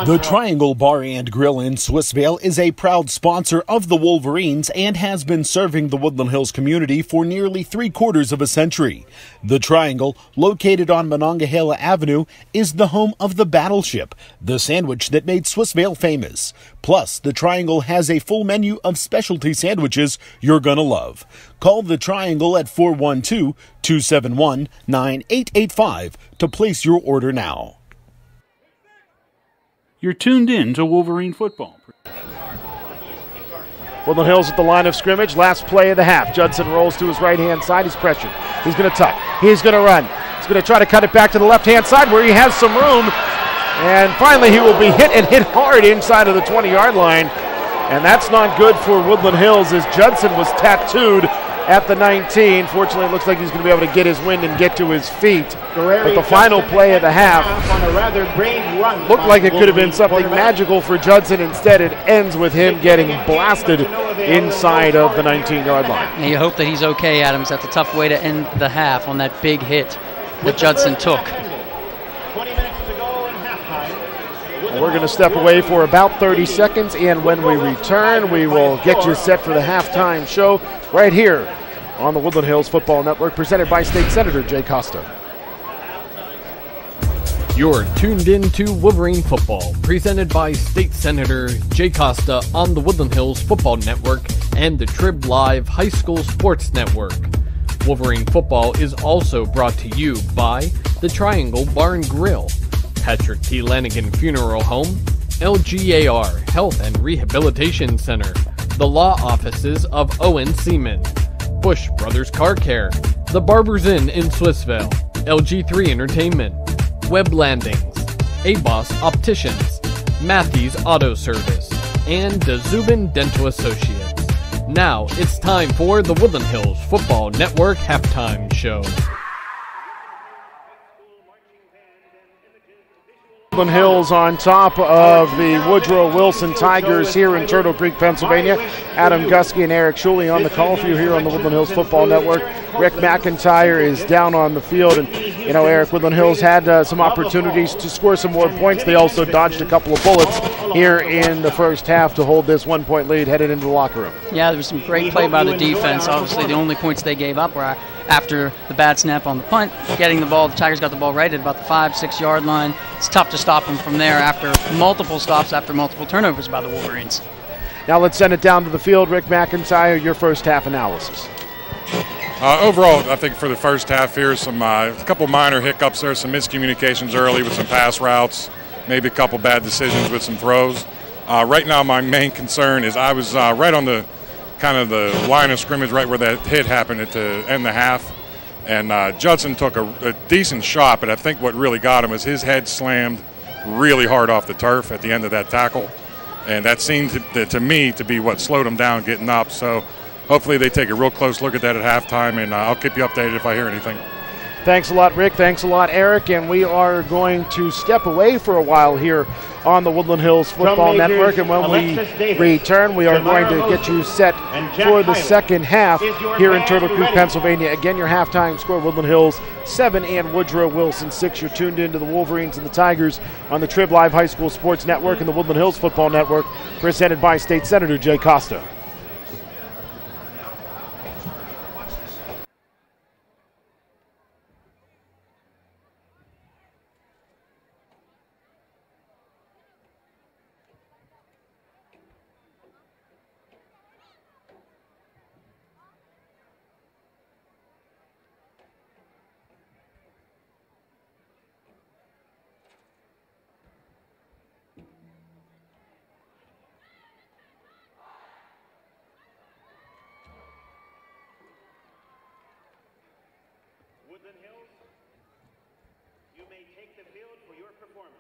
The Triangle Bar and Grill in Swissvale is a proud sponsor of the Wolverines and has been serving the Woodland Hills community for nearly 3/4 of a century. The Triangle, located on Monongahela Avenue, is the home of the Battleship, the sandwich that made Swissvale famous. Plus, the Triangle has a full menu of specialty sandwiches you're gonna love. Call the Triangle at 412-271-9885 to place your order now. You're tuned in to Wolverine Football. Woodland Hills at the line of scrimmage. Last play of the half. Judson rolls to his right-hand side. He's pressured. He's going to tuck. He's going to run. He's going to try to cut it back to the left-hand side where he has some room. And finally he will be hit and hit hard inside of the 20-yard line. And that's not good for Woodland Hills as Judson was tattooed at the 19. Fortunately, it looks like he's going to be able to get his wind and get to his feet. But the final play of the half on a rather brave run looked like it could have been something magical for Judson. Instead, it ends with him getting blasted inside of the 19-yard line. And you hope that he's okay, Adams. That's a tough way to end the half on that big hit that Judson took. 20 minutes to go in halftime. We're going to step away for about 30 seconds, and when we return, we will get you set for the halftime show right here on the Woodland Hills Football Network, presented by State Senator Jay Costa. You're tuned in to Wolverine Football, presented by State Senator Jay Costa on the Woodland Hills Football Network and the Trib Live High School Sports Network. Wolverine Football is also brought to you by the Triangle Bar and Grill, Patrick T. Lanigan Funeral Home, LGAR Health and Rehabilitation Center, the law offices of Owen Seaman, Bush Brothers Car Care, the Barbers Inn in Swissvale, LG3 Entertainment, Web Landings, ABOS Opticians, Matthews Auto Service, and the Zubin Dental Associates. Now it's time for the Woodland Hills Football Network Halftime Show. Woodland Hills on top of the Woodrow Wilson Tigers here in Turtle Creek, Pennsylvania. Adam Gusky and Eric Schuley on the call for you here on the Woodland Hills Football Network. Rick McIntyre is down on the field, and you know, Eric, Woodland Hills had some opportunities to score some more points. They also dodged a couple of bullets here in the first half to hold this 1-point lead headed into the locker room. Yeah, there was some great play by the defense. Obviously, the only points they gave up were after the bad snap on the punt, getting the ball. The Tigers got the ball right at about the 5-6 yard line. It's tough to stop them from there after multiple stops, after multiple turnovers by the Wolverines. Now let's send it down to the field. Rick McIntyre, your first half analysis. Overall, I think for the first half here, a couple minor hiccups there, some miscommunications early with some pass routes, maybe a couple bad decisions with some throws. Right now, my main concern is I was right on the kind of the line of scrimmage, right where that hit happened to end the half, and Judson took a decent shot, but I think what really got him was his head slammed really hard off the turf at the end of that tackle, and that seemed to me to be what slowed him down getting up. So hopefully they take a real close look at that at halftime, and I'll keep you updated if I hear anything. Thanks a lot, Rick. Thanks a lot, Eric. And we are going to step away for a while here on the Woodland Hills Football Network. And when we return, we are going to get you set for the second half here in Turtle Creek, Pennsylvania. Again, your halftime score, Woodland Hills 7 and Woodrow Wilson 6. You're tuned into the Wolverines and the Tigers on the Trib Live High School Sports Network and the Woodland Hills Football Network, presented by State Senator Jay Costa. Woodland Hills, you may take the field for your performance.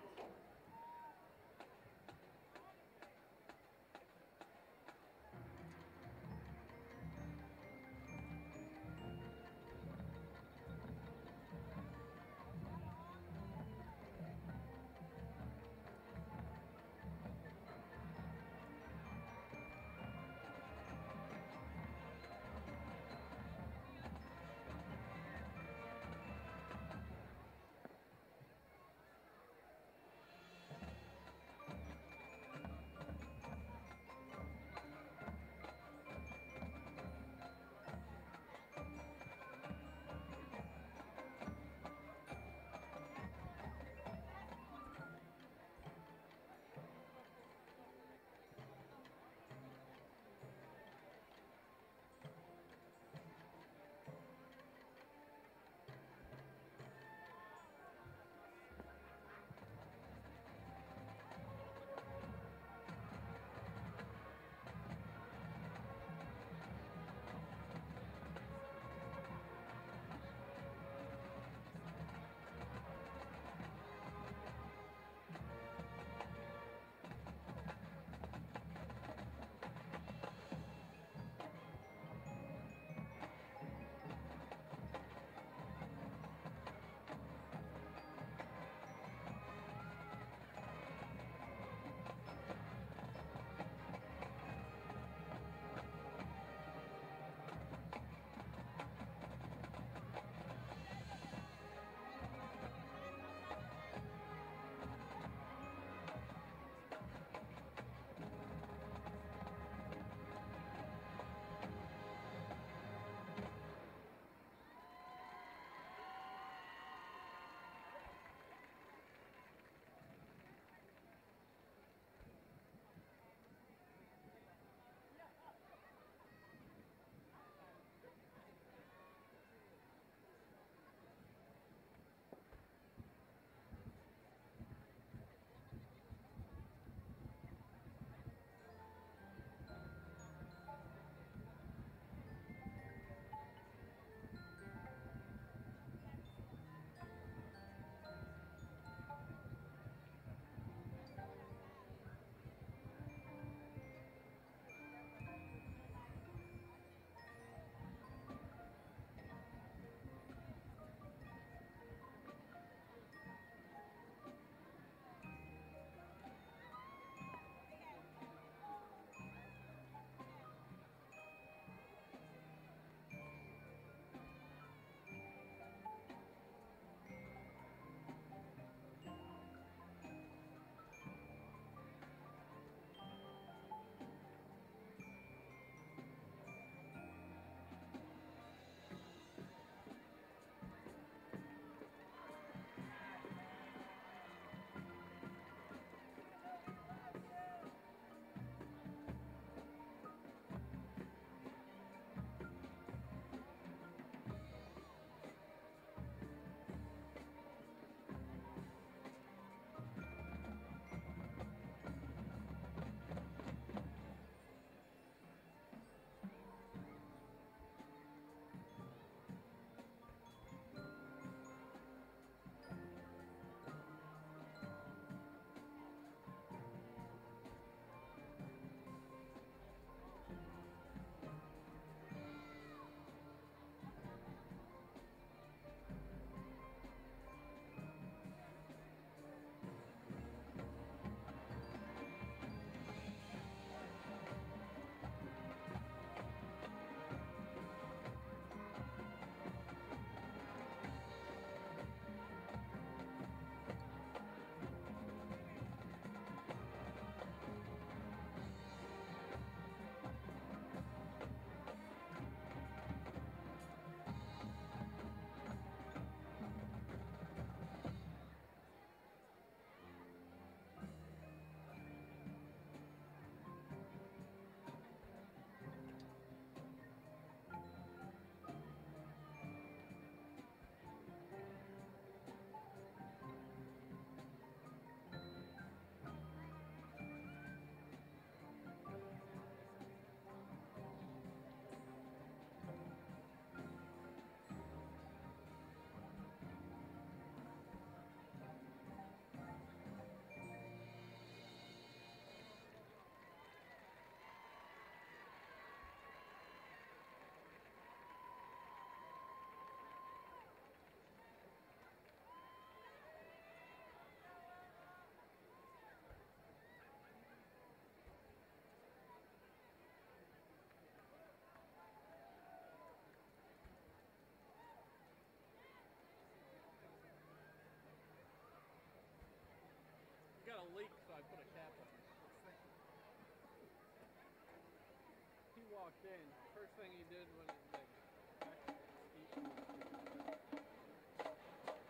walked in, first thing he did was like,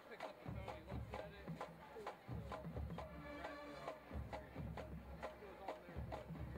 picked up the phone, he looks at it, pulls the wrapper off the screen. It was on there for like 2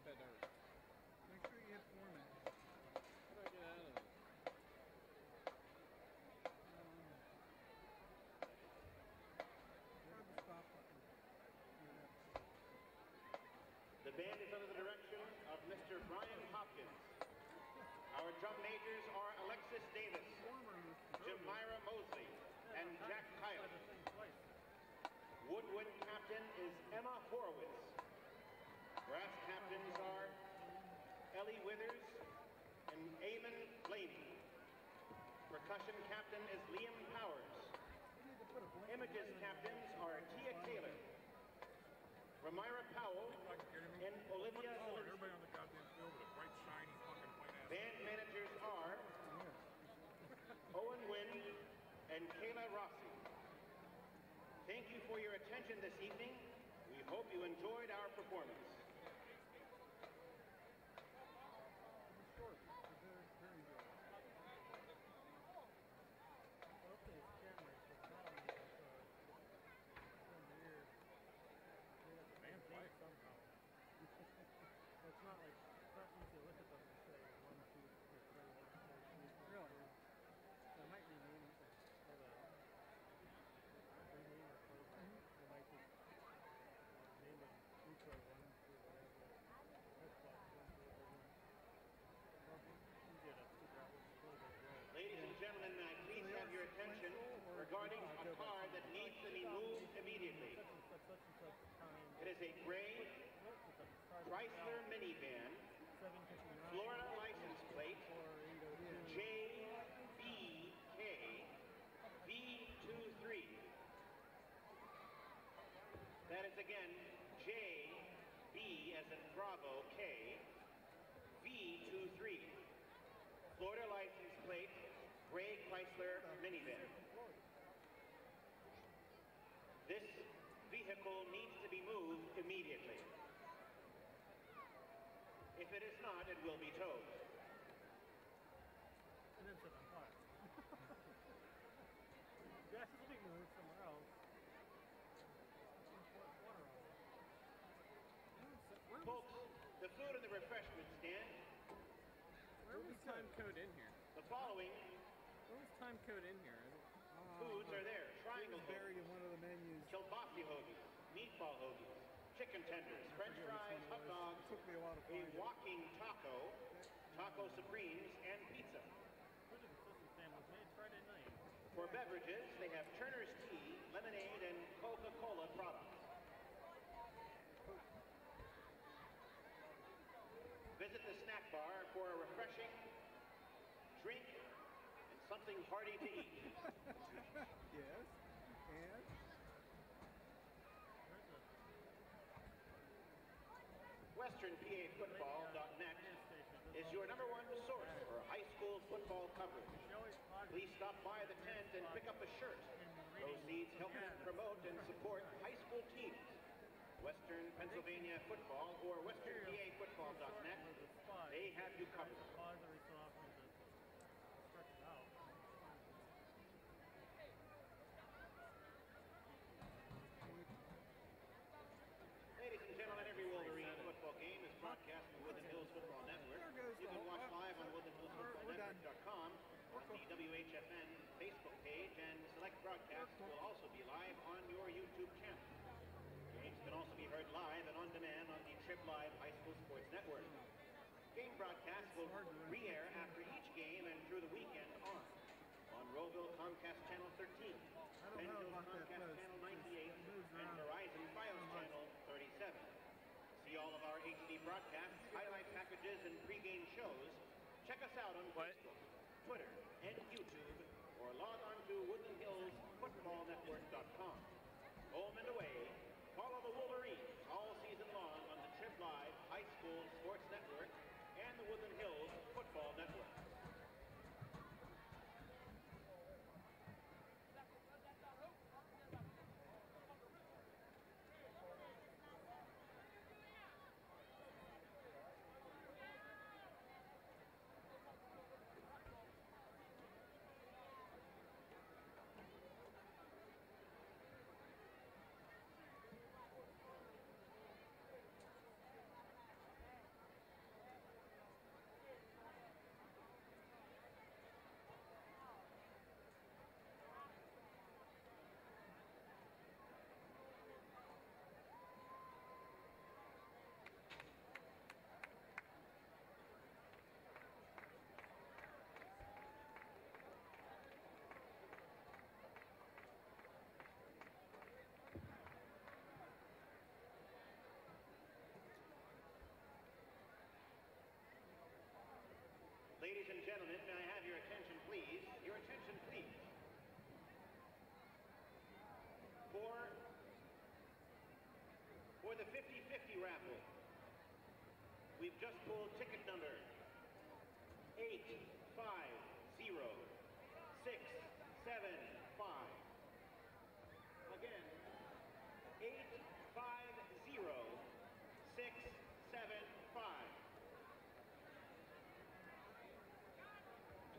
Better. Make sure you hit format. How do I get out of it? Grab the stop button. The band is under the direction of Mr. Brian Hopkins. Our drum majors are Alexis Davis, Jamira Mosley, and Jack Kyle. Woodwind captain is Emma Horowitz. Brass captains are Ellie Withers and Eamon Blaney. Percussion captain is Liam Powers. Images captains are Tia Taylor, Ramira Powell, and Olivia Zielinski. Everybody on the goddamn field with a bright, shiny, fucking white ass. Band managers are Owen Wynn and Kayla Rossi. Thank you for your attention this evening. We hope you enjoyed our performance. Somehow. It's not like, it's not easy to look at them and say 1, 2, 3, 4, 1, 2, 3, 4. Really? So it might be named for the rename or program. It might just name it Intro 1 to whatever. Xbox 1 to whatever. Easier to figure out which program it was. Ladies and gentlemen, may I please have your attention regarding a car that needs to be moved immediately. It is a gray Chrysler minivan, Florida license plate, JBK V23. That is again JB as in Bravo K V23. Florida license plate, gray Chrysler minivan. This vehicle needs to be moved immediately. If it is not, it will be towed. And then set on fire. You guys should be moved somewhere else. Folks, the food and the refreshment stand. Where was time code in here? The following Where was time code in here? foods are there. Triangle buried in one of the menus. kielbasa hoagies, meatball hoagies, chicken tenders, french fries, hot dogs, a walking taco, taco supremes, and pizza. Look at the sister sandwich made Friday night. For beverages, they have Turner's Tea, lemonade, and Coca-Cola products. Visit the snack bar for a refreshing drink and something hearty to eat. Yes, and? WesternPAFootball.net is your #1 source for high school football coverage. Please stop by the tent and pick up a shirt. Proceeds help promote and support high school teams. Western Pennsylvania Football or WesternPAFootball.net, they have you covered. Ladies and gentlemen, every Wolverine football game is broadcast on Woodland Hills Football Network. You can watch live on WoodlandHillsFootballNetwork.com, on the WHFN Facebook page, and select broadcasts will also be live on your YouTube channel. Games can also be heard live and on demand on the Trip Live High School Sports Network. Game broadcasts will re-air after each game and through the weekend on Rowville Comcast Channel 13, Penn Hills Comcast Channel 98, and Verizon Fios Channel 37. See all of our HD broadcasts, highlight packages, and pregame shows. Check us out on Facebook, Twitter, and YouTube, or log on to WoodlandHillsFootballNetwork.com. Home and away, follow the Wolverines all season long on the Trip Live High School Sports Network and the Woodland Hills Football Network. Ladies and gentlemen, may I have your attention, please? Your attention, please. For the 50-50 raffle, we've just pulled ticket number 850675. Again, 850675.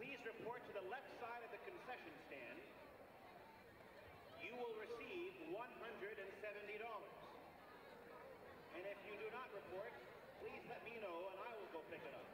Please report to the left side of the concession stand. You will receive $170. And if you do not report, please let me know and I will go pick it up.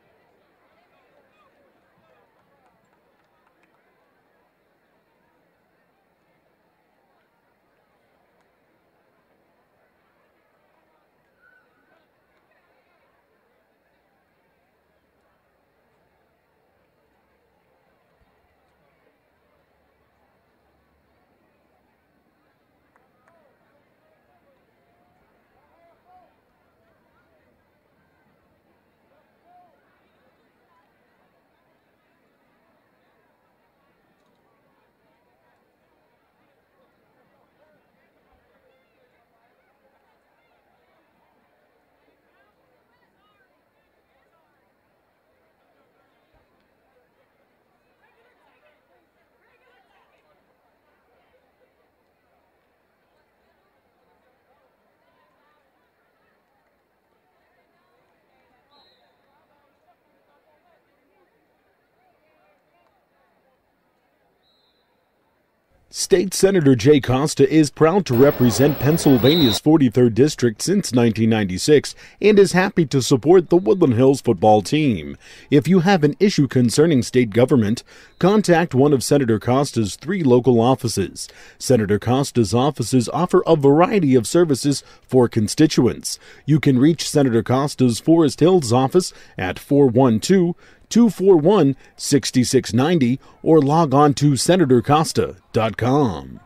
State Senator Jay Costa is proud to represent Pennsylvania's 43rd District since 1996 and is happy to support the Woodland Hills football team. If you have an issue concerning state government, contact one of Senator Costa's 3 local offices. Senator Costa's offices offer a variety of services for constituents. You can reach Senator Costa's Forest Hills office at 412-241-6690 or log on to senatorcosta.com.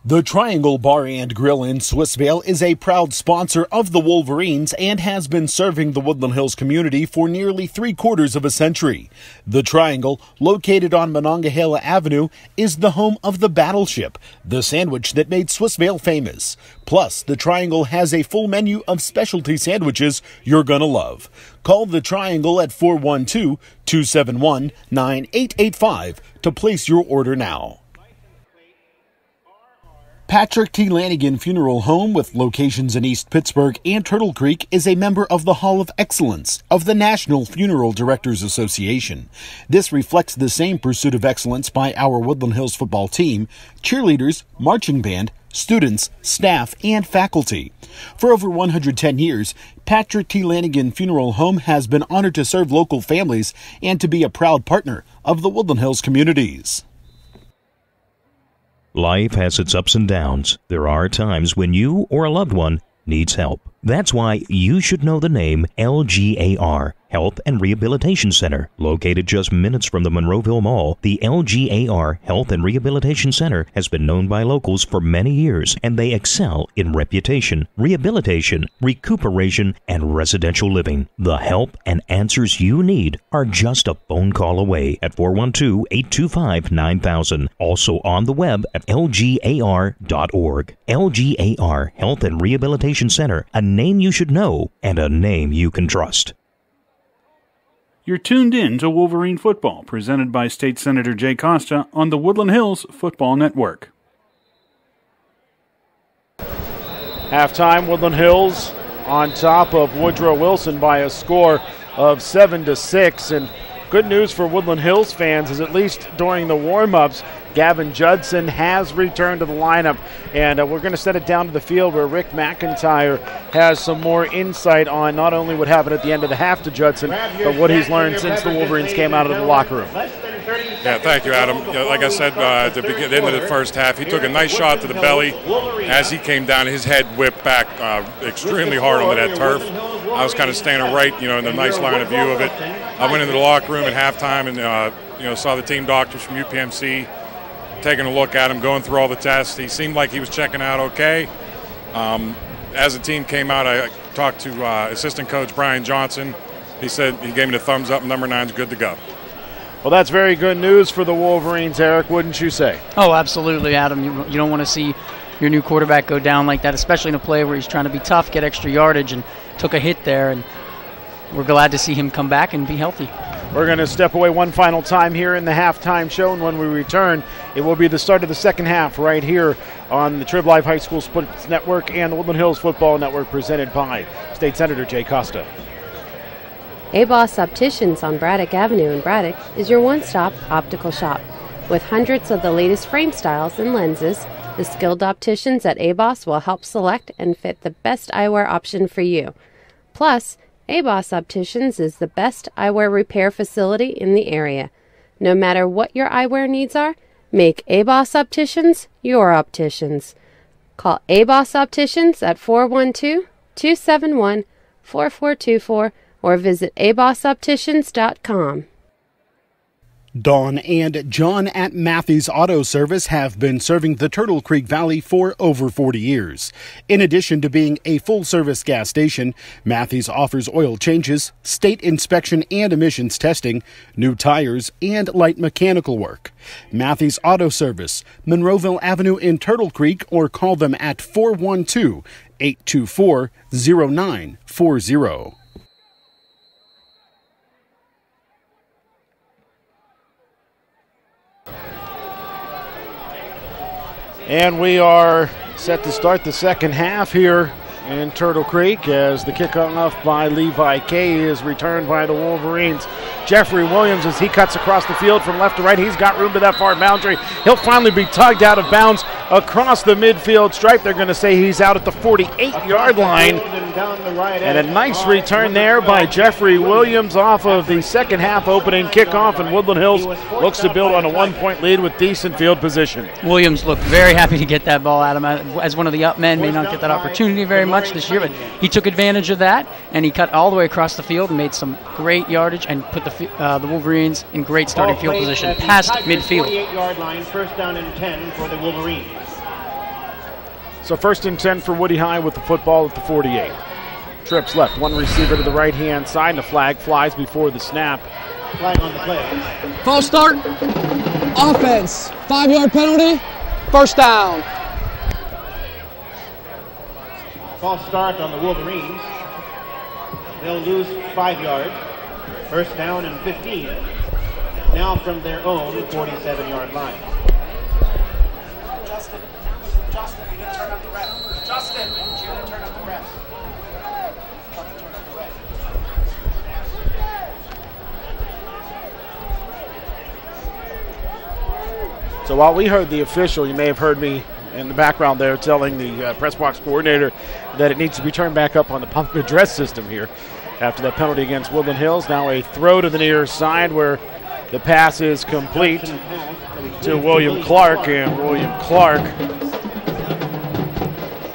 The Triangle Bar and Grill in Swissvale is a proud sponsor of the Wolverines and has been serving the Woodland Hills community for nearly 3/4 of a century. The Triangle, located on Monongahela Avenue, is the home of the Battleship, the sandwich that made Swissvale famous. Plus, the Triangle has a full menu of specialty sandwiches you're gonna love. Call the Triangle at 412-271-9885 to place your order now. Patrick T. Lanigan Funeral Home, with locations in East Pittsburgh and Turtle Creek, is a member of the Hall of Excellence of the National Funeral Directors Association. This reflects the same pursuit of excellence by our Woodland Hills football team, cheerleaders, marching band, students, staff, and faculty. For over 110 years, Patrick T. Lanigan Funeral Home has been honored to serve local families and to be a proud partner of the Woodland Hills communities. Life has its ups and downs. There are times when you or a loved one needs help. That's why you should know the name LGAR, Health and Rehabilitation Center. Located just minutes from the Monroeville Mall, the LGAR Health and Rehabilitation Center has been known by locals for many years, and they excel in reputation, rehabilitation, recuperation, and residential living. The help and answers you need are just a phone call away at 412-825-9000. Also on the web at lgar.org. LGAR Health and Rehabilitation Center, a name you should know and a name you can trust. You're tuned in to Wolverine Football, presented by State Senator Jay Costa on the Woodland Hills Football Network. Halftime, Woodland Hills on top of Woodrow Wilson by a score of 7-6. And good news for Woodland Hills fans is, at least during the warm-ups, Gavin Judson has returned to the lineup, and we're going to set it down to the field where Rick McIntyre has some more insight on not only what happened at the end of the half to Judson, but what he's learned since the Wolverines came out of the locker room. Yeah, thank you, Adam. Like I said at the end of the first half, he took a nice shot to the belly. As he came down, his head whipped back extremely hard onto that turf. I was kind of standing right, in the nice line of view of it. I went into the locker room at halftime and saw the team doctors from UPMC taking a look at him, going through all the tests. He seemed like he was checking out okay. As the team came out, I talked to assistant coach Brian Johnson. He said he gave me the thumbs up. Number 9's good to go. Well, that's very good news for the Wolverines, Eric, wouldn't you say? Oh, absolutely, Adam. You don't want to see your new quarterback go down like that, especially in a play where he's trying to be tough, get extra yardage, and took a hit there. And we're glad to see him come back and be healthy. We're going to step away one final time here in the halftime show, and when we return, it will be the start of the second half right here on the Trib Live High School Sports Network and the Woodland Hills Football Network, presented by State Senator Jay Costa. A-Boss Opticians on Braddock Avenue in Braddock is your one-stop optical shop. With hundreds of the latest frame styles and lenses, the skilled opticians at A-Boss will help select and fit the best eyewear option for you. Plus, A-Boss Opticians is the best eyewear repair facility in the area. No matter what your eyewear needs are, make A-Boss Opticians your opticians. Call A-Boss Opticians at 412-271-4424 or visit abossopticians.com. Dawn and John at Matthews Auto Service have been serving the Turtle Creek Valley for over 40 years. In addition to being a full-service gas station, Matthews offers oil changes, state inspection and emissions testing, new tires, and light mechanical work. Matthews Auto Service, Monroeville Avenue in Turtle Creek, or call them at 412-824-0940. And we are set to start the second half here in Turtle Creek as the kickoff by Levi Kay is returned by the Wolverines. Jeffrey Williams, as he cuts across the field from left to right, he's got room to that far boundary. He'll finally be tugged out of bounds across the midfield stripe. They're going to say he's out at the 48-yard line. And a nice return there by Jeffrey Williams off of the second half opening kickoff, and Woodland Hills looks to build on a 1-point lead with decent field position. Williams looked very happy to get that ball at him. As one of the up men, may not get that opportunity very much this year, but he took advantage of that, and he cut all the way across the field and made some great yardage and put the Wolverines in great starting field position past midfield. 48-yard line, first down and 10 for the Wolverines. So 1st and 10 for Woody High with the football at the 48. Trips left, one receiver to the right-hand side, and the flag flies before the snap. Flag on the play. False start. Offense. 5-yard penalty. First down. False start on the Wolverines. They'll lose 5 yards. First down and 15. Now from their own 47-yard line. Justin, you didn't turn up the ref. Justin, you didn't turn up the ref. So while we heard the official, you may have heard me in the background there telling the press box coordinator that it needs to be turned back up on the public address system here after that penalty against Woodland Hills. Now a throw to the near side where the pass is complete to William Clark, and William Clark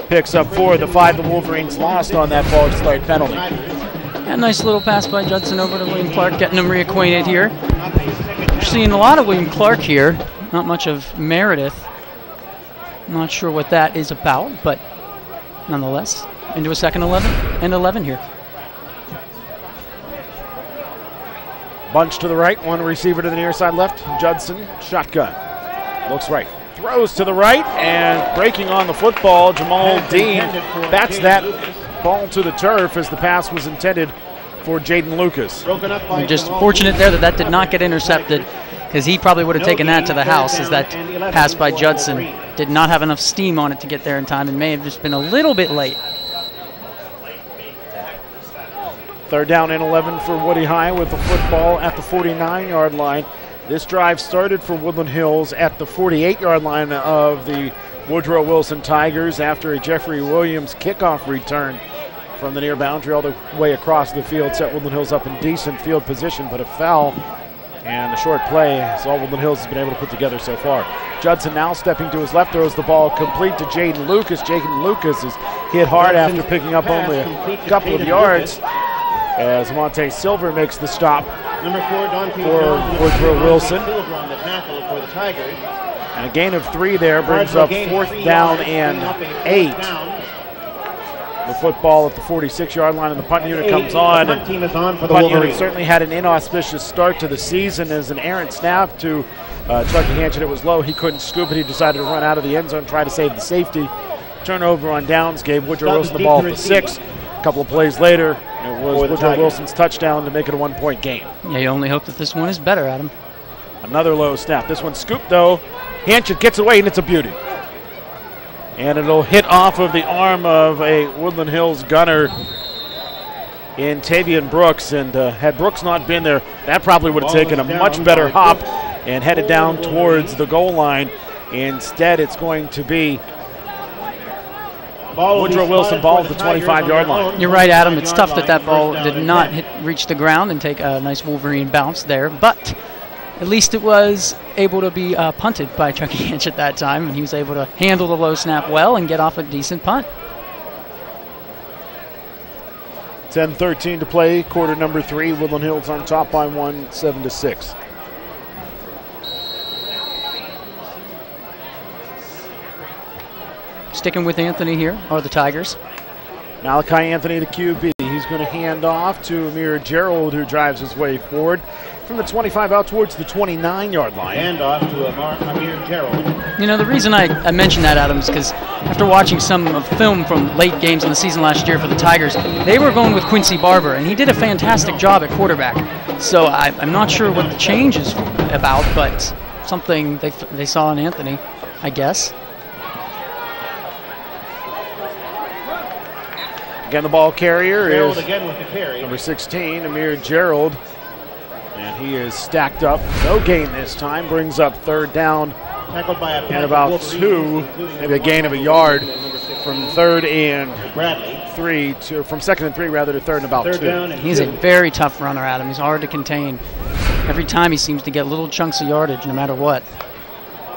picks up 4 of the 5 the Wolverines lost on that false start penalty. Yeah, nice little pass by Judson over to William Clark, getting him reacquainted here. We're seeing a lot of William Clark here, not much of Meredith. Not sure what that is about, but nonetheless, into a second 11 and 11 here. Bunch to the right, one receiver to the near side left. Judson, shotgun. Looks right. Throws to the right, and breaking on the football, Jamal Dean bats that ball to the turf as the pass was intended for Jaden Lucas. I'm just fortunate there that did not get intercepted, because he probably would have taken that to the house, as that pass by Judson did not have enough steam on it to get there in time and may have just been a little bit late. 3rd down and 11 for Woody High with the football at the 49-yard line. This drive started for Woodland Hills at the 48-yard line of the Woodrow Wilson Tigers after a Jeffrey Williams kickoff return from the near boundary all the way across the field, set Woodland Hills up in decent field position, but a foul and a short play is all Woodland Hills has been able to put together so far. Judson now stepping to his left, throws the ball complete to Jaden Lucas. Jaden Lucas is hit hard after picking up only a couple of yards as Monte Silver makes the stop for Woodrow Wilson. And a gain of 3 there brings up 4th down and 8. The football at the 46-yard line, and the punt unit comes on. The punt team is on for the punt Wolverines. unit certainly had an inauspicious start to the season as an errant snap to Chucky Hanchett. It was low. He couldn't scoop it. He decided to run out of the end zone, try to save the safety. Turnover on downs gave Woodrow Wilson the ball for 6. A couple of plays later, it was Woodrow Wilson's touchdown to make it a 1-point game. Yeah, you only hope that this one is better, Adam. Another low snap. This one scooped, though. Hanchett gets away, and it's a beauty. And it'll hit off of the arm of a Woodland Hills gunner in Tavian Brooks. And had Brooks not been there, that probably would have taken a much better hop and headed down towards the goal line. Instead, it's going to be Woodrow Wilson ball at the 25-yard line. You're right, Adam. It's tough that that ball did not reach the ground and take a nice Wolverine bounce there. But at least it was able to be punted by Chucky Hanchett that time, and he was able to handle the low snap well and get off a decent punt. 10-13 to play, quarter number 3. Woodland Hills on top by 1, 7-6. Sticking with Anthony here are the Tigers. Malachi Anthony, the QB. He's going to hand off to Amir Gerald, who drives his way forward from the 25 out towards the 29-yard line. Hand off to Amir Gerald. You know, the reason I mentioned that, Adam, is because after watching some of film from late games in the season last year for the Tigers, they were going with Quincy Barber, and he did a fantastic job at quarterback. So I'm not sure what the change is about, but something they saw in Anthony, I guess. Again, the ball carrier Gerald is again with the carry. number 16, Amir Gerald. And he is stacked up. No gain this time. Brings up 3rd down Tackled by a and about 2, maybe a gain of a yard from 3rd and 3 to from 2nd and 3 rather to 3rd and about 2. He's a very tough runner, Adam. He's hard to contain. Every time he seems to get little chunks of yardage, no matter what.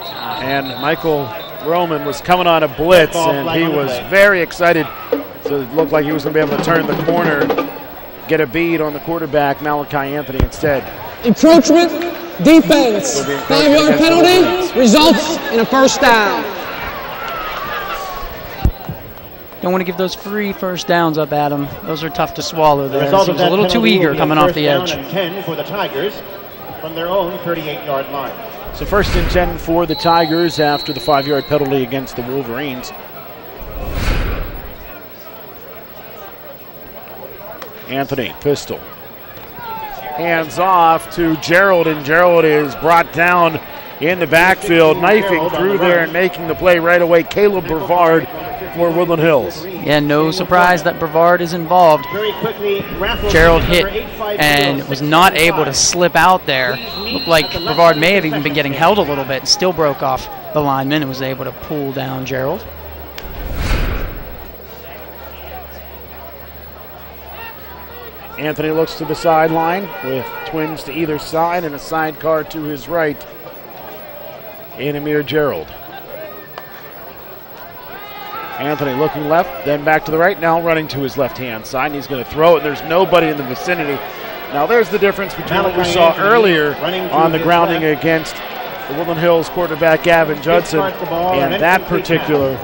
And Michael Roman was coming on a blitz, and he was very excited. So it looked like he was going to be able to turn the corner, get a bead on the quarterback, Malachi Anthony, instead. Encroachment, defense, 5-yard penalty, results in a first down. don't want to give those free first downs up at him. Those are tough to swallow The there. result He of was a that little too penalty will eager be a coming off first the down edge. and 10 for the Tigers from their own 38-yard line. So 1st and 10 for the Tigers after the 5-yard penalty against the Wolverines. Anthony, pistol. Hands off to Gerald, and Gerald is brought down in the backfield, knifing through there and making the play right away. Caleb Brevard for Woodland Hills. Yeah, no surprise that Brevard is involved. Gerald hit and was not able to slip out there. Looked like Brevard may have even been getting held a little bit and still broke off the lineman and was able to pull down Gerald. Anthony looks to the sideline with twins to either side and a sidecar to his right in Amir Gerald. Anthony looking left, then back to the right, now running to his left-hand side. And he's going to throw it, and there's nobody in the vicinity. Now there's the difference between what we saw earlier on the grounding against the Woodland Hills quarterback Gavin Judson and that particular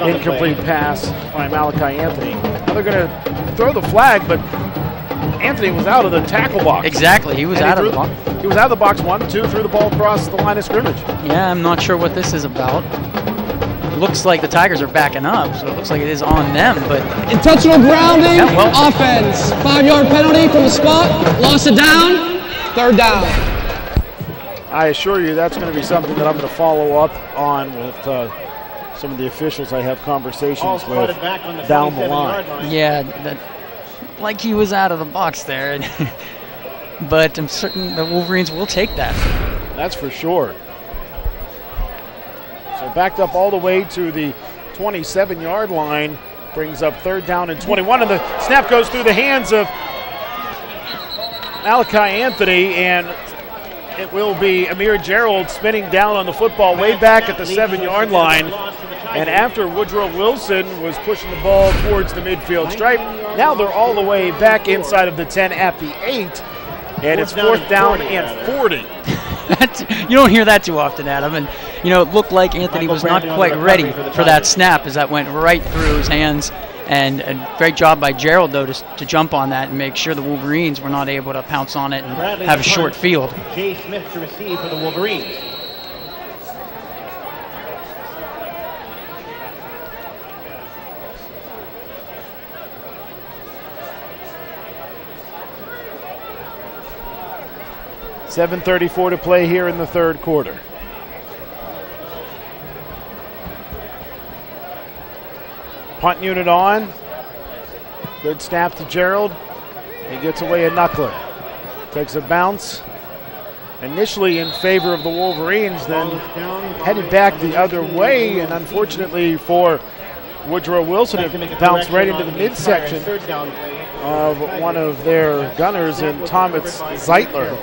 incomplete pass by Malachi Anthony. Now they're going to throw the flag, but Anthony was out of the tackle box. Exactly, he was out of the box. He was out of the box 1-2, threw the ball across the line of scrimmage. Yeah, I'm not sure what this is about. Looks like the Tigers are backing up, so it looks like it is on them, but... Intentional grounding, offense. 5-yard penalty from the spot, loss of down, 3rd down. I assure you that's going to be something that I'm going to follow up on with some of the officials I have conversations with down the line. Yeah, like he was out of the box there, but I'm certain the Wolverines will take that. That's for sure. So backed up all the way to the 27-yard line, brings up 3rd down and 21, and the snap goes through the hands of Malachi Anthony, and it will be Amir Gerald spinning down on the football way back at the 7-yard line. And after Woodrow Wilson was pushing the ball towards the midfield stripe, now they're all the way back inside of the 10 at the 8, and it's 4th down and 40. You don't hear that too often, Adam. And, you know, it looked like Anthony was not quite ready for that snap as that went right through his hands. And a great job by Gerald, though, to jump on that and make sure the Wolverines were not able to pounce on it and have a short field. Jay Smith to receive for the Wolverines. .7:34 to play here in the 3rd quarter. Punt unit on. Good snap to Gerald. He gets away a knuckler. Takes a bounce. Initially in favor of the Wolverines, then headed back the other way, and unfortunately for Woodrow Wilson, it bounced right into the midsection of one of their gunners in Thomas Zeitler.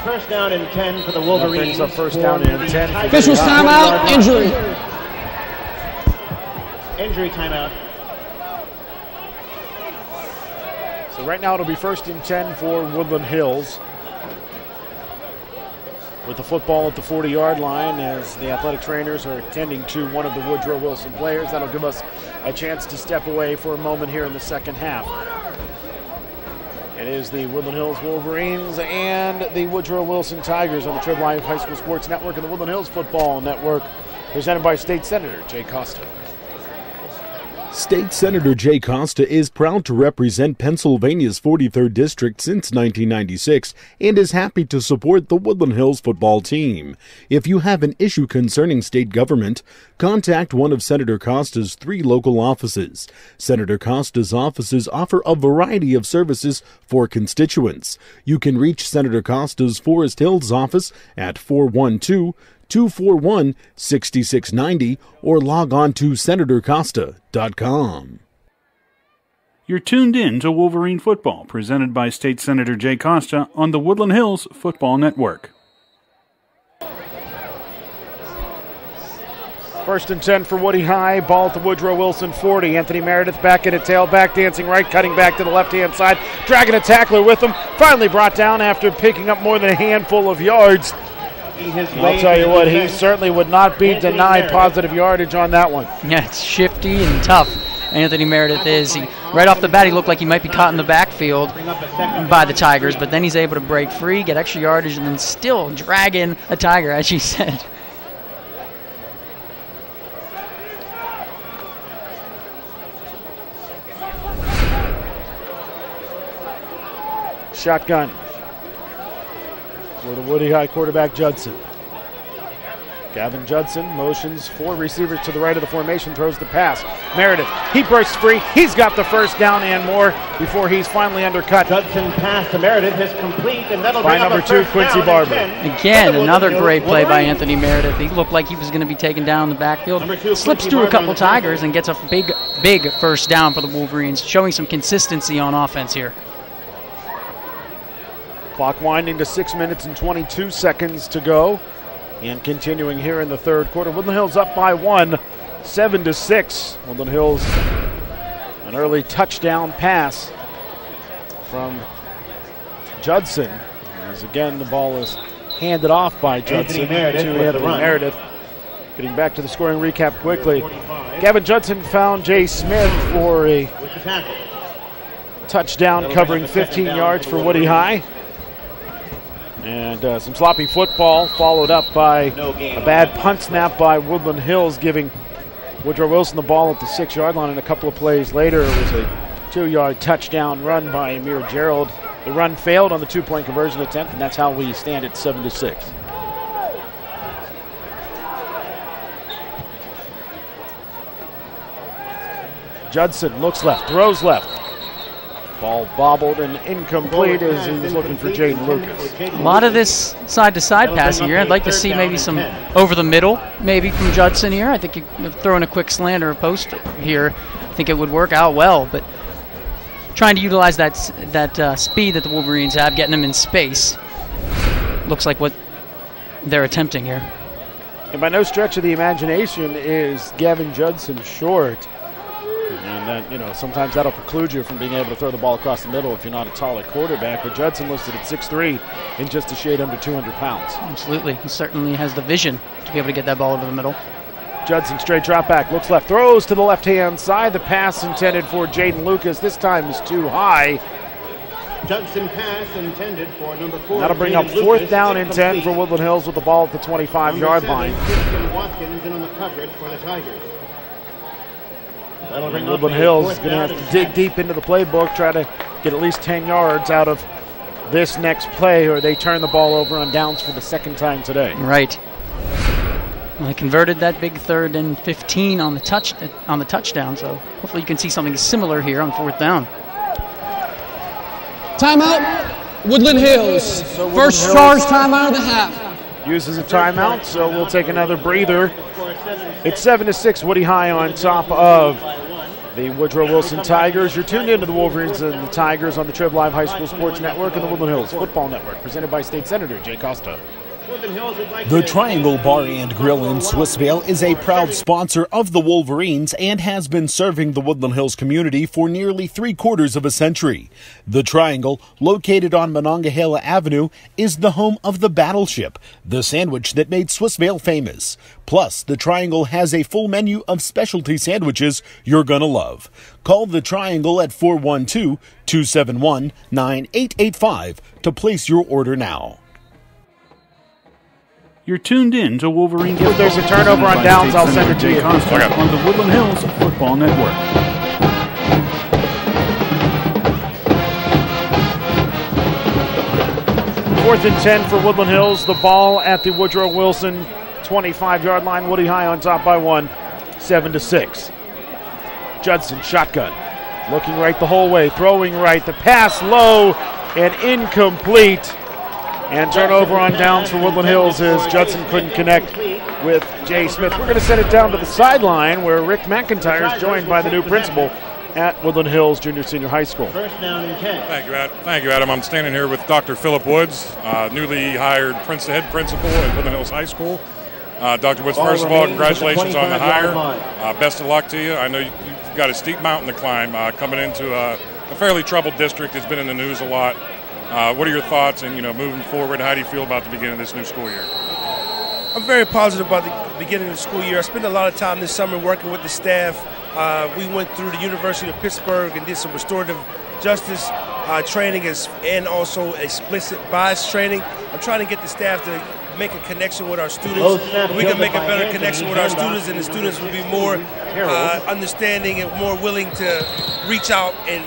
First down and 10 for the Wolverines. Up 1st down and 10. Officials timeout, injury. Injury timeout. So right now it'll be 1st and 10 for Woodland Hills. With the football at the 40-yard line as the athletic trainers are attending to one of the Woodrow Wilson players. That'll give us a chance to step away for a moment here in the 2nd half. It is the Woodland Hills Wolverines and the Woodrow Wilson Tigers on the Trib Live High School Sports Network and the Woodland Hills Football Network, presented by State Senator Jay Costa. State Senator Jay Costa is proud to represent Pennsylvania's 43rd District since 1996 and is happy to support the Woodland Hills football team. If you have an issue concerning state government, contact one of Senator Costa's 3 local offices. Senator Costa's offices offer a variety of services for constituents. You can reach Senator Costa's Forest Hills office at 412-241-6690 or log on to senatorcosta.com. You're tuned in to Wolverine Football, presented by State Senator Jay Costa on the Woodland Hills Football Network. 1st and 10 for Woody High. Ball at the Woodrow Wilson 40. Anthony Meredith back in a tailback, dancing right, cutting back to the left-hand side, dragging a tackler with him. Finally brought down after picking up more than a handful of yards. And I'll tell you what, he certainly would not be denied positive yardage on that one. Yeah, it's shifty and tough. Anthony Meredith is. Right off the bat, he looked like he might be caught in the backfield by the Tigers, but then he's able to break free, get extra yardage, and then still drag in a Tiger, as you said. Shotgun for the Woody High quarterback, Judson. Gavin Judson motions 4 receivers to the right of the formation, throws the pass. Meredith, he bursts free. He's got the first down and more before he's finally undercut. Judson pass to Meredith is complete, and that'll by bring up number a 2, first Quincy down Barber. Again, another great play by Anthony Meredith. He looked like he was going to be taken down in the backfield. Slips through a couple Tigers and gets a big first down for the Wolverines, showing some consistency on offense here. Clock winding to 6 minutes and 22 seconds to go. And continuing here in the third quarter, Woodland Hills up by 1, 7-6. Woodland Hills, an early touchdown pass from Judson. As again, the ball is handed off by Judson to Anthony Meredith. Getting back to the scoring recap quickly. Gavin Judson found Jay Smith for a touchdown covering 15 yards for Woody High. And some sloppy football followed up by a bad punt snap by Woodland Hills, giving Woodrow Wilson the ball at the 6-yard line. And a couple of plays later, it was a 2-yard touchdown run by Amir Gerald. The run failed on the 2-point conversion attempt, and that's how we stand at 7-6. Judson looks left, throws left. Ball bobbled and incomplete as he was looking for Jaden Lucas. A lot of this side-to-side passing here. I'd like to see maybe some over the middle, maybe from Judson here. I think you throw in a quick slant or a post here, I think it would work out well. But trying to utilize that speed that the Wolverines have, getting them in space, looks like what they're attempting here. And by no stretch of the imagination is Gavin Judson short. And that, you know, sometimes that'll preclude you from being able to throw the ball across the middle if you're not a taller quarterback. But Judson listed at 6'3" and just a shade under 200 pounds. Absolutely. He certainly has the vision to be able to get that ball over the middle. Judson straight drop back, looks left, throws to the left-hand side. The pass intended for Jaden Lucas. This time is too high. Judson pass intended for number 4. That'll bring up 4th down and 10 for Woodland Hills with the ball at the 25-yard line. Christian Watkins in on the coverage for the Tigers. Woodland Hills is going to have to dig deep into the playbook, try to get at least 10 yards out of this next play, or they turn the ball over on downs for the second time today. Right. Well, they converted that big 3rd and 15 on the touchdown, so hopefully you can see something similar here on 4th down. Timeout, Woodland Hills. First charge timeout of the half. Uses a timeout, so we'll take another breather. It's 7-6, Woody High on top of the Woodrow Wilson Tigers. You're tuned into the Wolverines and the Tigers on the Trib Live High School Sports Network and the Woodland Hills Football Network, presented by State Senator Jay Costa. The Triangle Bar and Grill in Swissvale is a proud sponsor of the Wolverines and has been serving the Woodland Hills community for nearly 3/4 of a century. The Triangle, located on Monongahela Avenue, is the home of the Battleship, the sandwich that made Swissvale famous. Plus, the Triangle has a full menu of specialty sandwiches you're gonna love. Call the Triangle at 412-271-9885 to place your order now. You're tuned in to Wolverine Football. If there's a turnover on downs, I'll send it to you. On the Woodland Hills Football Network. Fourth and 10 for Woodland Hills. The ball at the Woodrow Wilson 25-yard line. Woody High on top by 1, 7-6. Judson shotgun, looking right the whole way, throwing right. The pass low and incomplete. And turnover on downs for Woodland Hills as Judson couldn't connect with Jay Smith. We're going to send it down to the sideline where Rick McIntyre is joined by the new principal at Woodland Hills Junior Senior High School. First down and 10. Thank you, Adam. I'm standing here with Dr. Philip Woods, newly hired head principal at Woodland Hills High School. Dr. Woods, first of all, congratulations on the hire. Best of luck to you. I know you've got a steep mountain to climb coming into a fairly troubled district. It's been in the news a lot. What are your thoughts and, moving forward, how do you feel about the beginning of this new school year? I'm very positive about the beginning of the school year. I spent a lot of time this summer working with the staff. We went through the University of Pittsburgh and did some restorative justice training and also explicit bias training. I'm trying to get the staff to make a connection with our students. We can make a better connection with our students, and the students will be more understanding and more willing to reach out and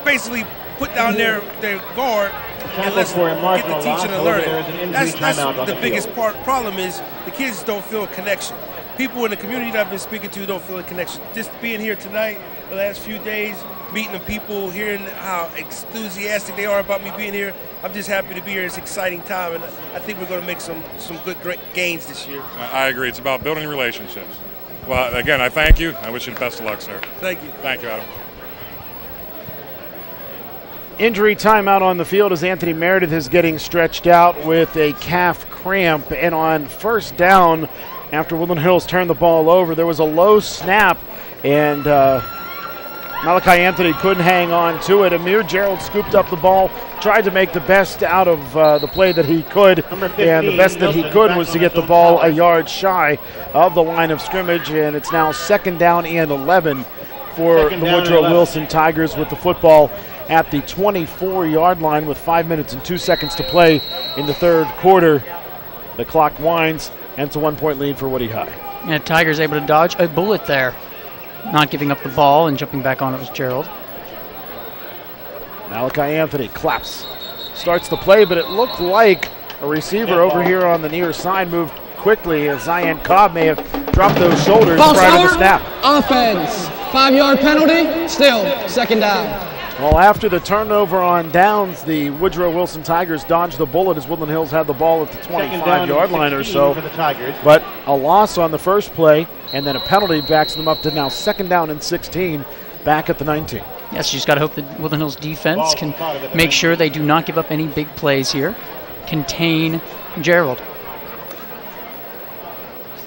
basically put down their guard and let's get the teaching and learning. That's the biggest problem is the kids don't feel a connection. People in the community that I've been speaking to don't feel a connection. Just being here tonight, the last few days, meeting the people, hearing how enthusiastic they are about me being here, I'm just happy to be here. It's an exciting time, and I think we're going to make some great gains this year. I agree. It's about building relationships. Well, again, I thank you. I wish you the best of luck, sir. Thank you. Thank you, Adam. Injury timeout on the field as Anthony Meredith is getting stretched out with a calf cramp. And on first down, after Woodland Hills turned the ball over, there was a low snap, and Malachi Anthony couldn't hang on to it. Amir Gerald scooped up the ball, tried to make the best out of the play that he could, and the best that he could was to get the ball a yard shy of the line of scrimmage, and it's now 2nd down and 11 for the Woodrow Wilson Tigers with the football at the 24-yard line with 5 minutes and 2 seconds to play in the third quarter. The clock winds, and it's a 1-point lead for Woody High. Yeah, Tigers able to dodge a bullet there. Not giving up the ball and jumping back on it was Gerald. Malachi Anthony claps. Starts the play, but it looked like a receiver over here on the near side moved quickly as Zion Cobb may have dropped those shoulders prior to the snap. Offense. 5-yard penalty. Still 2nd down. Well, after the turnover on downs, the Woodrow Wilson Tigers dodged the bullet as Woodland Hills had the ball at the 25-yard line or so. But a loss on the first play and then a penalty backs them up to now 2nd down and 16 back at the 19. Yes, you just got to hope that Woodland Hills defense can make sure they do not give up any big plays here. Contain Gerald.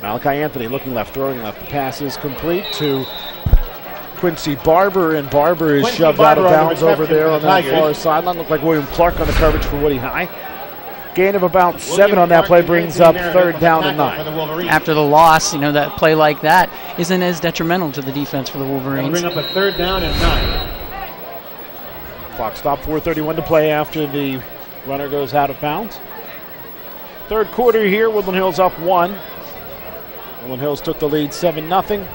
Malachi Anthony looking left, throwing left. The pass is complete to Quincy Barber, and Barber is shoved out of bounds over there on that far sideline. Looked like William Clark on the coverage for Woody High. Gain of about 7 on that play brings up 3rd down and 9. After the loss, that play like that isn't as detrimental to the defense for the Wolverines. Bring up a 3rd down and 9. Clock stop, 4:31 to play after the runner goes out of bounds. Third quarter here, Woodland Hills up 1. Woodland Hills took the lead 7-0.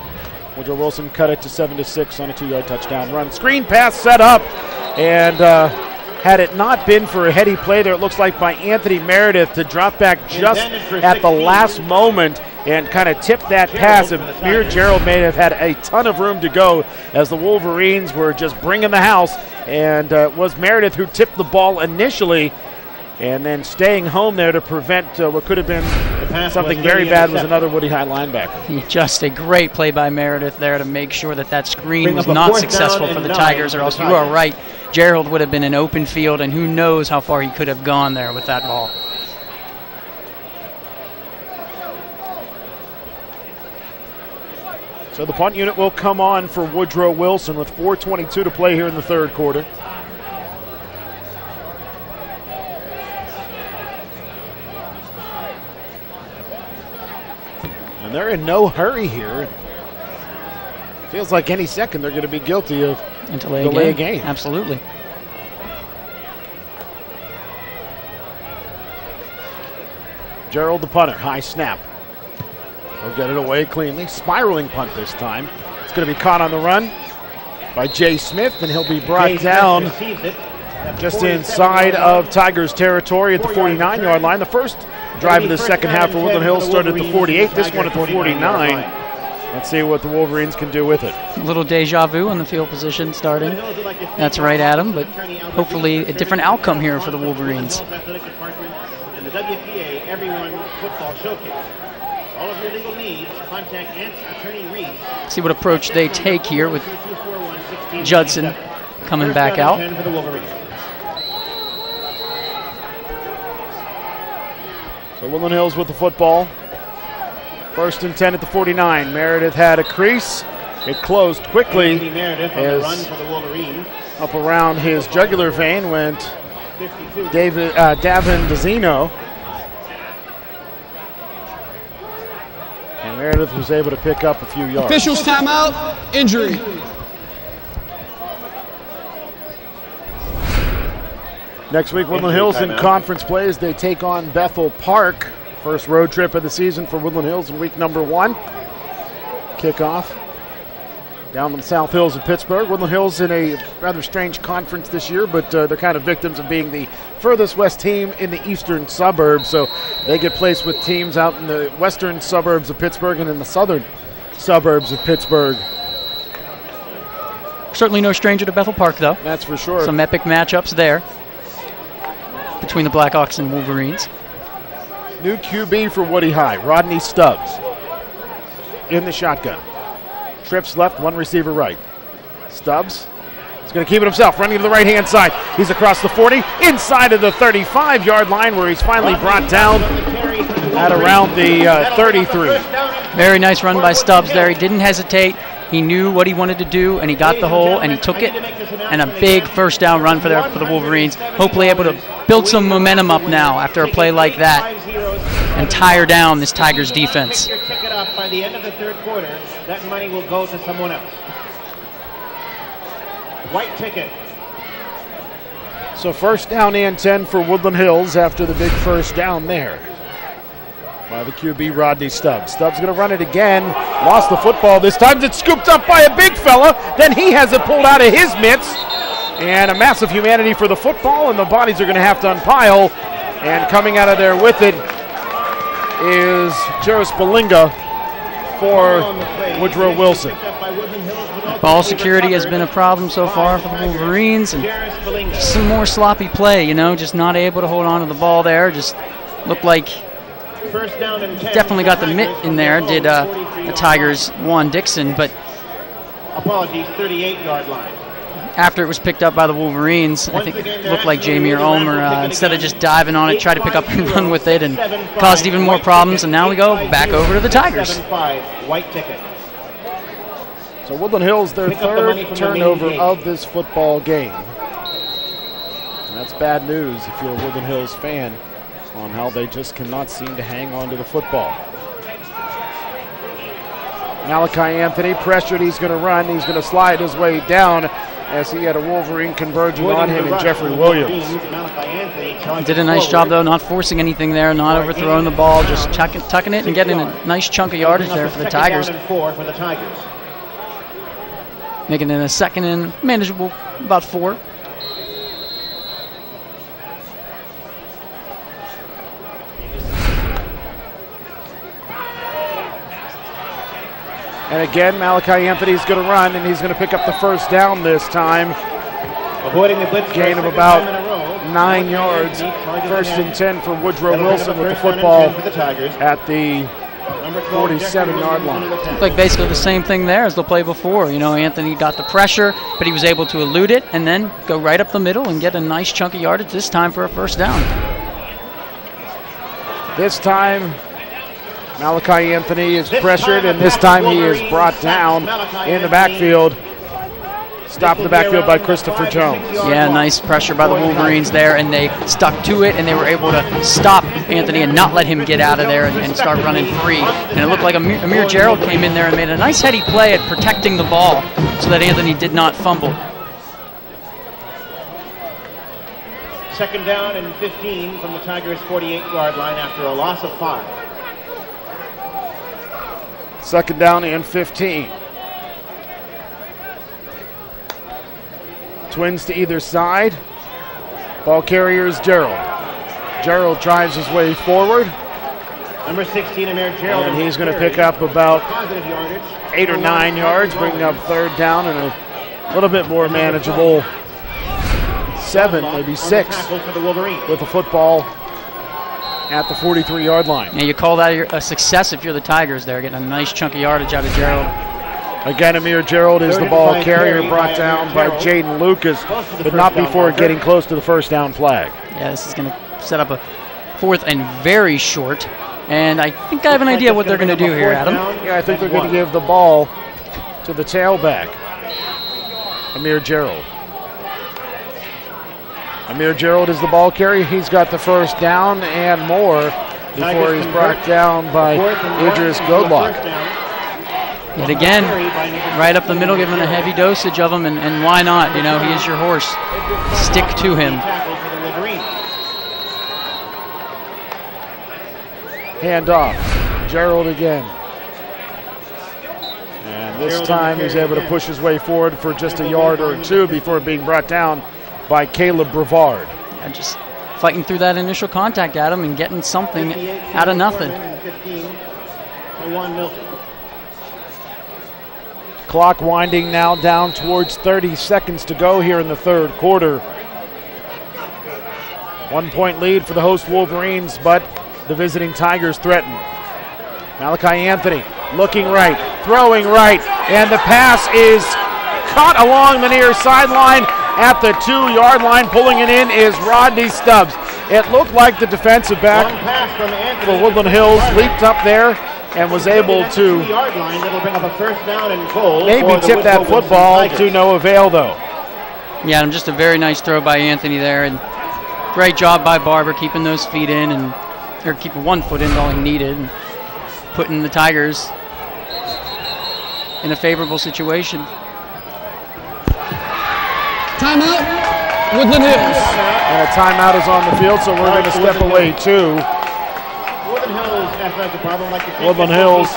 Woodrow Wilson cut it to 7-6 on a 2-yard touchdown run. Screen pass set up, and had it not been for a heady play there, it looks like by Anthony Meredith to drop back just at the last moment and kind of tip that pass. Amir Gerald may have had a ton of room to go as the Wolverines were just bringing the house, and it was Meredith who tipped the ball initially and then staying home there to prevent what could have been something very bad was another Woody High linebacker. Just a great play by Meredith there to make sure that screen was not successful for the Tigers, or else you are right, Gerald would have been in open field, and who knows how far he could have gone there with that ball. So the punt unit will come on for Woodrow Wilson with 4:22 to play here in the third quarter. And they're in no hurry here. Feels like any second they're going to be guilty of delay a game. Absolutely. Gerald the punter, high snap. He'll get it away cleanly. Spiraling punt this time. It's going to be caught on the run by Jay Smith, and he'll be brought down just inside of Tigers territory at the 49-yard line. The first drive of the second half for Woodland Hills started at the 48, this one at the 49. Let's see what the Wolverines can do with it. A little deja vu on the field position starting. That's right, Adam, but hopefully a different outcome here for the Wolverines. And the WPA Everyone Football Showcase. All of your legal needs, contact Attorney Reese. See what approach they take here with Judson coming back out. So Woodland Hills with the football. 1st and 10 at the 49. Meredith had a crease. It closed quickly as up around his jugular vein went Davin DeZino. Meredith was able to pick up a few yards. Officials timeout, injury. Next week, Woodland Hills in conference play as they take on Bethel Park. First road trip of the season for Woodland Hills in week number 1. Kickoff down in the South Hills of Pittsburgh. Woodland Hills in a rather strange conference this year, but they're kind of victims of being the furthest west team in the eastern suburbs. So they get placed with teams out in the western suburbs of Pittsburgh and in the southern suburbs of Pittsburgh. Certainly no stranger to Bethel Park, though. That's for sure. Some epic matchups there between the Blackhawks and Wolverines. New QB for Woody High, Rodney Stubbs in the shotgun. Trips left, one receiver right. Stubbs is going to keep it himself, running to the right-hand side. He's across the 40, inside of the 35-yard line where he's finally brought down at around the 33. Very nice run by Stubbs there. He didn't hesitate. He knew what he wanted to do, and he got the hole, and he took it. And a big first down run for the Wolverines. Hopefully able to build some momentum up now after a play like that and tire down this Tigers defense. Your ticket up by the end of the third quarter. That money will go to someone else. White ticket. So first down and 10 for Woodland Hills after the big first down there by the QB Rodney Stubbs. Stubbs going to run it again. Lost the football this time. It's scooped up by a big fella. Then he has it pulled out of his mitts. And a massive humanity for the football, and the bodies are going to have to unpile. And coming out of there with it is Jairus Belinga for Woodrow Wilson. Ball security has been a problem so far for the Wolverines, and just some more sloppy play, just not able to hold on to the ball there. Just looked like First down and 10. definitely got the mitt in there, did the Tigers' Juan Dixon, but Apologies, 38-yard line. after it was picked up by the Wolverines, I think it looked like Jamir Ulmer, instead of just diving on it, tried to pick up and run with it and caused even more problems, and now we go back over to the Tigers. 7-5, white ticket. So Woodland Hills, their third turnover of this football game. And that's bad news if you're a Woodland Hills fan on how they just cannot seem to hang on to the football. Malachi Anthony pressured, he's going to run, he's going to slide his way down as he had a Wolverine converging on him and Jeffrey Williams. Did a nice job, though, not forcing anything there, not overthrowing the ball, just tucking it and getting a nice chunk of yardage there for the Tigers. Making it a second and manageable, about 4. And again, Malachi Anthony's going to run, and he's going to pick up the first down this time. Avoiding the blitz. Gain of about 9 yards. First and 10 for Woodrow Wilson with the football at the 47-yard line. Looked like basically the same thing there as the play before. Anthony got the pressure, but he was able to elude it and then go right up the middle and get a nice chunk of yardage this time for a first down. This time, Malachi Anthony is pressured, and this time he is brought down in the backfield. Stopped in the backfield by Christopher Jones. Yeah, nice pressure by the Wolverines there, and they stuck to it, and they were able to stop Anthony and not let him get out of there and start running free. And it looked like Amir Gerald came in there and made a nice heady play at protecting the ball so that Anthony did not fumble. Second down and 15 from the Tigers' 48-yard line after a loss of 5. Second down and 15. Twins to either side. Ball carrier is Gerald. Gerald drives his way forward. Number 16, Amir Gerald. And he's going to pick up about 8 or 9 yards, bringing up third down and a little bit more manageable 7, maybe 6 with the football at the 43-yard line. Yeah, you call that a success if you're the Tigers there, getting a nice chunk of yardage out of Gerald. Again, Amir Gerald is the ball carrier, brought down by Jaden Lucas, but not before getting close to the first down flag. Yeah, this is going to set up a 4th and very short, and I think I have an idea what they're going to do here, Adam. Yeah, I think they're going to give the ball to the tailback, Amir Gerald. Amir Gerald is the ball carrier. He's got the first down and more before he's brought down by Idris Godlock. Yet again, right up the middle, giving a heavy dosage of him, and why not? You know, he is your horse. Stick to him. Hand off. Gerald again. And this time he's able to push his way forward for just a yard or two before being brought down by Caleb Brevard. Yeah, just fighting through that initial contact, Adam, and getting something out of nothing. Clock winding now down towards 30 seconds to go here in the third quarter. 1 point lead for the host Wolverines, but the visiting Tigers threaten. Malachi Anthony looking right, throwing right, and the pass is caught along the near sideline at the 2-yard line. Pulling it in is Rodney Stubbs. It looked like the defensive back for Woodland Hills leaped up there and was able to maybe tip that football to no avail, though. Yeah, and just a very nice throw by Anthony there, and great job by Barber keeping those feet in, or keeping 1 foot in all he needed, and putting the Tigers in a favorable situation. Timeout, Woodland Hills. And a timeout is on the field, so we're going to step away too. Woodland Hills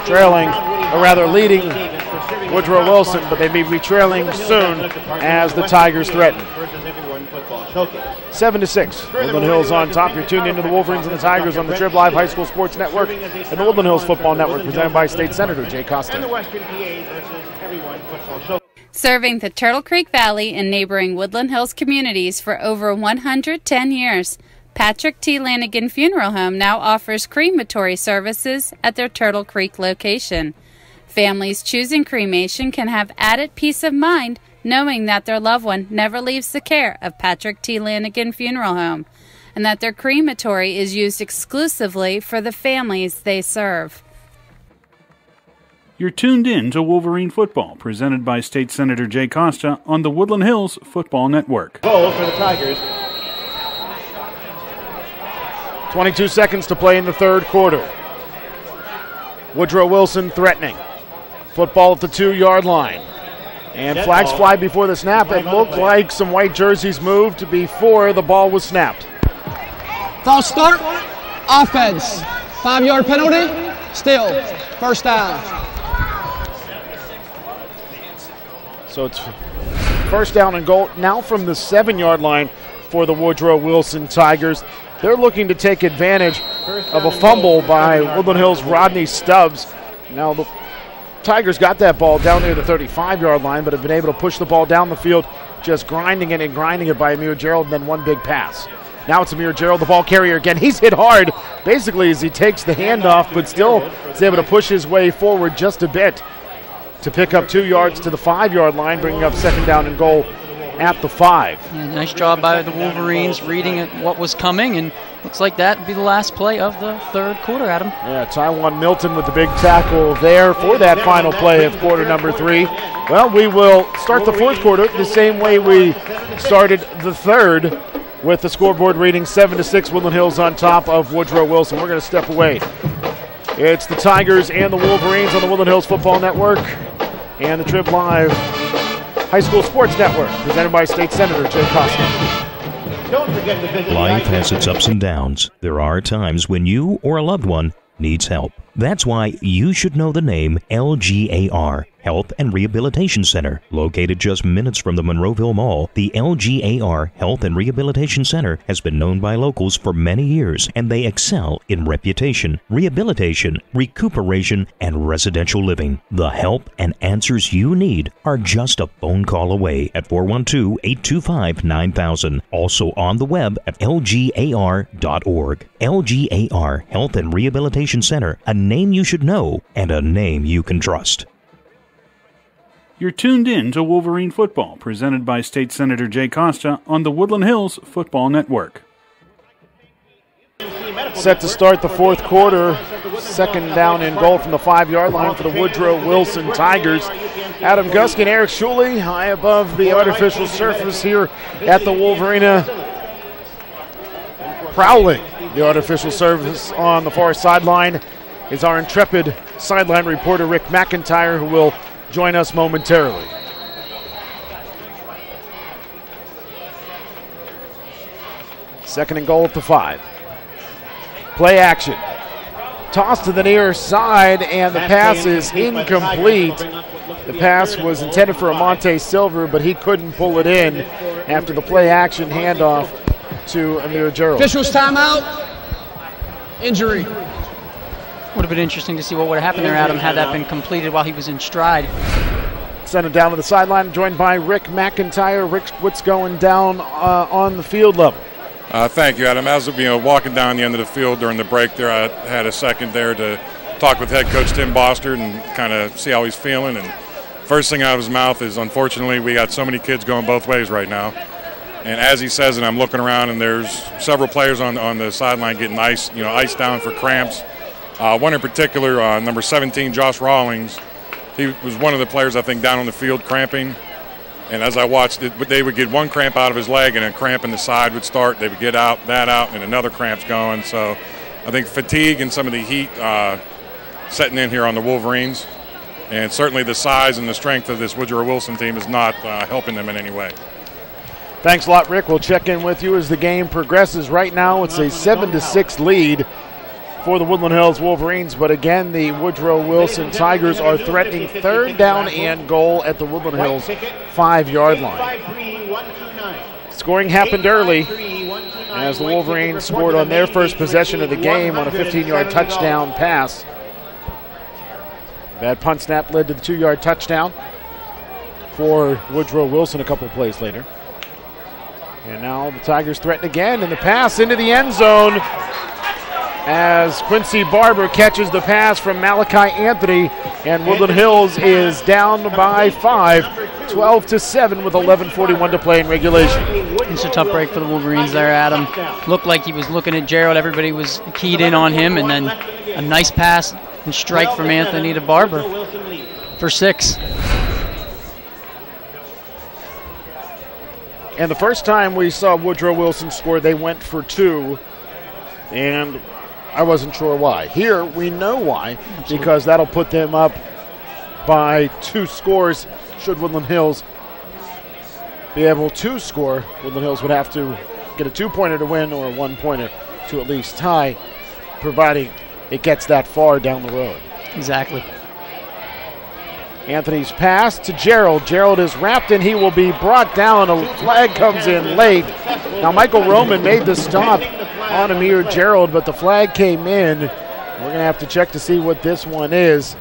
trailing, or rather leading Woodrow Wilson, but they may be trailing soon as the Tigers threaten. 7-6, Woodland Hills on top. You're tuned into the Wolverines and the Tigers on the Trib Live High School Sports Network and the Woodland Hills Football Network, presented by State Senator Jay Costa. Serving the Turtle Creek Valley and neighboring Woodland Hills communities for over 110 years, Patrick T. Lanigan Funeral Home now offers crematory services at their Turtle Creek location. Families choosing cremation can have added peace of mind knowing that their loved one never leaves the care of Patrick T. Lanigan Funeral Home, and that their crematory is used exclusively for the families they serve. You're tuned in to Wolverine Football, presented by State Senator Jay Costa on the Woodland Hills Football Network. Goal for the Tigers. 22 seconds to play in the third quarter. Woodrow Wilson threatening. Football at the 2-yard line. And flags fly before the snap. It looked like some white jerseys moved before the ball was snapped. False start, offense. 5-yard penalty, still, first down. So it's first down and goal now from the 7-yard line for the Woodrow Wilson Tigers. They're looking to take advantage of a fumble by Woodland Hills' Rodney Stubbs. Now the Tigers got that ball down near the 35-yard line, but have been able to push the ball down the field, just grinding it by Amir Gerald, and then one big pass. Now it's Amir Gerald, the ball carrier again. He's hit hard, basically, as he takes the handoff, but still is able to push his way forward just a bit to pick up 2 yards to the 5-yard line, bringing up second down and goal at the 5. Yeah, nice job by the Wolverines reading what was coming, and looks like that would be the last play of the third quarter, Adam. Yeah, Taiwan Milton with the big tackle there for that final play of quarter number 3. Well, we will start the fourth quarter the same way we started the third, with the scoreboard reading 7-6, Woodland Hills on top of Woodrow Wilson. We're going to step away. It's the Tigers and the Wolverines on the Woodland Hills Football Network and the Trib Live High School Sports Network, presented by State Senator Jay Costa. Don't forget to visit Life has its ups and downs. There are times when you or a loved one needs help. That's why you should know the name LGAR, Health and Rehabilitation Center. Located just minutes from the Monroeville Mall, the LGAR Health and Rehabilitation Center has been known by locals for many years, and they excel in reputation, rehabilitation, recuperation, and residential living. The help and answers you need are just a phone call away at 412-825-9000. Also on the web at lgar.org. LGAR Health and Rehabilitation Center, a name you should know and a name you can trust. You're tuned in to Wolverine Football, presented by State Senator Jay Costa on the Woodland Hills Football Network. Set to start the fourth quarter. Second down and goal from the 5-yard line for the Woodrow Wilson Tigers. Adam Gusk and Eric Schuley high above the artificial surface here at the Wolverina prowling the artificial surface on the far sideline is our intrepid sideline reporter Rick McIntyre, who will join us momentarily. Second and goal at the 5. Play action. Toss to the near side, and the pass is incomplete. The pass was intended for Amonte Silver, but he couldn't pull it in after the play action handoff to Amir Gerald. Officials timeout. Injury. Would have been interesting to see what would have happened there, Adam, had that been completed while he was in stride. Send him down to the sideline, joined by Rick McIntyre. Rick, what's going down on the field level? Thank you, Adam. As walking down the end of the field during the break there, I had a second there to talk with head coach Tim Bostard and kind of see how he's feeling. And first thing out of his mouth is, unfortunately, we got so many kids going both ways right now. And as he says, and I'm looking around, and there's several players on the sideline getting iced down for cramps. One in particular, number 17, Josh Rawlings. He was one of the players, I think, down on the field cramping. And as I watched it, they would get one cramp out of his leg, and a cramp in the side would start. They would get that out, and another cramp's going. So I think fatigue and some of the heat setting in here on the Wolverines. And certainly the size and the strength of this Woodrow Wilson team is not helping them in any way. Thanks a lot, Rick. We'll check in with you as the game progresses. Right now it's a 7-6 lead for the Woodland Hills Wolverines, but again, the Woodrow Wilson Tigers are threatening third down and goal at the Woodland Hills 5-yard line. Scoring happened early as the Wolverines scored on their first possession of the game on a 15-yard touchdown pass. Bad punt snap led to the 2-yard touchdown for Woodrow Wilson a couple plays later. And now the Tigers threaten again, and the pass into the end zone as Quincy Barber catches the pass from Malachi Anthony, and Woodland Hills is down by 5, 12-7 with 11:41 to play in regulation. It's a tough break for the Wolverines there, Adam. Looked like he was looking at Gerald. Everybody was keyed in on him, and then a nice pass and strike from Anthony to Barber for 6. And the first time we saw Woodrow Wilson score, they went for 2, and I wasn't sure why. Here, we know why, because that'll put them up by 2 scores. Should Woodland Hills be able to score, Woodland Hills would have to get a 2-pointer to win or a 1-pointer to at least tie, providing it gets that far down the road. Exactly. Anthony's pass to Gerald. Gerald is wrapped and he will be brought down. A flag comes in late. Now Michael Roman made the stop on Amir Gerald, but the flag came in. We're going to have to check to see what this one is.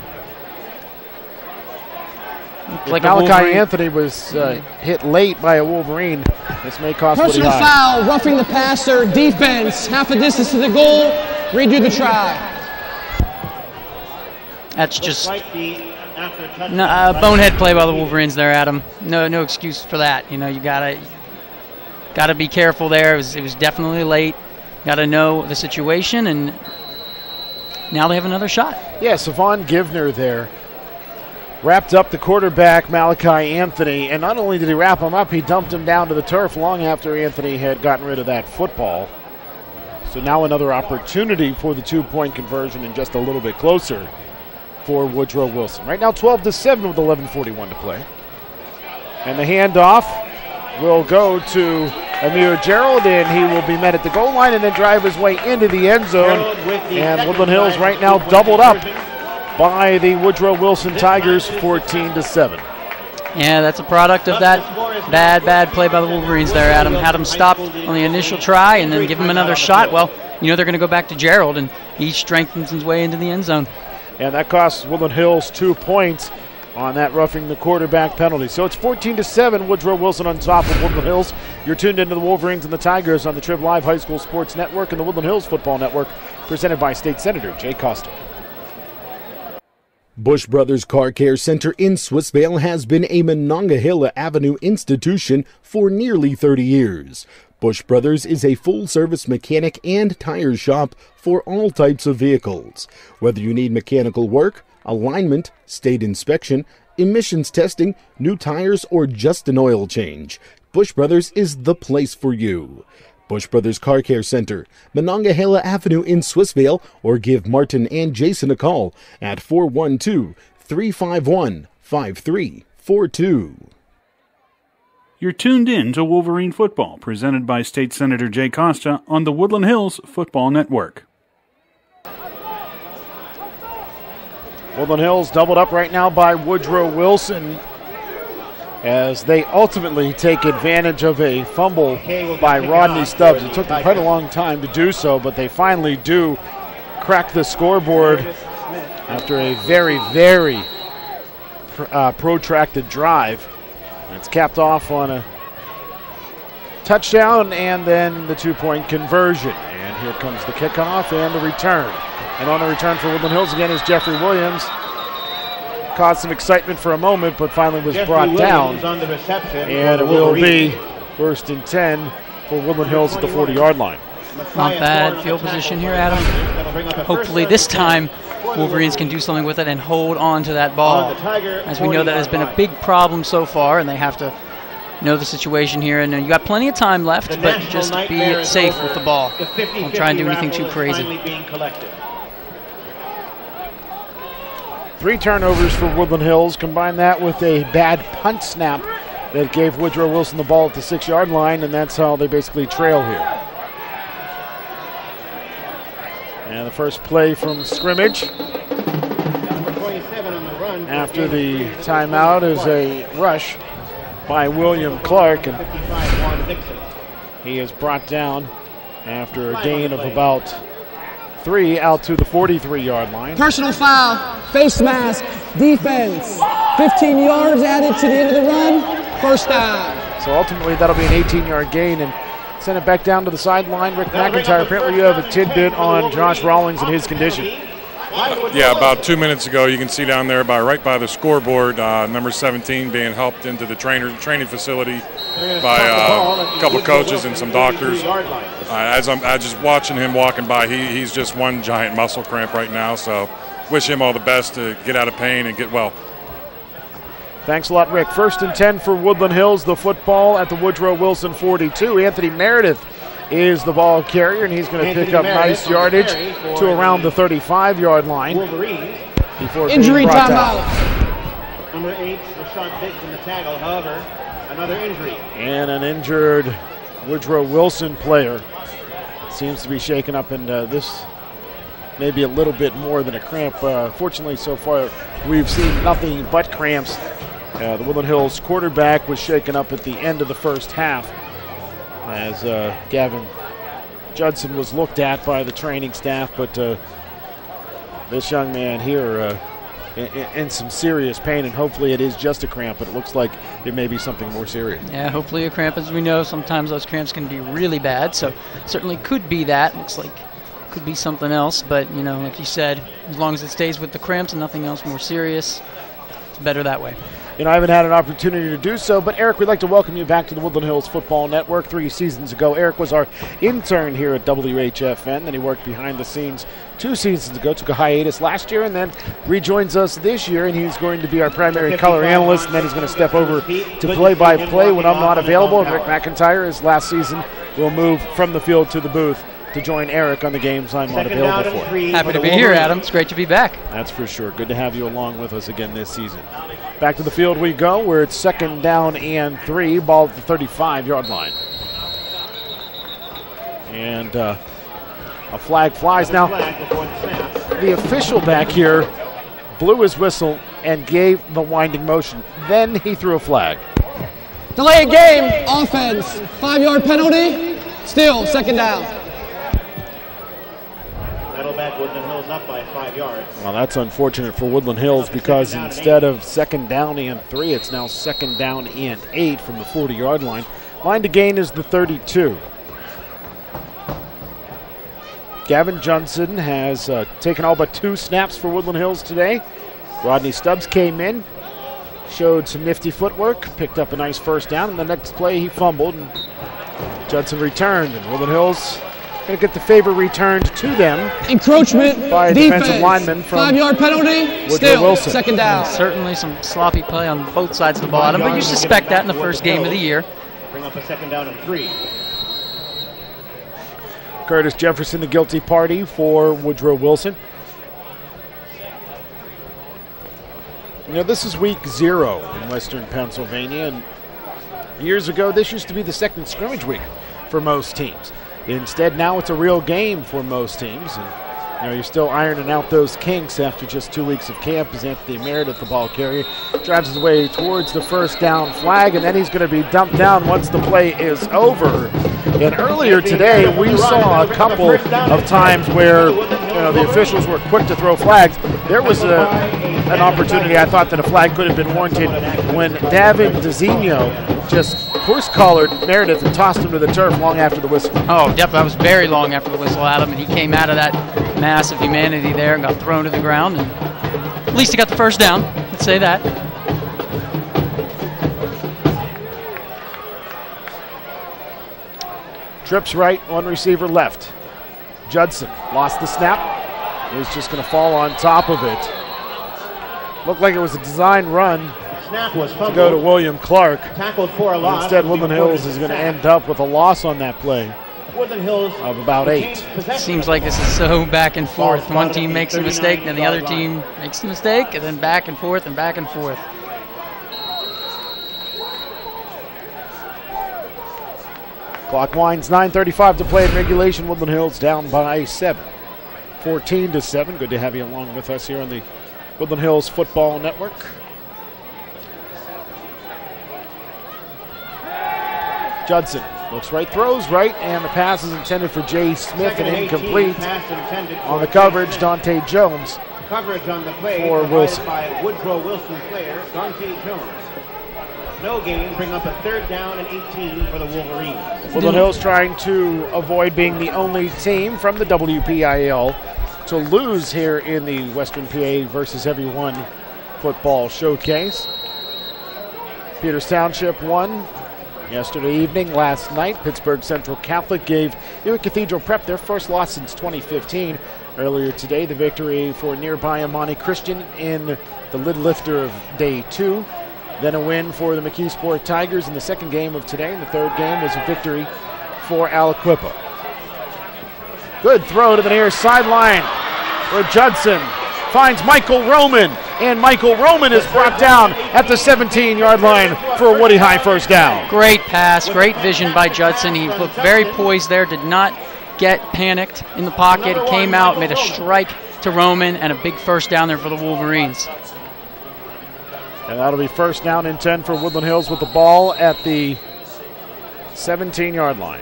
Like Malachi Anthony was hit late by a Wolverine. This may cost Woody Personal High. foul, roughing the passer, defense, half a distance to the goal, redo the try. That's just a bonehead play by the Wolverines there, Adam. No excuse for that. You gotta be careful there. It was definitely late. Got to know the situation, and now they have another shot. Yeah, Savon Givner there wrapped up the quarterback, Malachi Anthony, and not only did he wrap him up, he dumped him down to the turf long after Anthony had gotten rid of that football. So now another opportunity for the 2-point conversion and just a little bit closer for Woodrow Wilson. Right now 12-7 with 11:41 to play. And the handoff will go to Amir Gerald, and he will be met at the goal line and then drive his way into the end zone. And Woodland Hills right now doubled up by the Woodrow Wilson Tigers, 14-7. Yeah, that's a product of that bad play by the Wolverines there, Adam. Had him stopped on the initial try and then give him another shot. Well, they're going to go back to Gerald, and he strengthens his way into the end zone. And that costs Woodland Hills 2 points on that roughing the quarterback penalty. So it's 14-7, Woodrow Wilson on top of Woodland Hills. You're tuned into the Wolverines and the Tigers on the Trib Live High School Sports Network and the Woodland Hills Football Network, presented by State Senator Jay Costa. Bush Brothers Car Care Center in Swissvale has been a Monongahela Avenue institution for nearly 30 years. Bush Brothers is a full-service mechanic and tire shop for all types of vehicles. Whether you need mechanical work, alignment, state inspection, emissions testing, new tires, or just an oil change, Bush Brothers is the place for you. Bush Brothers Car Care Center, Monongahela Avenue in Swissvale, or give Martin and Jason a call at 412-351-5342. You're tuned in to Wolverine Football, presented by State Senator Jay Costa on the Woodland Hills Football Network. Woodland Hills doubled up right now by Woodrow Wilson as they ultimately take advantage of a fumble by Rodney Stubbs. It took them quite a long time to do so, but they finally do crack the scoreboard after a very, very protracted drive. It's capped off on a touchdown and then the two-point conversion. And here comes the kickoff and the return. And on the return for Woodland Hills again is Jeffrey Williams. Caused some excitement for a moment, but finally was brought down. On the reception and it will be 1st and 10 for Woodland Hills at the 40-yard line. Not bad field position here, Adam. Hopefully this time Wolverines can do something with it and hold on to that ball. As we know, that has been a big problem so far, and they have to know the situation here. And you got plenty of time left, but just be safe with the ball. Don't try and do anything too crazy. 3 turnovers for Woodland Hills. Combine that with a bad punt snap that gave Woodrow Wilson the ball at the 6-yard line, and that's how they basically trail here. And the first play from scrimmage after the timeout is a rush by William Clark, and he is brought down after a gain of about 3 out to the 43-yard line. Personal foul, face mask, defense. 15 yards added to the end of the run, first down. So ultimately that'll be an 18-yard gain, and send it back down to the sideline. Rick McIntyre, apparently you have a tidbit on Josh Rawlings and his condition. Yeah, about 2 minutes ago, you can see down there right by the scoreboard, number 17 being helped into the training facility by a couple coaches and some doctors. As I'm just watching him walking by, he's just one giant muscle cramp right now, so wish him all the best to get out of pain and get well. Thanks a lot, Rick. 1st and 10 for Woodland Hills. The football at the Woodrow Wilson 42. Anthony Meredith is the ball carrier, and he's going to pick up nice yardage to around the 35-yard line. Before injury timeout. Number 8, Rashad Biggs in the tackle, however, another injury. And an injured Woodrow Wilson player seems to be shaken up, and this may be a little bit more than a cramp. Fortunately, so far, we've seen nothing but cramps. The Woodland Hills quarterback was shaken up at the end of the first half as Gavin Judson was looked at by the training staff, but this young man here in some serious pain, and hopefully it is just a cramp, but it looks like it may be something more serious. Yeah, hopefully a cramp. As we know, sometimes those cramps can be really bad, so certainly could be that. Looks like could be something else, but you know, like you said, as long as it stays with the cramps and nothing else more serious, it's better that way. You know, I haven't had an opportunity to do so, but Eric, we'd like to welcome you back to the Woodland Hills Football Network. 3 seasons ago, Eric was our intern here at WHFN. Then he worked behind the scenes 2 seasons ago, took a hiatus last year, and then rejoins us this year, and he's going to be our primary color analyst, and then he's going to step over to play-by-play when I'm not available. And Rick McIntyre, as last season, will move from the field to the booth to join Eric on the games I'm not available for. Happy to be here, Adam. It's great to be back. That's for sure. Good to have you along with us again this season. Back to the field we go, where it's 2nd down and 3, ball at the 35-yard line. And a flag flies. Now, the official back here blew his whistle and gave the winding motion. Then he threw a flag. Delay a game, offense, 5-yard penalty, still 2nd down. That'll back Woodland Hills up by 5 yards. Well, that's unfortunate for Woodland Hills because instead of 2nd down and 3, it's now 2nd down and 8 from the 40-yard line. Line to gain is the 32. Gavin Johnson has taken all but 2 snaps for Woodland Hills today. Rodney Stubbs came in, showed some nifty footwork, picked up a nice first down, and the next play he fumbled, and Judson returned, and Woodland Hills going to get the favor returned to them. Encroachment by a defense. Defensive lineman from 5-yard penalty, Woodrow still Wilson. 2nd down. And certainly some sloppy play on both sides of the ball, but you suspect that in the first game of the year. Bring up a 2nd down and 3. Curtis Jefferson, the guilty party for Woodrow Wilson. You know, this is week 0 in Western Pennsylvania, and years ago, this used to be the second scrimmage week for most teams. Instead, now it's a real game for most teams, and you know, you're still ironing out those kinks after just 2 weeks of camp as Anthony Meredith, the ball carrier, drives his way towards the first down flag, and then he's going to be dumped down once the play is over. And earlier today, we saw a couple of times where the officials were quick to throw flags. There was an opportunity I thought that a flag could have been warranted when Davin DeZinho just horse-collared Meredith and tossed him to the turf long after the whistle. Oh, definitely. That was very long after the whistle, Adam, and he came out of that mass of humanity there and got thrown to the ground. And at least he got the first down. Let's say that. Trips right, one receiver left. Judson lost the snap. He was just going to fall on top of it. Looked like it was a design run Snap was fumbled. to go to William Clark. Tackled for a loss. Instead, Woodland Hills is going to end up with a loss on that play Woodland Hills of about 8. Seems like this is so back and forth. One team makes a mistake, then the other team makes a mistake, and then back and forth and back and forth. Clock winds, 9:35 to play in regulation. Woodland Hills down by 7. 14-7. Good to have you along with us here on the Woodland Hills Football Network. Judson looks right, throws right, and the pass is intended for Jay Smith and incomplete. On the coverage, Dante Jones. Coverage on the play for provided Wilson. by Woodrow Wilson player Dante Jones. No gain, bring up a 3rd down and 18 for the Wolverines. Woodland Hills trying to avoid being the only team from the WPIAL to lose here in the Western PA versus Everyone Football Showcase. Peters Township won yesterday evening. Last night, Pittsburgh Central Catholic gave Ewick Cathedral Prep their first loss since 2015. Earlier today, the victory for nearby Amani Christian in the lid lifter of day 2. Then a win for the McKeesport Tigers in the second game of today. And the third game was a victory for Aliquippa. Good throw to the near sideline where Judson finds Michael Roman. And Michael Roman is brought down at the 17-yard line for a Woody High first down. Great pass, great vision by Judson. He looked very poised there, did not get panicked in the pocket. He came out, made a strike to Roman, and a big first down there for the Wolverines. And that'll be first down and 10 for Woodland Hills with the ball at the 17-yard line.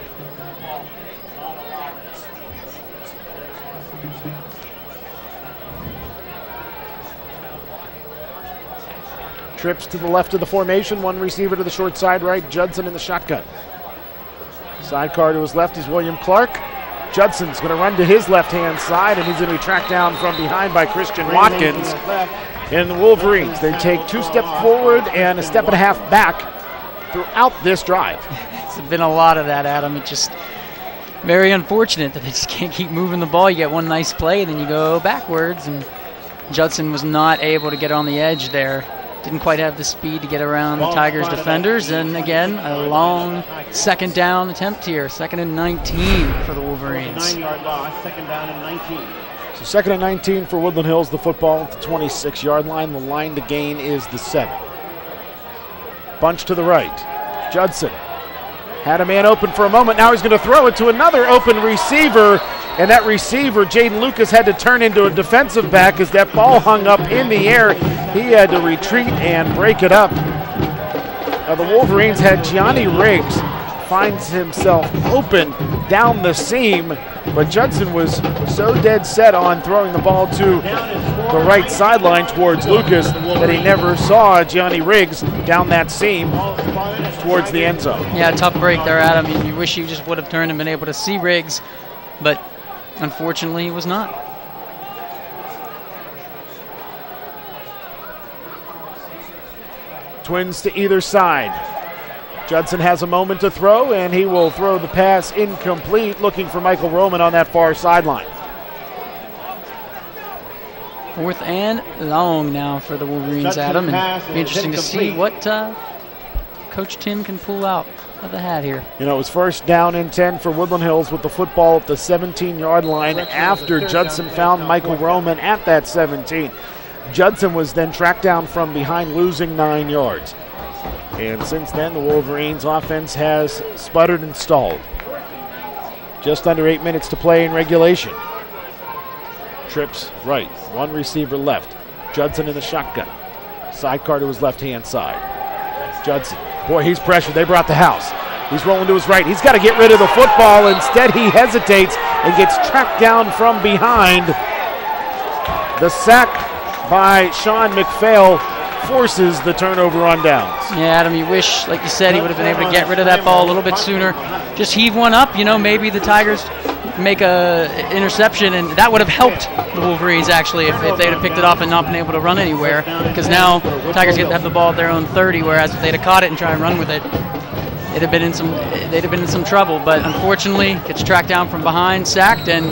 Trips to the left of the formation, one receiver to the short side right, Judson in the shotgun. Sidecar to his left is William Clark. Judson's going to run to his left-hand side, and he's going to be tracked down from behind by Christian Watkins. And the Wolverines, they take 2 steps forward and a step and a half back throughout this drive. It's been a lot of that, Adam. It's just very unfortunate that they just can't keep moving the ball. You get one nice play, and then you go backwards, and Judson was not able to get on the edge there. Didn't quite have the speed to get around the Tigers defenders. And again, a long second down attempt here. 2nd and 19 for the Wolverines. 9-yard loss, 2nd down and 19. So 2nd and 19 for Woodland Hills, the football at the 26-yard line. The line to gain is the 7. Bunch to the right. Judson had a man open for a moment. Now he's going to throw it to another open receiver. And that receiver, Jaden Lucas, had to turn into a defensive back as that ball hung up in the air. He had to retreat and break it up. Now the Wolverines had Gianni Riggs finds himself open down the seam, but Judson was so dead set on throwing the ball to the right sideline towards Lucas that he never saw Gianni Riggs down that seam towards the end zone. Yeah, tough break there, Adam. You wish you just would have turned and been able to see Riggs, but unfortunately he was not. Twins to either side. Judson has a moment to throw, and he will throw the pass incomplete, looking for Michael Roman on that far sideline. 4th and long now for the Wolverines, Adam. And it'll be interesting to see what Coach Tim can pull out of the hat here. You know, it was first down and 10 for Woodland Hills with the football at the 17-yard line after Judson found Michael Roman at that 17. Judson was then tracked down from behind, losing 9 yards. And since then, the Wolverines' offense has sputtered and stalled. Just under 8 minutes to play in regulation. Trips right, one receiver left. Judson in the shotgun. Sidecar to his left-hand side. Judson, boy, he's pressured. They brought the house. He's rolling to his right. He's got to get rid of the football. Instead, he hesitates and gets tracked down from behind. The sack by Sean McPhail forces the turnover on downs. Yeah, Adam, you wish, like you said, he would have been able to get rid of that ball a little bit sooner. Just heave one up, you know, maybe the Tigers make a interception, and that would have helped the Wolverines, actually, if they'd have picked it up and not been able to run anywhere, because now Tigers get to have the ball at their own 30, whereas if they'd have caught it and tried and run with it, they'd have been in some trouble. But unfortunately, gets tracked down from behind, sacked, and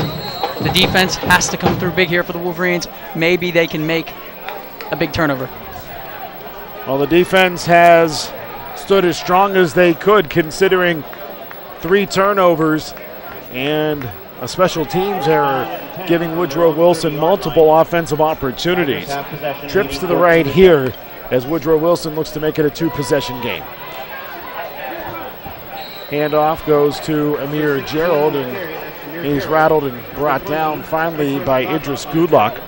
the defense has to come through big here for the Wolverines. Maybe they can make a big turnover. Well, the defense has stood as strong as they could, considering 3 turnovers and a special teams error, giving Woodrow Wilson multiple offensive opportunities. Trips to the right here as Woodrow Wilson looks to make it a 2-possession game. Handoff goes to Amir Gerald, and he's rattled and brought down finally by Idris Goodlock.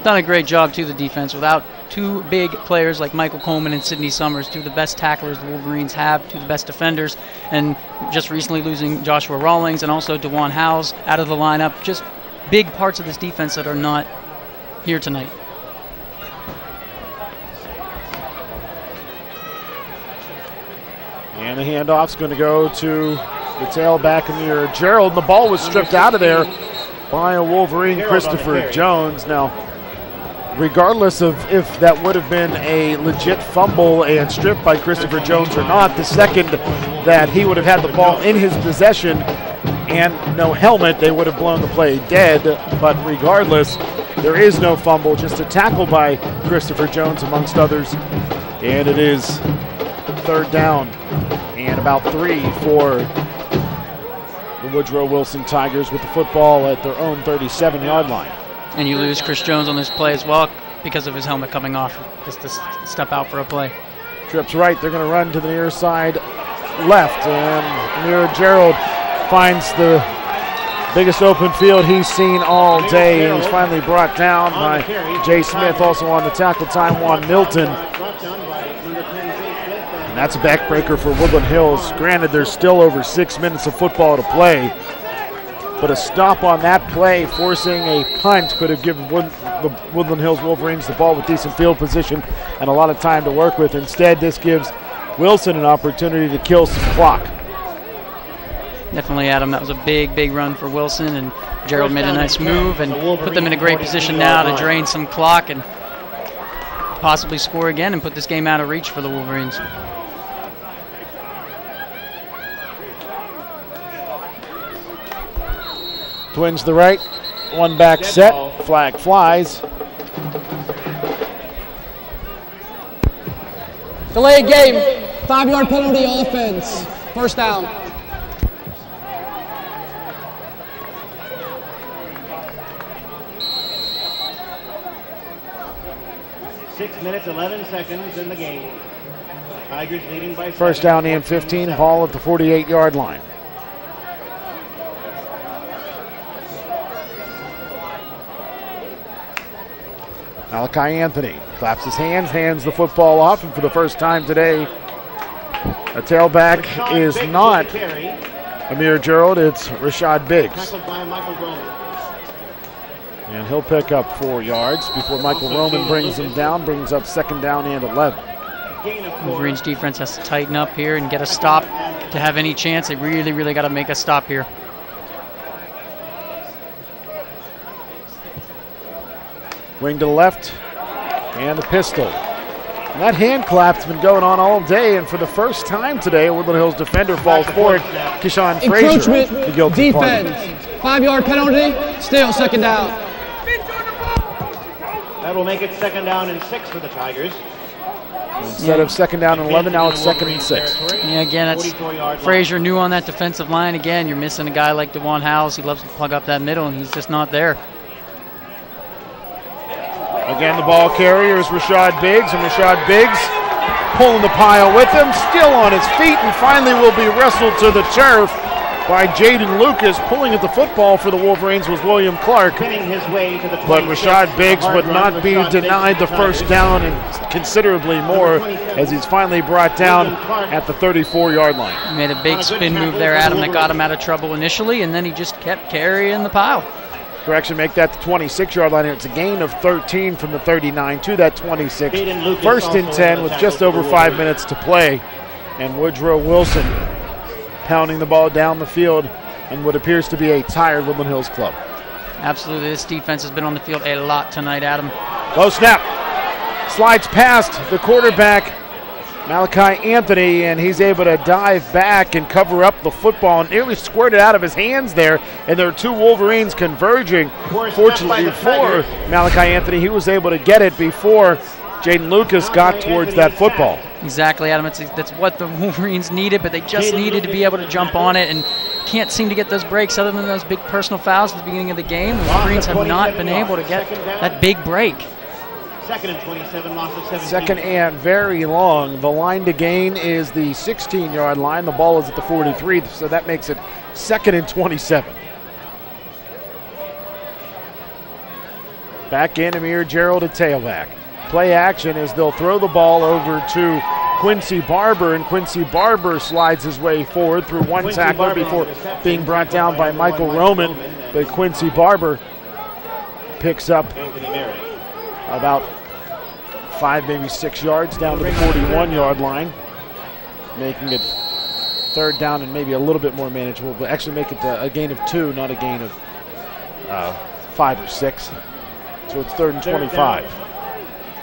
Done a great job, too, the defense. Without 2 big players like Michael Coleman and Sidney Summers, 2 of the best tacklers the Wolverines have, 2 of the best defenders, and just recently losing Joshua Rawlings and also DeJuan Howes out of the lineup. Just big parts of this defense that are not here tonight. And the handoff's going to go to the tailback Amir Gerald. And the ball was stripped out of there by a Wolverine, Christopher Jones. Now, regardless of if that would have been a legit fumble and strip by Christopher Jones or not, the second that he would have had the ball in his possession and no helmet, they would have blown the play dead. But regardless, there is no fumble, just a tackle by Christopher Jones amongst others. And it is 3rd down and about 3 for the Woodrow Wilson Tigers with the football at their own 37-yard line. And you lose Chris Jones on this play as well because of his helmet coming off, just to step out for a play. Trips right, they're going to run to the near side left, and Amir Gerald finds the biggest open field he's seen all day, and he's finally brought down by Jay Smith, also on the tackle, Taiwan Milton. And that's a backbreaker for Woodland Hills. Granted, there's still over 6 minutes of football to play, but a stop on that play, forcing a punt, could have given the Woodland Hills Wolverines the ball with decent field position and a lot of time to work with. Instead, this gives Wilson an opportunity to kill some clock. Definitely, Adam. That was a big, big run for Wilson, and Gerald made a nice move and put them in a great position now to drain some clock and possibly score again and put this game out of reach for the Wolverines. Twins to the right, 1 back set, flag flies. Delay game, 5-yard penalty offense. 1st down. Six minutes, 11 seconds in the game. Tigers leading by 1st down and 15, ball at the 48-yard line. Malachi Anthony claps his hands, hands the football off, and for the first time today, a tailback is not Amir Gerald, it's Rashad Biggs. And he'll pick up 4 yards before Michael Roman brings him down, brings up 2nd down and 11. Wolverines defense has to tighten up here and get a stop to have any chance. They really, really got to make a stop here. Wing to the left, and the pistol. And that hand clap's been going on all day, and for the first time today, a Woodland Hills defender falls forward. Keyshawn Frazier, the guilty party. Defense, 5-yard penalty, still 2nd down. That will make it 2nd down and 6 for the Tigers. Instead of 2nd down and 11, now it's 2nd and 6. Yeah, again, that's Frazier new on that defensive line. Again, you're missing a guy like DeJuan Howells. He loves to plug up that middle, and he's just not there. Again, the ball carrier is Rashad Biggs, and Rashad Biggs pulling the pile with him, still on his feet, and finally will be wrestled to the turf by Jaden Lucas. Pulling at the football for the Wolverines was William Clark. But Rashad Biggs would not be denied the first down, and considerably more, as he's finally brought down at the 34-yard line. He made a big spin move there, Adam, that got him out of trouble initially, and then he just kept carrying the pile. Correction, make that the 26-yard line. It's a gain of 13 from the 39 to that 26. 1st and 10 with just over 5 minutes to play. And Woodrow Wilson pounding the ball down the field in what appears to be a tired Woodland Hills club. Absolutely, this defense has been on the field a lot tonight, Adam. Low snap. Slides past the quarterback, Malachi Anthony, and he's able to dive back and cover up the football and nearly squirted out of his hands there. And there are two Wolverines converging. Fortunately for Malachi Anthony, he was able to get it before Jaden Lucas got towards that football. Exactly, Adam. That's what the Wolverines needed, but they just needed to be able to jump on it and can't seem to get those breaks other than those big personal fouls at the beginning of the game. The Wolverines have not been able to get that big break. 2nd and 27, loss of 17. 2nd and very long. The line to gain is the 16-yard line. The ball is at the 43, so that makes it 2nd and 27. Back in, Amir Gerald at tailback. Play action as they'll throw the ball over to Quincy Barber, and Quincy Barber slides his way forward through one tackler before being brought down by Michael Roman. But Quincy Barber picks up about 5, maybe 6 yards down to the 41-yard line, making it 3rd down and maybe a little bit more manageable, but actually make it a gain of 2, not a gain of 5 or 6. So it's 3rd and 25.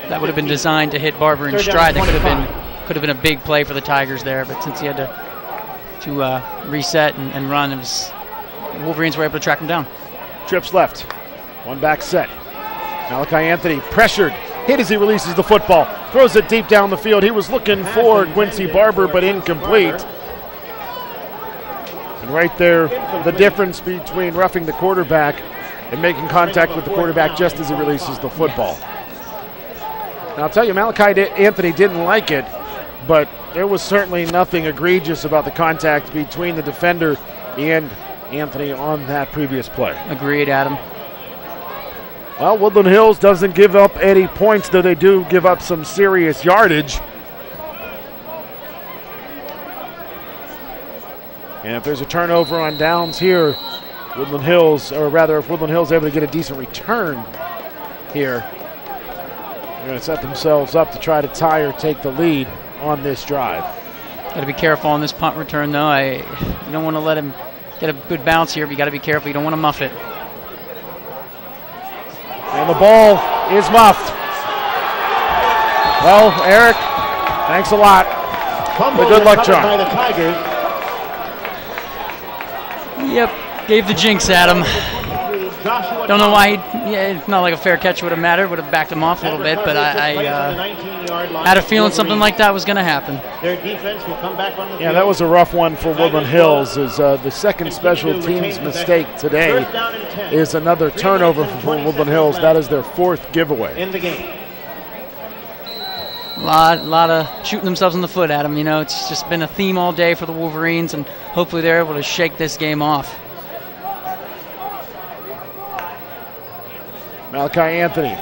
That would have been designed to hit Barber in stride. That could have been a big play for the Tigers there, but since he had to reset and run, Wolverines were able to track him down. Trips left, one back set. Malachi Anthony pressured, hit as he releases the football, throws it deep down the field. He was looking for Quincy Barber, but incomplete. And right there, the difference between roughing the quarterback and making contact with the quarterback just as he releases the football. And I'll tell you, Malachi Anthony didn't like it, but there was certainly nothing egregious about the contact between the defender and Anthony on that previous play. Agreed, Adam. Well, Woodland Hills doesn't give up any points, though they do give up some serious yardage. And if there's a turnover on downs here, Woodland Hills, or rather if Woodland Hills is able to get a decent return here, they're going to set themselves up to try to tie or take the lead on this drive. Got to be careful on this punt return, though. You don't want to let him get a good bounce here, but you got to be careful. You don't want to muff it. And the ball is muffed. Well, Eric, thanks a lot. The good luck charm. By the Tigers. Yep, gave the jinx, Adam. Don't know why it's not like a fair catch would have mattered, would have backed him off a little bit, but I had a feeling something like that was going to happen. Their defense will come back on the field. Yeah, that was a rough one for Woodland Hills. Is the second special teams mistake today is another turnover for Woodland Hills. That is their 4th giveaway. In the game. A lot of shooting themselves in the foot, Adam. You know, it's just been a theme all day for the Wolverines, and hopefully they're able to shake this game off. Malachi Anthony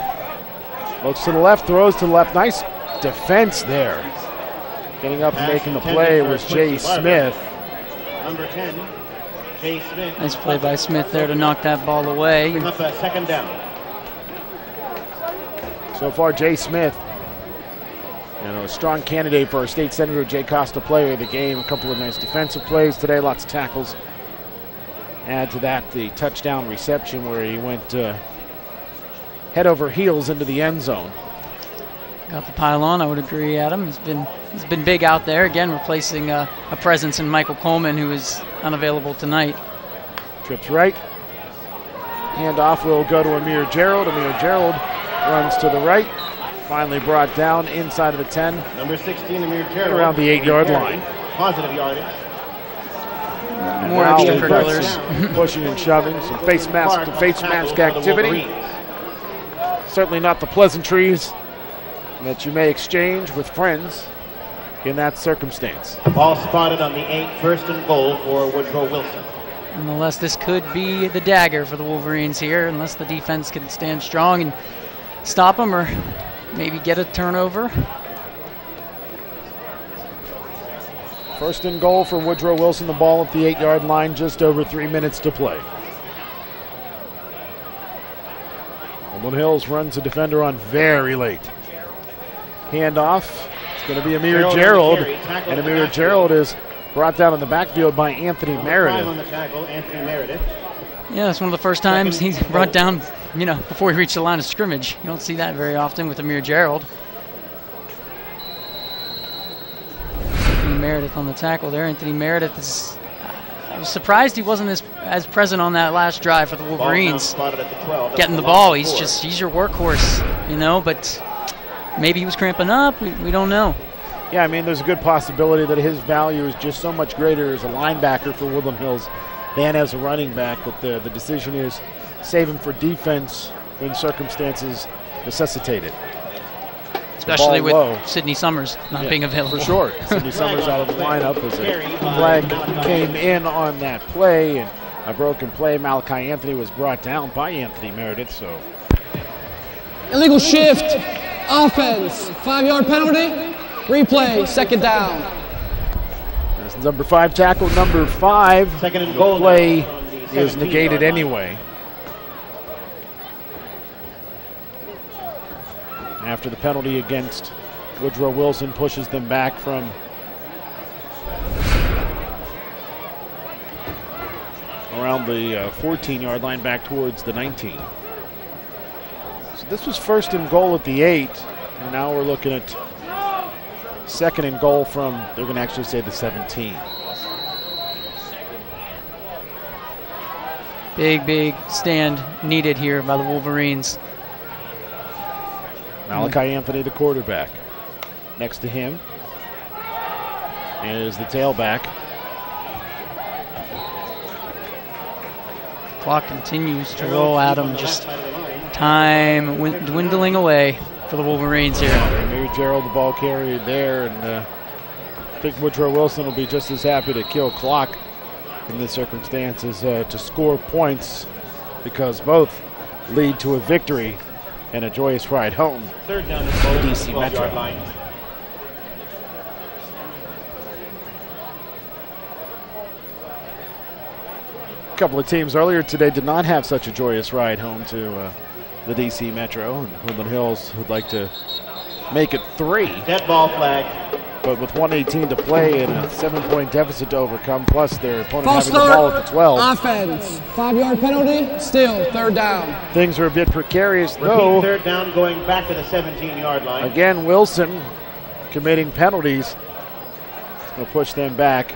looks to the left, throws to the left. Nice defense there. Getting up and making the play was Jay Smith. Number 10, Jay Smith. Nice play by Smith there to knock that ball away. Bring up a 2nd down. So far, Jay Smith, a strong candidate for our state senator Jay Costa player of the game. A couple of nice defensive plays today, lots of tackles. Add to that the touchdown reception where he went head over heels into the end zone. Got the pylon, I would agree, Adam. He's been big out there, again replacing a presence in Michael Coleman, who is unavailable tonight. Trips right. Handoff will go to Amir Gerald. Amir Gerald runs to the right. finally brought down inside of the 10. Number 16, Amir Gerald. Around the 8-yard line. Positive yardage. And More now extracurriculars. some pushing and shoving, some face mask activity. Certainly not the pleasantries that you may exchange with friends in that circumstance. Ball spotted on the 8, first and goal for Woodrow Wilson. Nonetheless, this could be the dagger for the Wolverines here, unless the defense can stand strong and stop them or maybe get a turnover. First and goal for Woodrow Wilson, the ball at the 8-yard line, just over 3 minutes to play. Woodland Hills runs a defender on very late. Handoff, it's going to be Amir Gerald, and Amir Gerald is brought down in the backfield by Anthony Meredith. On the tackle, Anthony Meredith. Yeah, that's one of the first times he's brought down, before he reached the line of scrimmage. You don't see that very often with Amir Gerald. Anthony Meredith on the tackle there. Anthony Meredith is, I was surprised he wasn't as present on that last drive for the Wolverines. Getting the ball, he's your workhorse, but maybe he was cramping up, we don't know. Yeah, I mean, there's a good possibility that his value is just so much greater as a linebacker for Woodland Hills than as a running back, that the decision is save him for defense when circumstances necessitate it. Especially with Sidney Summers not being available. For sure. Sidney Summers out of the lineup as a flag came in on that play, and a broken play. Malachi Anthony was brought down by Anthony Meredith, so. Illegal shift, offense, 5-yard penalty, replay, second down. That's number 5 tackle, number 5. Second and goal. The play is negated anyway. After the penalty against Woodrow Wilson pushes them back from around the 14-yard line back towards the 19. So this was first and goal at the 8, and now we're looking at second and goal from, they're going to actually say the 17. Big stand needed here by the Wolverines. Malachi Anthony, the quarterback. Next to him is the tailback. Clock continues to roll at him, just time dwindling away for the Wolverines here. Amir Gerald, the ball carried there, and I think Woodrow Wilson will be just as happy to kill clock in this circumstance as to score points, because both lead to a victory and a joyous ride home. Third down and goal, DC Metro. line. A couple of teams earlier today did not have such a joyous ride home to the DC Metro, and Woodland Hills would like to make it 3. Dead ball flag. But with 1:18 to play and a 7-point deficit to overcome, plus their opponent False having the ball at the 12. Offense, 5-yard penalty, still third down. Things are a bit precarious, Repeat though. third down going back to the 17-yard line. Again, Wilson committing penalties. It's going to push them back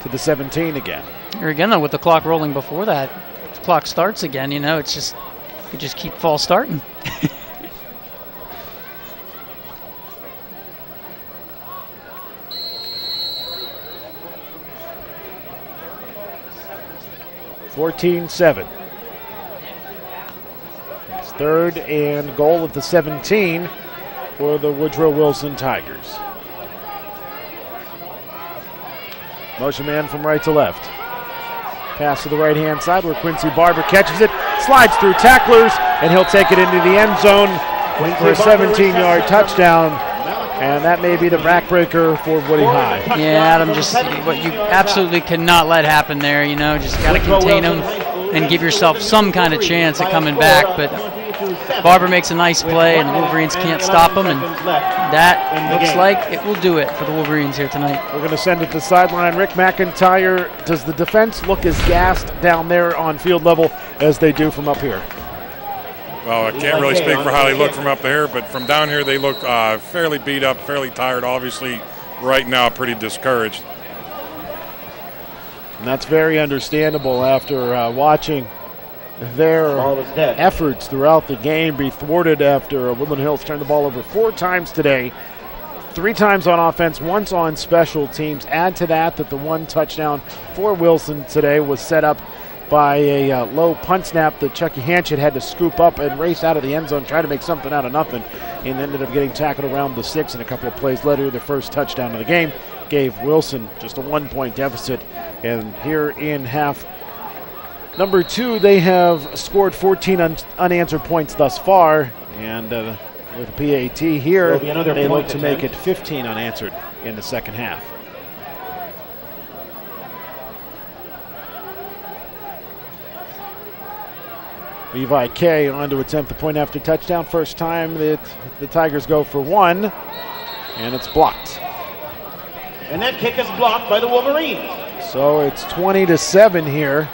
to the 17 again. Here again, though, with the clock rolling before that, the clock starts again, it's just, you could just keep false starting. 14-7. It's third and goal at the 17 for the Woodrow Wilson Tigers. Motion man from right to left. Pass to the right-hand side where Quincy Barber catches it, slides through tacklers, and he'll take it into the end zone for a 17-yard touchdown. And that may be the backbreaker for Woody High. Yeah, Adam, just what you absolutely cannot let happen there, just got to contain them and give yourself some kind of chance at coming back. But Barber makes a nice play, and the Wolverines can't stop him, and that looks like it will do it for the Wolverines here tonight. We're going to send it to the sideline. Rick McIntyre, does the defense look as gassed down there on field level as they do from up here? Well, I can't really speak for how they look from up there, but from down here they look fairly beat up, fairly tired, obviously right now pretty discouraged. And that's very understandable after watching their efforts throughout the game be thwarted after Woodland Hills turned the ball over 4 times today. 3 times on offense, once on special teams. Add to that the one touchdown for Wilson today was set up by a low punt snap that Chucky Hanchett had to scoop up and race out of the end zone, try to make something out of nothing, and ended up getting tackled around the 6, and a couple of plays later, the first touchdown of the game gave Wilson just a 1-point deficit. And here in half number 2, they have scored 14 unanswered points thus far, and with the PAT here, they look to make it 15 unanswered in the second half. Levi K on to attempt the point after touchdown. First time that the Tigers go for 1, and it's blocked. And that kick is blocked by the Wolverines. So it's 20-7 here.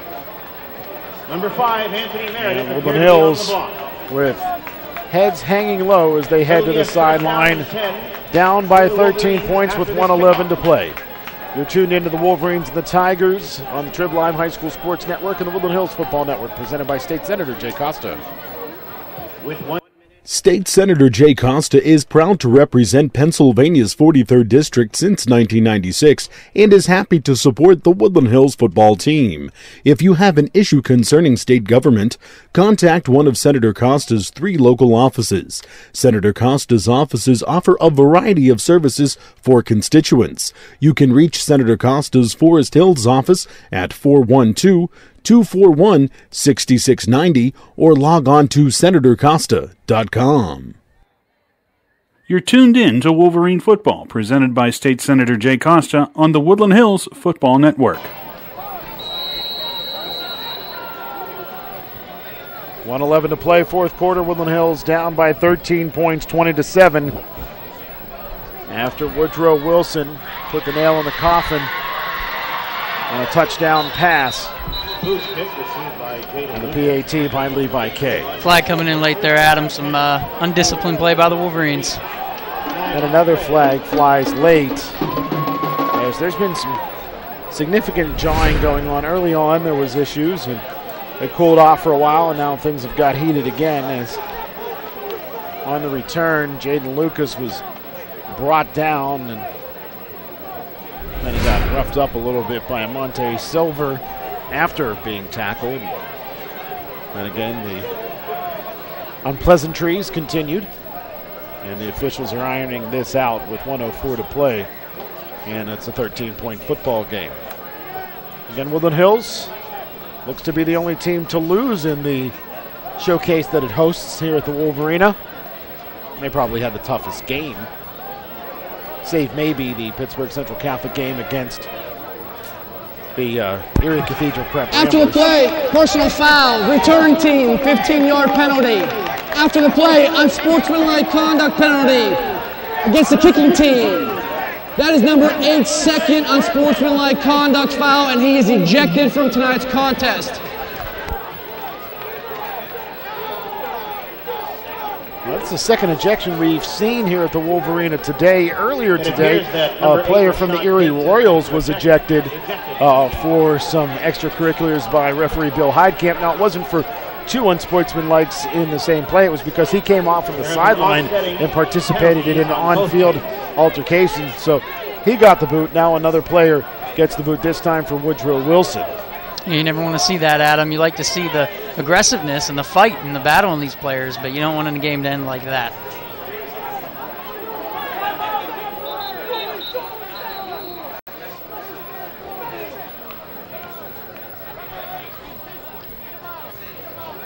Number 5, Anthony Meredith. And Woodland Hills with heads hanging low as they head to the sideline, down by 13 points with 1:11 to play. You're tuned into the Wolverines and the Tigers on the Trib Live High School Sports Network and the Woodland Hills Football Network, presented by State Senator Jay Costa. State Senator Jay Costa is proud to represent Pennsylvania's 43rd District since 1996 and is happy to support the Woodland Hills football team. If you have an issue concerning state government, contact one of Senator Costa's 3 local offices. Senator Costa's offices offer a variety of services for constituents. You can reach Senator Costa's Forest Hills office at 412-241-6690 or log on to senatorcosta.com. You're tuned in to Wolverine Football, presented by State Senator Jay Costa on the Woodland Hills Football Network. 1:11 to play, fourth quarter. Woodland Hills down by 13 points, 20-7. After Woodrow Wilson put the nail in the coffin on a touchdown pass. And the PAT by Levi K. Flag coming in late there, Adam. Some undisciplined play by the Wolverines. And another flag flies late, as there's been some significant jawing going on. Early on, there was issues, and they cooled off for a while, and now things have got heated again, as on the return, Jaden Lucas was brought down, and then he got roughed up a little bit by Amonte Silver after being tackled. And again, the unpleasantries continued, and the officials are ironing this out with 1:04 to play, and it's a 13-point football game. Again, Woodland Hills looks to be the only team to lose in the showcase that it hosts here at the Wolverina. They probably had the toughest game, save maybe the Pittsburgh Central Catholic game against the Erie Cathedral Prep. After the play, personal foul, return team, 15-yard penalty. After the play, unsportsmanlike conduct penalty against the kicking team. That is number 8's second unsportsmanlike conduct foul, and he is ejected from tonight's contest. That's the second ejection we've seen here at the Wolverina today. Earlier today, a player from the Erie Royals was ejected for some extracurriculars by referee Bill Heidkamp. Now, it wasn't for 2 unsportsmanlikes in the same play. It was because he came off of the sideline and participated in an on-field altercation. So he got the boot. Now another player gets the boot, this time for Woodrow Wilson. You never want to see that, Adam. You like to see the aggressiveness and the fight and the battle in these players, but you don't want a game to end like that.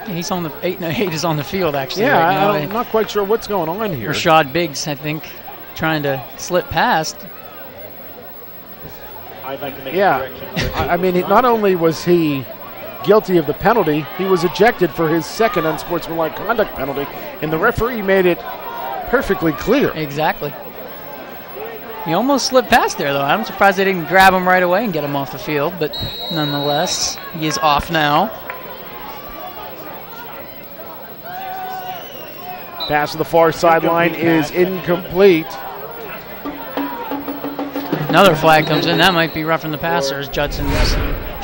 He's on the 8 is on the field, actually. Yeah, right now. I'm not quite sure what's going on here. Rashad Biggs, I think, trying to slip past. I'd like to make I mean, not only was he guilty of the penalty, he was ejected for his second unsportsmanlike conduct penalty, and the referee made it perfectly clear. Exactly. He almost slipped past there, though. I'm surprised they didn't grab him right away and get him off the field, but nonetheless, he is off now. Pass to the far sideline is incomplete. Another flag comes in. That might be roughing the passer as Judson's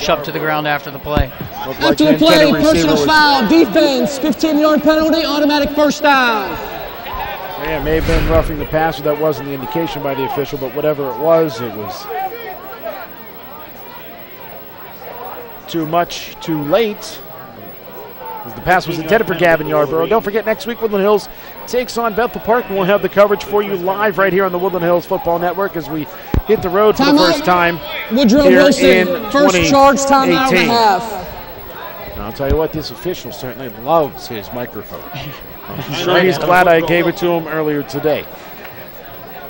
shoved to the ground after the play. After the play, personal foul, defense, 15-yard penalty, automatic first down. Yeah, it may have been roughing the passer. That wasn't the indication by the official, but whatever it was too much, too late. As the pass was intended for Gavin Yarborough. Don't forget, next week Woodland Hills takes on Bethel Park, and we'll have the coverage for you live right here on the Woodland Hills Football Network as we hit the road for the first time. Woodrow Wilson, first charge, timeout and a half. And I'll tell you what, this official certainly loves his microphone. I'm sure he's glad I gave it to him earlier today.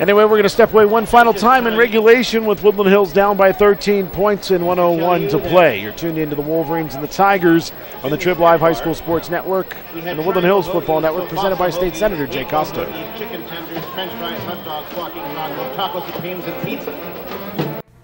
Anyway, we're going to step away one final time in regulation with Woodland Hills down by 13 points and 1:01 to play. You're tuned into the Wolverines and the Tigers on the Trib Live High School Sports Network and the Woodland Hills Football Network, presented by State Senator Jay Costa. Chicken tenders, french fries, hot dogs, walking taco, tacos, supremes, and pizza.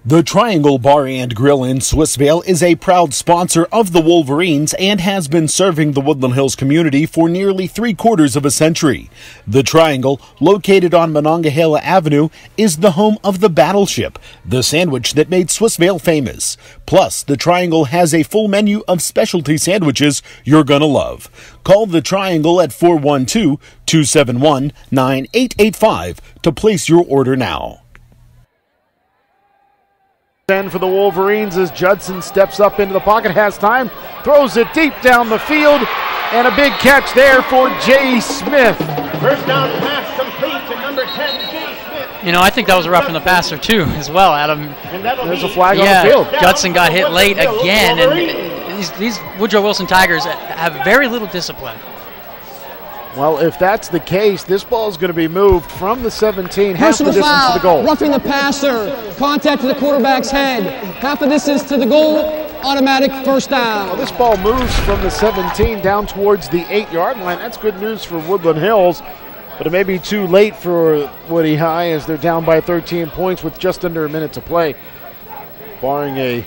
The Triangle Bar and Grill in Swissvale is a proud sponsor of the Wolverines and has been serving the Woodland Hills community for nearly 3/4 of a century. The Triangle, located on Monongahela Avenue, is the home of the Battleship, the sandwich that made Swissvale famous. Plus, the Triangle has a full menu of specialty sandwiches you're gonna love. Call the Triangle at 412-271-9885 to place your order now. 10 for the Wolverines as Judson steps up into the pocket, has time, throws it deep down the field, and a big catch there for Jay Smith. First down pass complete to number 10, Jay Smith. You know, I think that was a roughing the passer too, as well, Adam. There's a flag on the field. Judson got hit late again, and these Woodrow Wilson Tigers have very little discipline. Well, if that's the case, this ball is going to be moved from the 17, half the distance to the goal. Roughing the passer, contact to the quarterback's head, half the distance to the goal, automatic first down. Well, this ball moves from the 17 down towards the 8-yard line. That's good news for Woodland Hills, but it may be too late for Woody High as they're down by 13 points with just under a minute to play. Barring a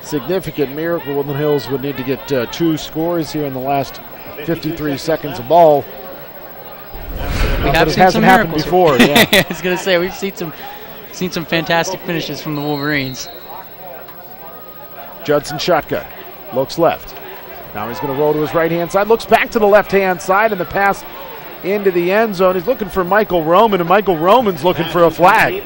significant miracle, Woodland Hills would need to get 2 scores here in the last 53 seconds of ball. We have seen some happened miracles before. Yeah. I was going to say, we've seen some fantastic finishes from the Wolverines. Judson shotgun, looks left. Now he's going to roll to his right-hand side, looks back to the left-hand side, and the pass into the end zone. He's looking for Michael Roman, and Michael Roman's looking for a flag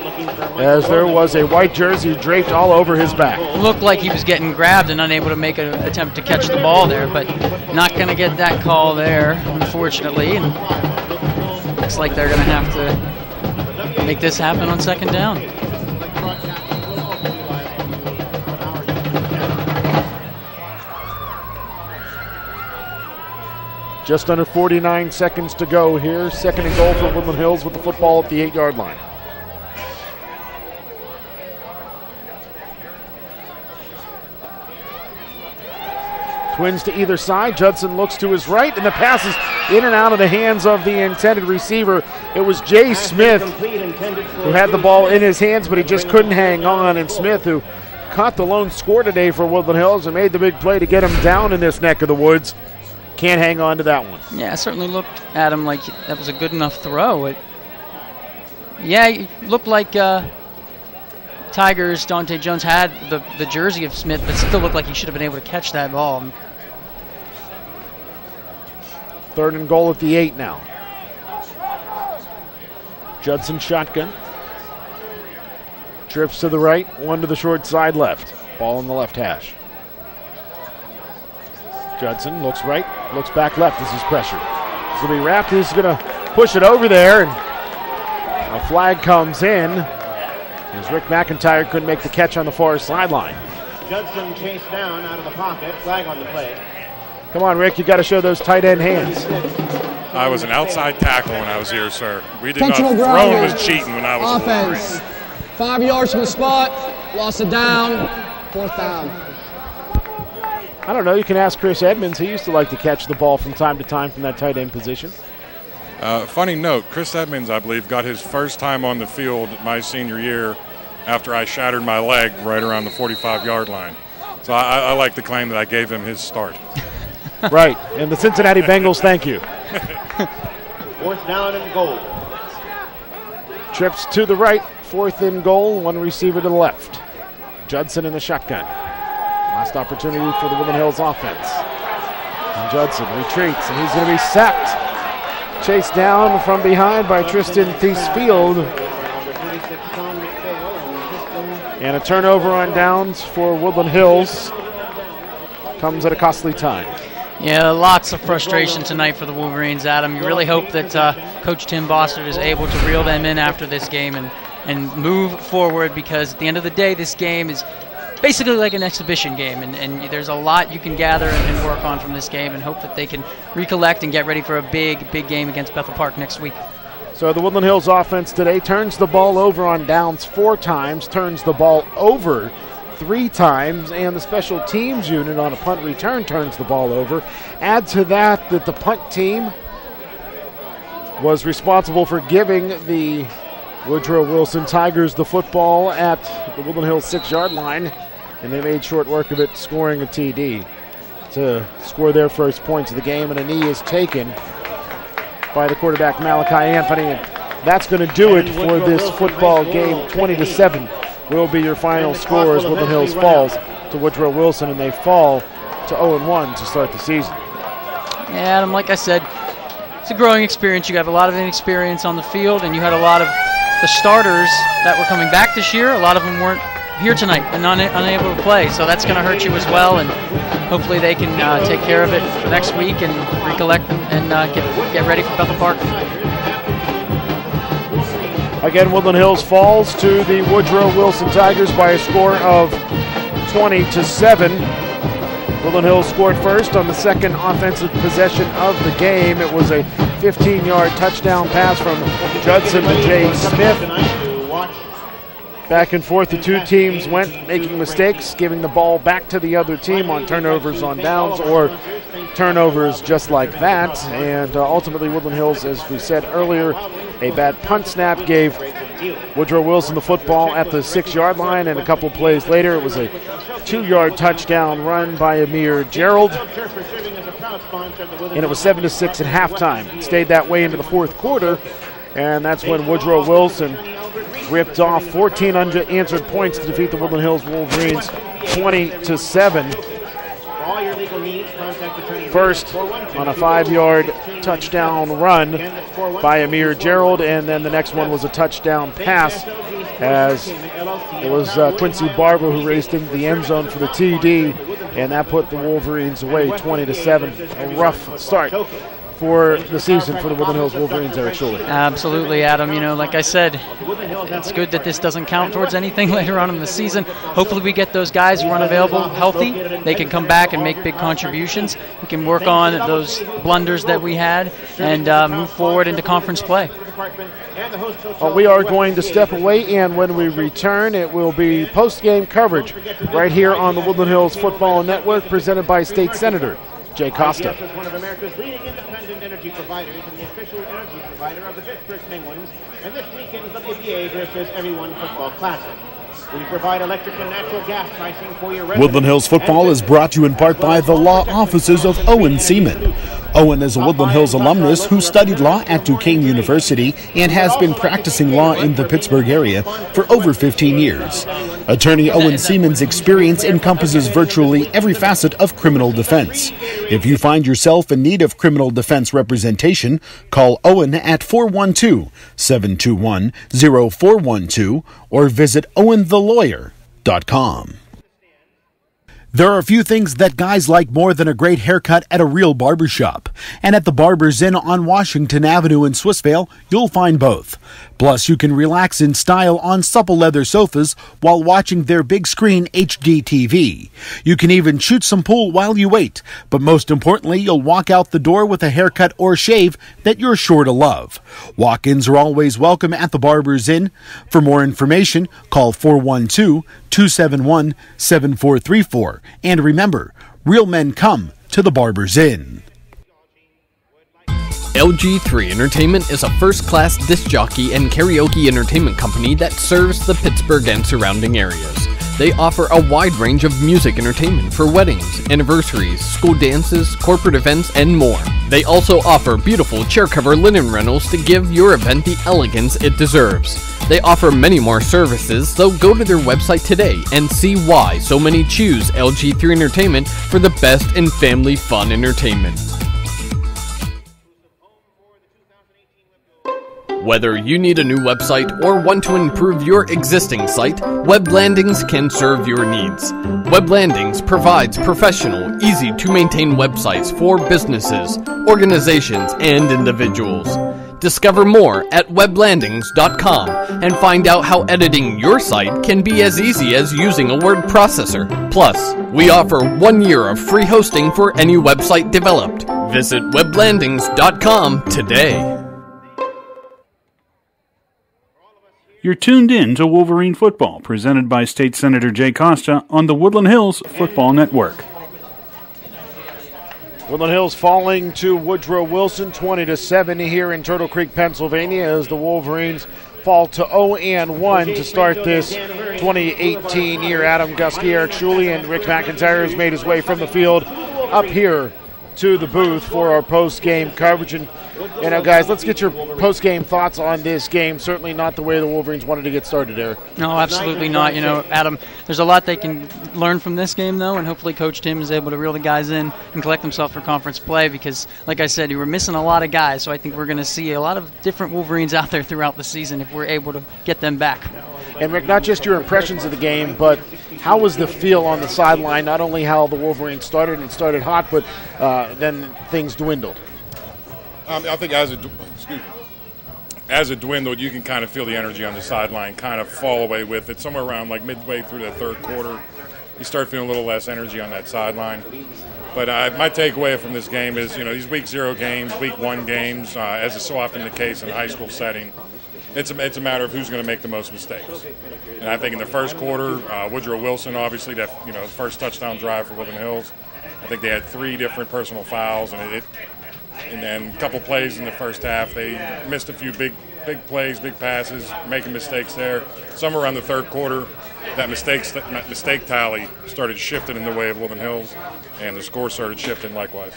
as there was a white jersey draped all over his back. Looked like he was getting grabbed and unable to make an attempt to catch the ball there, but not going to get that call there, unfortunately. And looks like they're going to have to make this happen on second down. Just under 49 seconds to go here. Second and goal for Woodland Hills with the football at the 8-yard line. Twins to either side. Judson looks to his right, and the pass is in and out of the hands of the intended receiver. It was Jay Smith who had the ball in his hands, but he just couldn't hang on. And Smith, who caught the lone score today for Woodland Hills and made the big play to get him down in this neck of the woods, can't hang on to that one. Yeah, it certainly looked at him like that was a good enough throw. It looked like Tigers, Dante Jones had the jersey of Smith, but still looked like he should have been able to catch that ball. Third and goal at the 8 now. Judson shotgun. Trips to the right, one to the short side left. Ball on the left hash. Judson looks right, looks back left as he's pressured. He's going to be wrapped, he's going to push it over there, and a flag comes in as Rick McIntyre couldn't make the catch on the far sideline. Judson chased down out of the pocket, flag on the play. Come on, Rick, you got to show those tight end hands. I was an outside tackle when I was here, sir. We did Intentional not. grounding. Throwing was cheating when I was Offense. 5 yards from the spot, lost it down, fourth down. I don't know, you can ask Chris Edmonds. He used to like to catch the ball from time to time from that tight end position. Funny note, Chris Edmonds, I believe, got his first time on the field my senior year after I shattered my leg right around the 45-yard line. So I like to claim that I gave him his start. Right, and the Cincinnati Bengals, thank you. Fourth down and goal. Trips to the right, fourth and goal, one receiver to the left. Judson in the shotgun. Last opportunity for the Woodland Hills offense. And Judson retreats, and he's going to be sacked. Chased down from behind by Tristan Thiesfield. And a turnover on downs for Woodland Hills. Comes at a costly time. Yeah, lots of frustration tonight for the Wolverines, Adam. You really hope that Coach Tim Bossert is able to reel them in after this game and move forward, because at the end of the day, this game is basically like an exhibition game, and there's a lot you can gather and work on from this game, and hope that they can recollect and get ready for a big game against Bethel Park next week. So the Woodland Hills offense today turns the ball over on downs 4 times, turns the ball over 3 times, and the special teams unit on a punt return turns the ball over. Add to that the punt team was responsible for giving the Woodrow Wilson Tigers the football at the Woodland Hills 6-yard line, and they made short work of it, scoring a TD to score their first points of the game, and a knee is taken by the quarterback Malachi Anthony, and that's going to do it for this football game. 20-7 will be your final score as Woodland Hills falls to Woodrow Wilson, and they fall to 0-1 to start the season. Yeah, Adam, like I said, it's a growing experience. You have a lot of inexperience on the field, and you had a lot of the starters that were coming back this year. A lot of them weren't here tonight and unable to play, so that's going to hurt you as well, and hopefully they can take care of it for next week and recollect and get ready for Bethel Park. Again, Woodland Hills falls to the Woodrow Wilson Tigers by a score of 20-7. Woodland Hills scored first on the second offensive possession of the game. It was a 15-yard touchdown pass from Judson to Jay Smith. Back and forth, the two teams went, making mistakes, giving the ball back to the other team on turnovers on downs or turnovers just like that. And ultimately, Woodland Hills, as we said earlier, a bad punt snap gave Woodrow Wilson the football at the 6-yard line, and a couple plays later, it was a 2-yard touchdown run by Amir Gerald. And it was 7-6 at halftime. It stayed that way into the fourth quarter, and that's when Woodrow Wilson ripped off 14 unanswered points to defeat the Woodland Hills Wolverines 20-7. First on a 5-yard touchdown run by Amir Gerald, and then the next one was a touchdown pass, as it was Quincy Barber who raced into the end zone for the TD, and that put the Wolverines away 20-7. A rough start for the season for the Woodland Hills Wolverines, Eric Schuler. Absolutely, Adam. You know, like I said, it's good that this doesn't count towards anything later on in the season. Hopefully we get those guys who aren't available healthy. They can come back and make big contributions. We can work on those blunders that we had and move forward into conference play. We are going to step away, and when we return, it will be post-game coverage right here on the Woodland Hills Football Network, presented by State Senator Jay Costa. Is one of America's leading independent energy providers and the official energy provider of the Pittsburgh Penguins and this weekend's WPA versus Everyone Football Classic. We provide electric and natural gas pricing for your residents. Woodland Hills Football is brought to you in part by the law offices of Owen Seaman. Owen is a Woodland Hills alumnus who studied law at Duquesne University and has been practicing law in the Pittsburgh area for over 15 years. Attorney Owen Seaman's experience encompasses virtually every facet of criminal defense. If you find yourself in need of criminal defense representation, call Owen at 412-721-0412 or visit owenthelawyer.com. There are a few things that guys like more than a great haircut at a real barbershop. And at the Barbers Inn on Washington Avenue in Swissvale, you'll find both. Plus, you can relax in style on supple leather sofas while watching their big screen HD TV. You can even shoot some pool while you wait. But most importantly, you'll walk out the door with a haircut or shave that you're sure to love. Walk-ins are always welcome at the Barbers Inn. For more information, call 412-271-7434. And remember, real men come to the Barbers Inn. LG3 Entertainment is a first-class disc jockey and karaoke entertainment company that serves the Pittsburgh and surrounding areas. They offer a wide range of music entertainment for weddings, anniversaries, school dances, corporate events, and more. They also offer beautiful chair cover linen rentals to give your event the elegance it deserves. They offer many more services, so go to their website today and see why so many choose LG3 Entertainment for the best in family fun entertainment. Whether you need a new website or want to improve your existing site, Web Landings can serve your needs. Web Landings provides professional, easy-to-maintain websites for businesses, organizations, and individuals. Discover more at weblandings.com and find out how editing your site can be as easy as using a word processor. Plus, we offer 1 year of free hosting for any website developed. Visit weblandings.com today. You're tuned in to Wolverine Football, presented by State Senator Jay Costa on the Woodland Hills Football Network. Woodland Hills falling to Woodrow Wilson 20-7 here in Turtle Creek, Pennsylvania, as the Wolverines fall to 0-1 to start this 2018 year. Adam Gusky, Eric Shuley, and Rick McIntyre has made his way from the field up here to the booth for our post-game coverage. And you know, guys, let's get your post-game thoughts on this game. Certainly not the way the Wolverines wanted to get started, Eric. No, absolutely not. You know, Adam, there's a lot they can learn from this game, though, and hopefully Coach Tim is able to reel the guys in and collect themselves for conference play because, like I said, you were missing a lot of guys, so I think we're going to see a lot of different Wolverines out there throughout the season if we're able to get them back. And, Rick, not just your impressions of the game, but how was the feel on the sideline, not only how the Wolverines started and started hot, but then things dwindled? I think as it dwindled, you can kind of feel the energy on the sideline kind of fall away with it. Somewhere around like midway through the third quarter, you start feeling a little less energy on that sideline. But my takeaway from this game is, you know, these week 0 games, week 1 games, as is so often the case in a high school setting, it's a matter of who's going to make the most mistakes. And I think in the first quarter, Woodrow Wilson, obviously, that, you know, first touchdown drive for Woodland Hills, I think they had 3 different personal fouls, and then a couple plays in the first half. They missed a few big plays, big passes, making mistakes there. Somewhere around the third quarter, that mistake tally started shifting in the way of Woodland Hills, and the score started shifting likewise.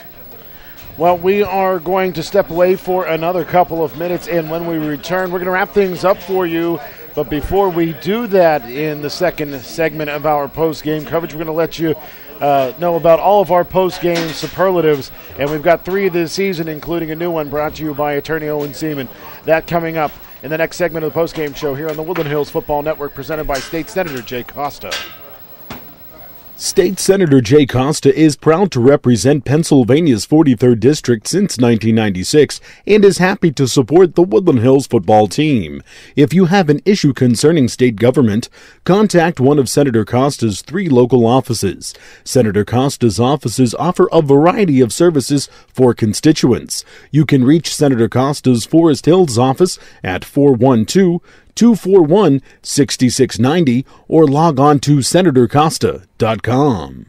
Well, we are going to step away for another couple of minutes, and when we return, we're going to wrap things up for you. But before we do that, in the second segment of our post-game coverage, we're going to let you know about all of our post-game superlatives, and we've got 3 this season, including a new one brought to you by attorney Owen Seaman. That coming up in the next segment of the post-game show here on the Woodland Hills Football Network, presented by State Senator Jay Costa. State Senator Jay Costa is proud to represent Pennsylvania's 43rd District since 1996 and is happy to support the Woodland Hills football team. If you have an issue concerning state government, contact one of Senator Costa's 3 local offices. Senator Costa's offices offer a variety of services for constituents. You can reach Senator Costa's Forest Hills office at 412-241-6690 or log on to senatorcosta.com.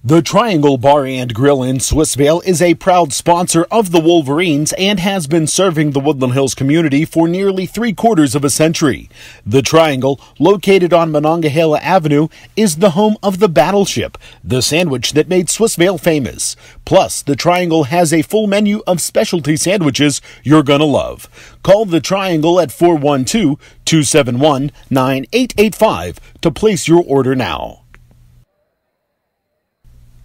The Triangle Bar and Grill in Swissvale is a proud sponsor of the Wolverines and has been serving the Woodland Hills community for nearly 3/4 of a century. The Triangle, located on Monongahela Avenue, is the home of the Battleship, the sandwich that made Swissvale famous. Plus, the Triangle has a full menu of specialty sandwiches you're gonna love. Call the Triangle at 412-271-9885 to place your order now.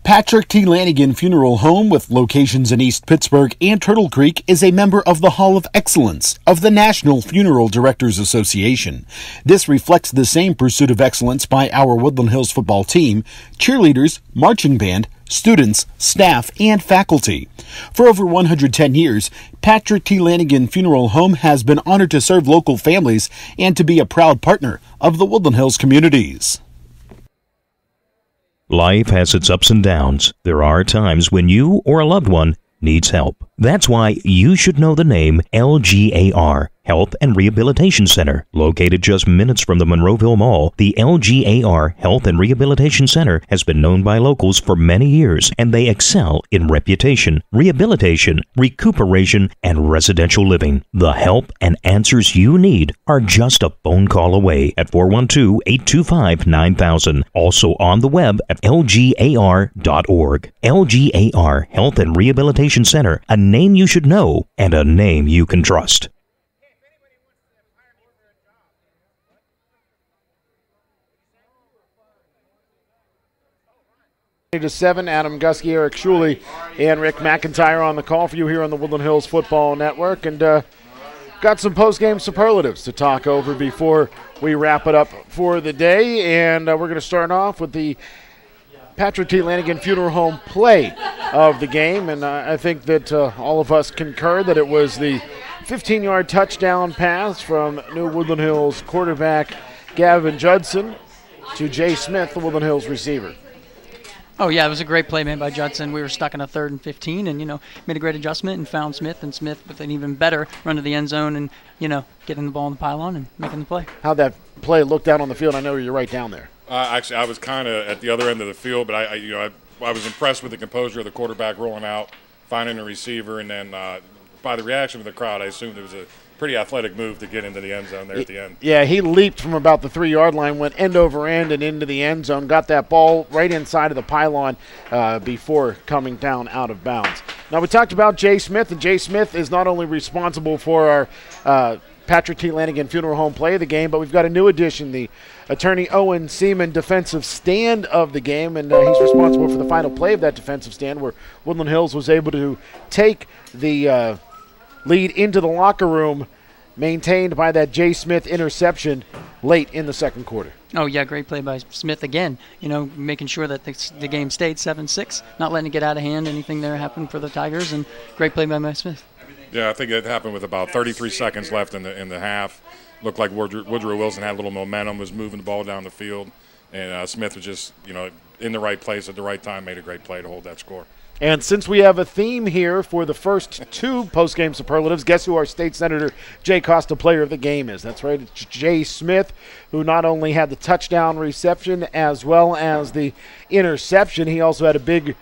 Patrick T. Lanigan Funeral Home, with locations in East Pittsburgh and Turtle Creek, is a member of the Hall of Excellence of the National Funeral Directors Association. This reflects the same pursuit of excellence by our Woodland Hills football team, cheerleaders, marching band, students, staff, and faculty. For over 110 years, Patrick T. Lanigan Funeral Home has been honored to serve local families and to be a proud partner of the Woodland Hills communities. Life has its ups and downs. There are times when you or a loved one needs help. That's why you should know the name LGAR, Health and Rehabilitation Center. Located just minutes from the Monroeville Mall, the LGAR Health and Rehabilitation Center has been known by locals for many years, and they excel in reputation, rehabilitation, recuperation, and residential living. The help and answers you need are just a phone call away at 412-825-9000. Also on the web at lgar.org. LGAR Health and Rehabilitation Center, a name you should know and a name you can trust. To 7, Adam Gusky, Eric Schuley, and Rick McIntyre on the call for you here on the Woodland Hills Football Network. And got some post-game superlatives to talk over before we wrap it up for the day. And we're going to start off with the Patrick T. Lanigan Funeral Home play of the game. And I think that all of us concur that it was the 15-yard touchdown pass from New Woodland Hills quarterback Gavin Judson to Jay Smith, the Woodland Hills receiver. Oh, yeah, it was a great play made by Judson. We were stuck in a 3rd and 15 and, made a great adjustment and found Smith, and Smith with an even better run to the end zone and, getting the ball in the pylon and making the play. How'd that play look down on the field? I know you're right down there. Actually, I was kind of at the other end of the field, but I was impressed with the composure of the quarterback rolling out, finding a receiver, and then by the reaction of the crowd, I assumed it was a pretty athletic move to get into the end zone there at the end. Yeah, he leaped from about the 3-yard line, went end over end and into the end zone, got that ball right inside of the pylon before coming down out of bounds. Now, we talked about Jay Smith, and Jay Smith is not only responsible for our Patrick T. Lanigan Funeral Home play of the game, but we've got a new addition, the attorney Owen Seaman defensive stand of the game, and he's responsible for the final play of that defensive stand where Woodland Hills was able to take the lead into the locker room, maintained by that Jay Smith interception late in the second quarter. Oh, yeah, great play by Smith again. Making sure that the game stayed 7-6, not letting it get out of hand. Anything there happened for the Tigers, and great play by Mike Smith. Yeah, I think it happened with about 33 seconds left in the half. Looked like Woodrow Wilson had a little momentum, was moving the ball down the field, and Smith was just, in the right place at the right time, made a great play to hold that score. And since we have a theme here for the first 2 post-game superlatives, guess who our State Senator Jay Costa player of the game is? That's right, it's Jay Smith, who not only had the touchdown reception as well as the interception, he also had a big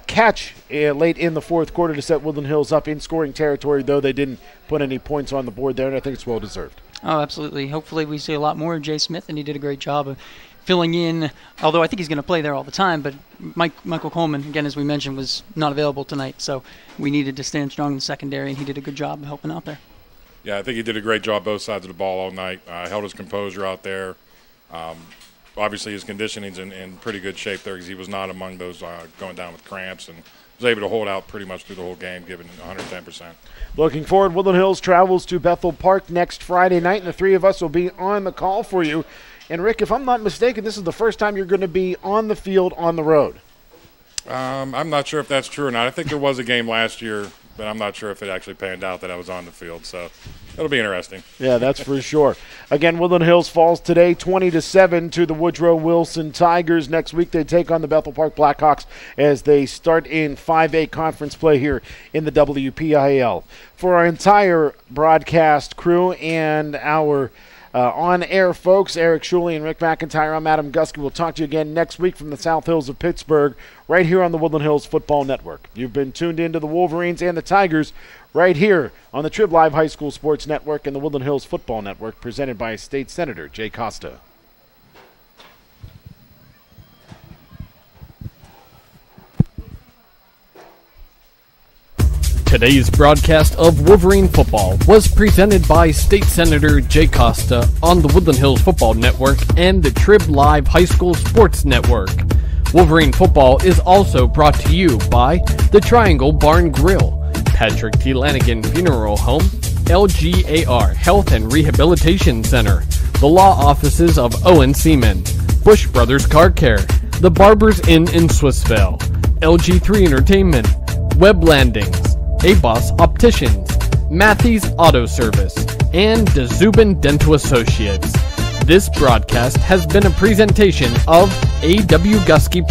catch late in the fourth quarter to set Woodland Hills up in scoring territory, though they didn't put any points on the board there, and I think it's well-deserved. Oh, absolutely. Hopefully we see a lot more of Jay Smith, and he did a great job of filling in, although I think he's going to play there all the time, but Michael Coleman, again, as we mentioned, was not available tonight, so we needed to stand strong in the secondary, and he did a good job of helping out there. Yeah, I think he did a great job both sides of the ball all night, held his composure out there. Obviously his conditioning's in pretty good shape there because he was not among those going down with cramps, and was able to hold out pretty much through the whole game, giving 110%. Looking forward, Woodland Hills travels to Bethel Park next Friday night, and the 3 of us will be on the call for you. And, Rick, if I'm not mistaken, this is the first time you're going to be on the field on the road. I'm not sure if that's true or not. I think there was a game last year, but I'm not sure if it actually panned out that I was on the field. So it'll be interesting. Yeah, that's for sure. Again, Woodland Hills falls today 20-7 to the Woodrow Wilson Tigers. Next week they take on the Bethel Park Blackhawks as they start in 5A conference play here in the WPIAL. For our entire broadcast crew and our on-air folks, Eric Schuley and Rick McIntyre, I'm Adam Gusky. We'll talk to you again next week from the South Hills of Pittsburgh right here on the Woodland Hills Football Network. You've been tuned in to the Wolverines and the Tigers right here on the Trib Live High School Sports Network and the Woodland Hills Football Network, presented by State Senator Jay Costa. Today's broadcast of Wolverine football was presented by State Senator Jay Costa on the Woodland Hills Football Network and the Trib Live High School Sports Network. Wolverine football is also brought to you by the Triangle Barn Grill, Patrick T. Lanigan Funeral Home, LGAR Health and Rehabilitation Center, the law offices of Owen Seaman, Bush Brothers Car Care, the Barbers Inn in Swissvale, LG3 Entertainment, Web Landings, ABOS Opticians, Matthews Auto Service, and DeZubin Dental Associates. This broadcast has been a presentation of A.W. Gusky